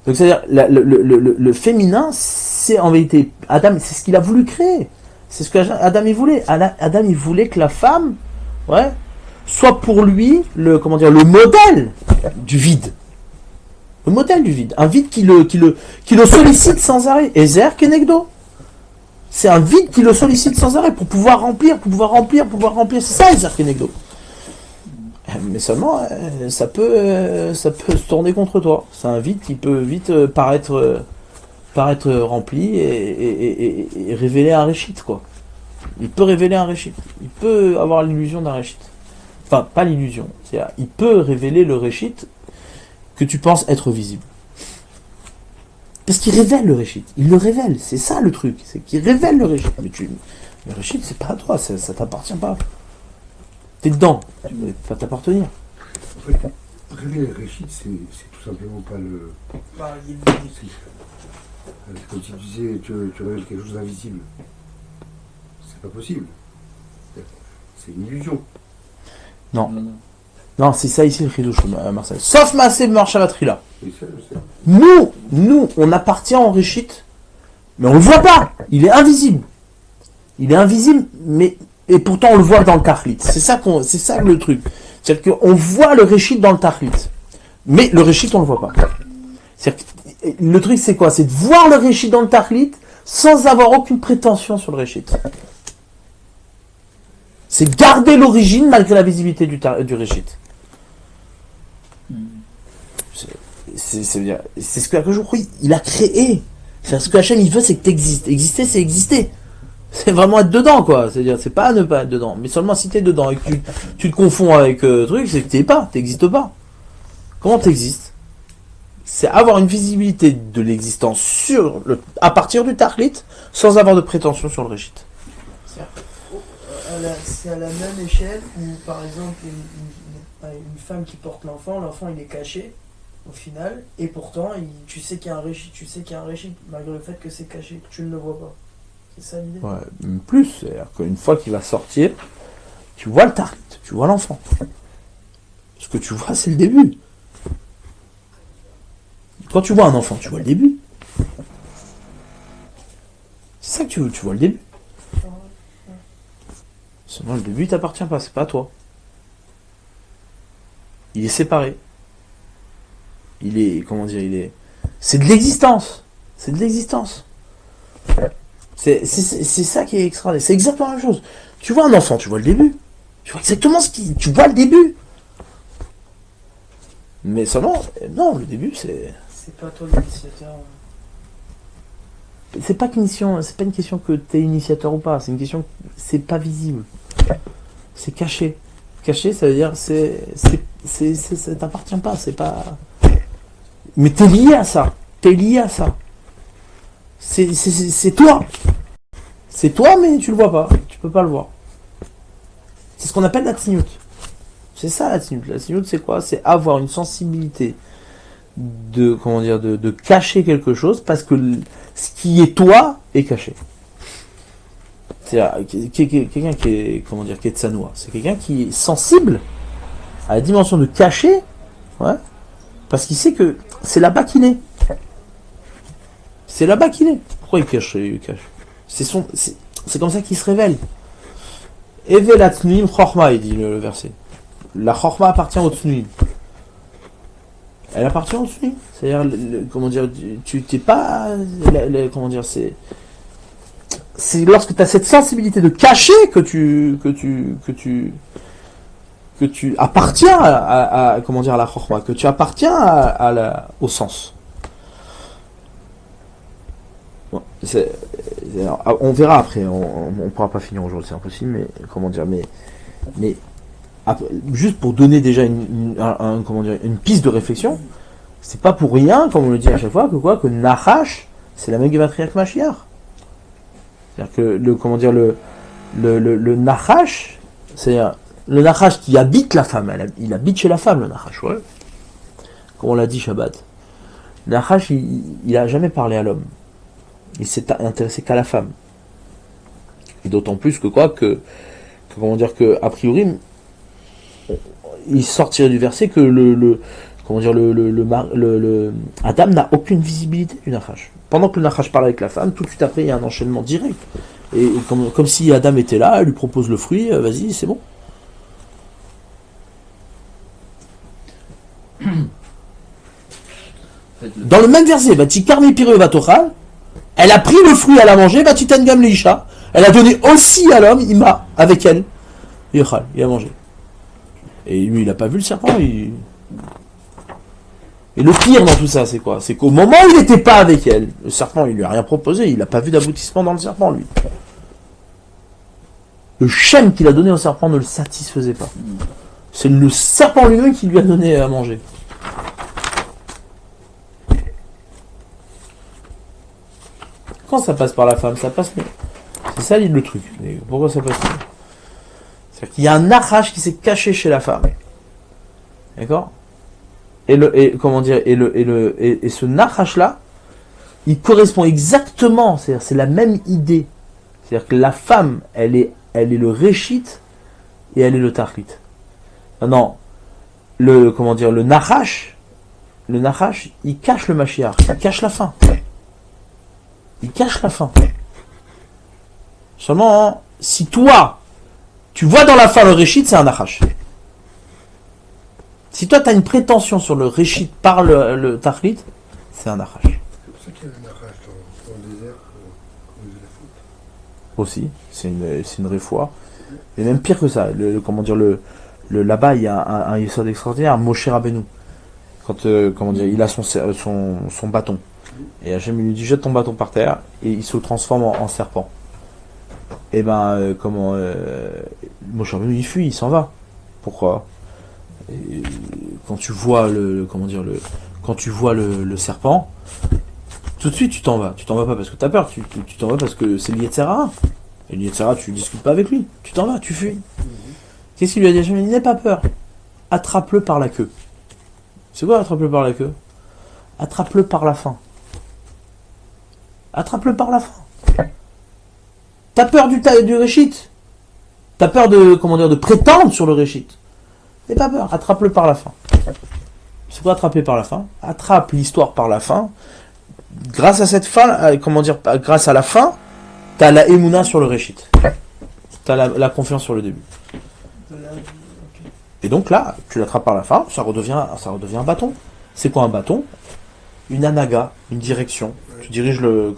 Donc c'est-à-dire le féminin, c'est en vérité Adam, c'est ce qu'il a voulu créer. C'est ce que Adam il voulait. Adam il voulait que la femme, soit pour lui le modèle du vide. Le modèle du vide. Un vide qui le sollicite sans arrêt. Ezer Kenegdo. C'est un vide qui le sollicite sans arrêt pour pouvoir remplir. C'est ça Ezer Kenegdo. Mais seulement, ça peut se tourner contre toi. C'est un vide qui peut vite paraître rempli et révéler un réchit, quoi. Il peut révéler un réchit. Il peut avoir l'illusion d'un réchit. Enfin, pas l'illusion. C'est-à-dire, il peut révéler le réchit que tu penses être visible. Parce qu'il révèle le réchit. Il le révèle. C'est ça le truc. C'est qu'il révèle le réchit. Mais le réchit, c'est pas à toi. Ça t'appartient pas. T'es dedans. Tu ne pas t'appartenir. En fait, révéler le réchit, c'est tout simplement pas le. C'est comme si tu disais, tu révèles quelque chose d'invisible. C'est pas possible. C'est une illusion. Non. Non, c'est ça ici le chidouche, Marcel. Sauf Maaseh Marshavatri là. Et ça, je sais. Nous, on appartient au réchit, mais on le voit pas. Il est invisible. Il est invisible, mais et pourtant on le voit dans le Tachlit. C'est ça le truc. C'est-à-dire qu'on voit le réchit dans le Tachlit, mais le réchit on le voit pas. C'est-à-dire que le truc c'est quoi? C'est de voir le réchit dans le Tachlit sans avoir aucune prétention sur le réchit. C'est garder l'origine malgré la visibilité du réchit. C'est ce que Hakadosh Baruch Hu, il a créé. C'est ce que Hachem il veut, c'est que tu existes. Exister, c'est exister. C'est vraiment être dedans, quoi. C'est-à-dire, c'est pas ne pas être dedans. Mais seulement si t'es dedans et que tu te confonds avec truc, c'est que t'existes pas. Comment t'existes? C'est avoir une visibilité de l'existence à partir du Tachlit, sans avoir de prétention sur le réchit. C'est à la même échelle où, par exemple, une femme qui porte l'enfant il est caché au final, et pourtant tu sais qu'il y a un réchit, malgré le fait que c'est caché, que tu ne le vois pas. C'est ça l'idée? Ouais, même plus, c'est-à-dire qu'une fois qu'il va sortir, tu vois le Tachlit, tu vois l'enfant. Ce que tu vois, c'est le début. Quand tu vois un enfant, tu vois le début. C'est ça que tu vois le début. Seulement le début il t'appartient pas, c'est pas à toi. Il est séparé. C'est de l'existence. C'est de l'existence. C'est ça qui est extraordinaire. C'est exactement la même chose. Tu vois un enfant, tu vois le début. Tu vois exactement tu vois le début. Mais seulement, non, le début c'est. C'est pas toi l'initiateur. C'est pas une question que t'es initiateur ou pas. C'est une question, c'est pas visible. C'est caché. Caché, ça veut dire ça t'appartient pas. C'est pas. Mais t'es lié à ça. C'est toi. C'est toi, mais tu le vois pas. Tu peux pas le voir. C'est ce qu'on appelle la tzniut. C'est ça la tzniut. La tzniut, c'est quoi? C'est avoir une sensibilité de cacher quelque chose parce que ce qui est toi est caché. C'est quelqu'un qui est tsanoua. C'est quelqu'un qui est sensible à la dimension de cacher, ouais, parce qu'il sait que c'est là-bas qu'il est. C'est là-bas qu'il est. Pourquoi il cache? C'est comme ça qu'il se révèle. Eve la tnuim chorma, il dit le verset. La chorma appartient au tnuim. Elle appartient au tnuim. C'est-à-dire, tu t'es pas, c'est lorsque tu as cette sensibilité de cacher que tu appartiens à la chorma, que tu appartiens au sens. Bon, on verra après, on pourra pas finir aujourd'hui, c'est impossible, mais juste pour donner déjà une piste de réflexion, c'est pas pour rien, comme on le dit à chaque fois, que Nachash, c'est la même gématrie que Mashiach. C'est-à-dire que le Nachash, c'est-à-dire le Nachash qui habite la femme, il habite chez la femme, le Nachash, ouais. Comme on l'a dit Shabbat. Le Nachash, il a jamais parlé à l'homme. Il s'est intéressé qu'à la femme. Et d'autant plus que a priori, il sortirait du verset que Adam n'a aucune visibilité du Nachash. Pendant que le Nachash parle avec la femme, tout de suite après, il y a un enchaînement direct. Et comme si Adam était là, elle lui propose le fruit, vas-y, c'est bon. Dans le même verset, elle a pris le fruit, elle a mangé, elle a donné aussi à l'homme, Ima, avec elle. Il a mangé. Et lui, il n'a pas vu le serpent. Et le pire dans tout ça, c'est quoi? C'est qu'au moment où il n'était pas avec elle, le serpent, il lui a rien proposé, il n'a pas vu d'aboutissement dans le serpent, lui. Le shem qu'il a donné au serpent ne le satisfaisait pas. C'est le serpent lui-même qui lui a donné à manger. Pourquoi ça passe par la femme? Ça passe mieux. C'est ça le truc. Et pourquoi ça passe mieux? C'est-à-dire qu'il y a un nachash qui s'est caché chez la femme. D'accord? Et ce nachash là, il correspond exactement, c'est-à-dire c'est la même idée. C'est-à-dire que la femme, elle est le réchit et elle est le tachlit. Maintenant, le nachash, il cache le Mashiach, il cache la fin. Il cache la fin. Seulement, hein, si toi, tu vois dans la fin le réchit, c'est un nachash. Si toi, tu as une prétention sur le réchit par le tachlit, c'est un nachash. C'est pour ça qu'il y a un arrache dans le désert quand on faisait la faute. Aussi, c'est une réfoire. Et même pire que ça, là-bas, il y a un yesod extraordinaire, Moshe Rabbeinu. Quand, il a son bâton. Et Hachem lui dit, jette ton bâton par terre, et il se transforme en serpent. Et Moshe Rabbeinu, il fuit, il s'en va. Pourquoi? Et quand tu vois le serpent, tout de suite tu t'en vas. Tu t'en vas pas parce que tu as peur, tu t'en vas parce que c'est l'Yetzera. Et l'Yetzera, tu discutes pas avec lui. Tu t'en vas, tu fuis. Qu'est-ce qu'il lui a dit? Il dit, n'aie pas peur. Attrape-le par la queue. C'est quoi attrape-le par la queue? Attrape-le par la fin. Attrape-le par la fin. T'as peur du réchit. T'as peur de prétendre sur le réchit. N'aie pas peur, attrape-le par la fin. C'est quoi attraper par la fin? Attrape l'histoire par la fin. Grâce à cette fin, grâce à la fin, t'as la émouna sur le réchit. T'as la confiance sur le début. Et donc là, tu l'attrapes par la fin, ça redevient un bâton. C'est quoi un bâton? Une anaga, une direction. Tu diriges le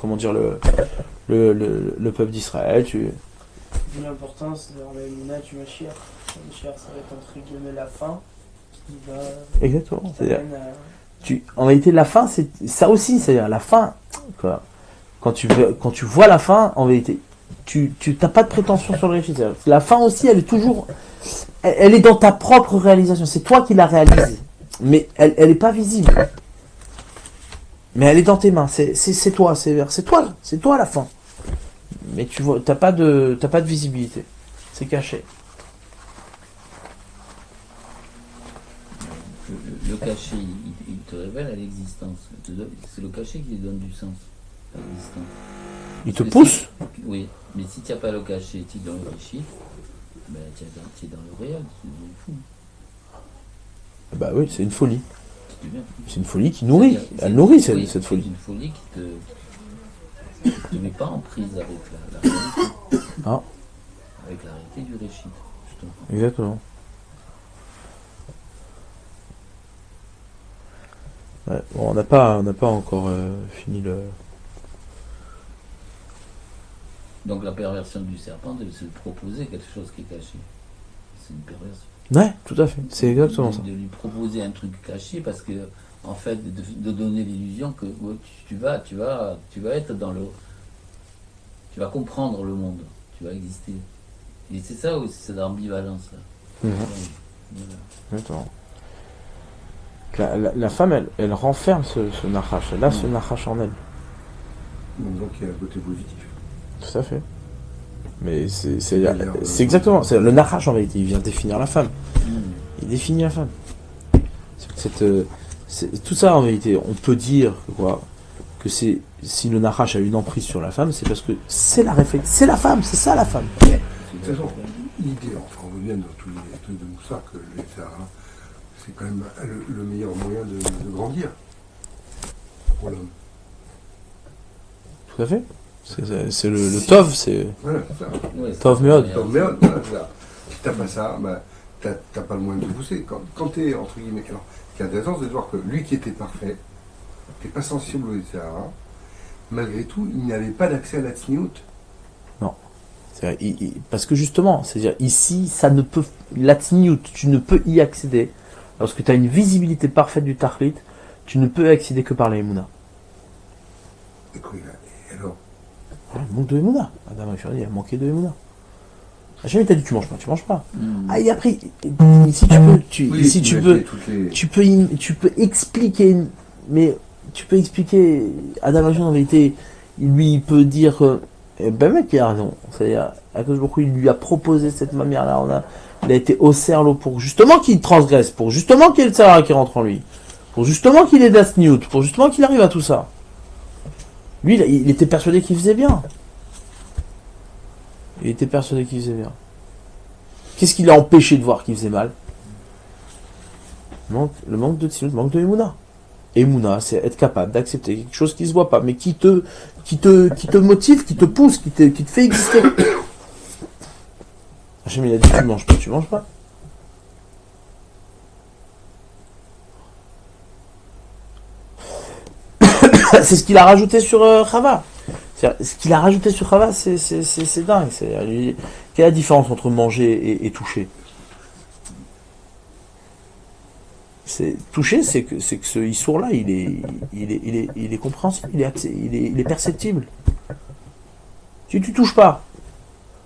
peuple d'Israël. D'où l'importance dans la Mouna du Mashiach. Le Mashiach, ça va être entre guillemets la fin qui va. Exactement. C'est-à-dire, en réalité, la fin, c'est ça aussi. C'est-à-dire la fin. Quoi. Quand tu vois la fin, en vérité, tu n'as pas de prétention sur le récit. La fin aussi, elle est toujours. Elle est dans ta propre réalisation. C'est toi qui la réalises. Mais elle n'est pas visible. Mais elle est dans tes mains. C'est toi. C'est toi la fin. Mais tu vois, t'as pas de visibilité. C'est caché. Le cachet, il te révèle à l'existence. C'est le cachet qui lui donne du sens à l'existence. Il te pousse. Oui, mais si tu n'as pas le cachet, tu es dans le réchit, ben, tu es dans le réel, tu deviens fou. Bah oui, c'est une folie. Tu deviens fou. C'est une folie qui nourrit. Elle nourrit cette folie. C'est une folie qui te met pas en prise avec la réalité. Ah. Avec la réalité du réchit, justement. Exactement. Ouais, bon, on n'a pas encore fini le. Donc la perversion du serpent, c'est de se proposer quelque chose qui est caché. C'est une perversion. Ouais, tout à fait. C'est exactement ça. De lui proposer un truc caché parce que, en fait, de donner l'illusion que ouais, tu vas être dans le. Tu vas comprendre le monde, tu vas exister. Et c'est ça aussi, c'est l'ambivalence là. Voilà. Exactement. La femme, elle renferme ce nachash. Elle a ce nachash en elle. Donc il y a un côté positif. Tout à fait. Mais c'est exactement. Le nachash en réalité, il vient définir la femme. Il définit la femme. Tout ça en réalité, on peut dire que si le nachash a une emprise sur la femme, c'est parce que c'est la réflexion. C'est la femme, c'est ça la femme. De toute façon, l'idée, enfin on revient dans tous les trucs de Moussard que les Sahara, c'est quand même le meilleur moyen de grandir pour l'homme. Tout à fait. C'est le tov, c'est. Voilà, c'est ça. Ouais, Tov meod. Donc, merde, voilà, c'est ça. Si t'as pas ça, bah, t'as pas le moyen de te pousser. Quand t'es, entre guillemets, alors, ce qui est intéressant, c'est de voir que lui qui était parfait, qui n'est pas sensible au Sahara, malgré tout, il n'avait pas d'accès à la tsniout. Parce que justement, c'est-à-dire ici, ça ne peut, la tsniout, tu ne peux y accéder. Lorsque tu as une visibilité parfaite du tachlit, tu ne peux y accéder que par la émouna. Et alors Il manque de émouna. Adam il a manqué de émouna. Jamais t'as dit tu manges pas. Ah, et après, si tu peux expliquer, mais tu peux expliquer, Adam en vérité, il peut dire ben mec, il a raison. C'est-à-dire, à cause beaucoup, il lui a proposé cette manière-là. Il a été au cerveau pour justement qu'il transgresse, pour justement qu'il y ait le Sahara qui rentre en lui, pour justement qu'il ait Das Newt, pour justement qu'il arrive à tout ça. Lui, il était persuadé qu'il faisait bien. Il était persuadé qu'il faisait bien. Qu'est-ce qui l'a empêché de voir qu'il faisait mal? Le manque de Tzniut, le manque de Emouna. Emouna, c'est être capable d'accepter quelque chose qui se voit pas, mais qui te motive, qui te pousse, qui te fait exister. Hachem, il a dit tu manges pas, tu manges pas. C'est ce qu'il a rajouté sur Chava. Ce qu'il a rajouté sur Chava, c'est dingue. Quelle est la différence entre manger et toucher? Toucher, c'est que ce issour-là, il est compréhensible, il est perceptible. Tu touches pas.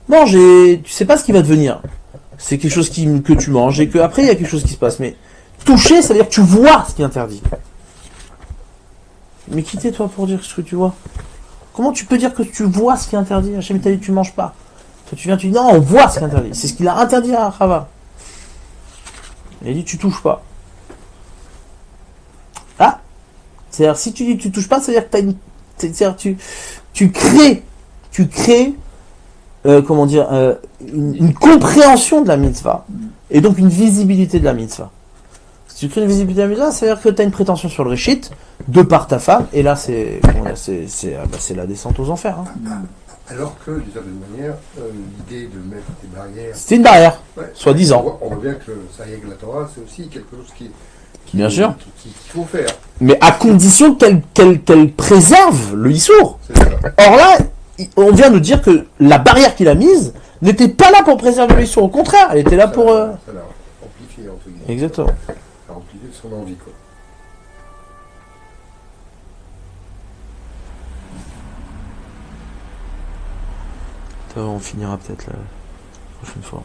Mange et tu sais pas ce qui va devenir. C'est quelque chose que tu manges et qu'après il y a quelque chose qui se passe. Mais toucher, ça veut dire que tu vois ce qui est interdit. Mais qui t'es toi pour dire ce que tu vois? Comment tu peux dire que tu vois ce qui est interdit? Hachem t'a dit tu manges pas. Toi tu dis non, on voit ce qui est interdit. C'est ce qu'il a interdit à Chava. Il a dit tu touches pas. Ah, c'est-à-dire si tu dis tu touches pas, c'est-à-dire que c'est-à-dire tu crées comment dire une compréhension de la mitzvah et donc une visibilité de la mitzvah. Si tu crées une visibilité de la mitzvah, ça veut dire que tu as une prétention sur le réchit de par ta femme et là c'est la descente aux enfers. Hein. Alors que, d'une certaine manière, l'idée de mettre des barrières... C'est une barrière, Ouais, soi-disant. On voit bien que le Sayeg la Torah, c'est aussi quelque chose Bien sûr. qu'il faut faire. Mais à condition qu'elle préserve le Issour. C'est ça. Or là, on vient de dire que la barrière qu'il a mise n'était pas là pour préserver le Issour. Au contraire, elle était là pour... Ça l'a amplifié, entre guillemets. Exactement. Ça a amplifié son envie, quoi. On finira peut-être la prochaine fois.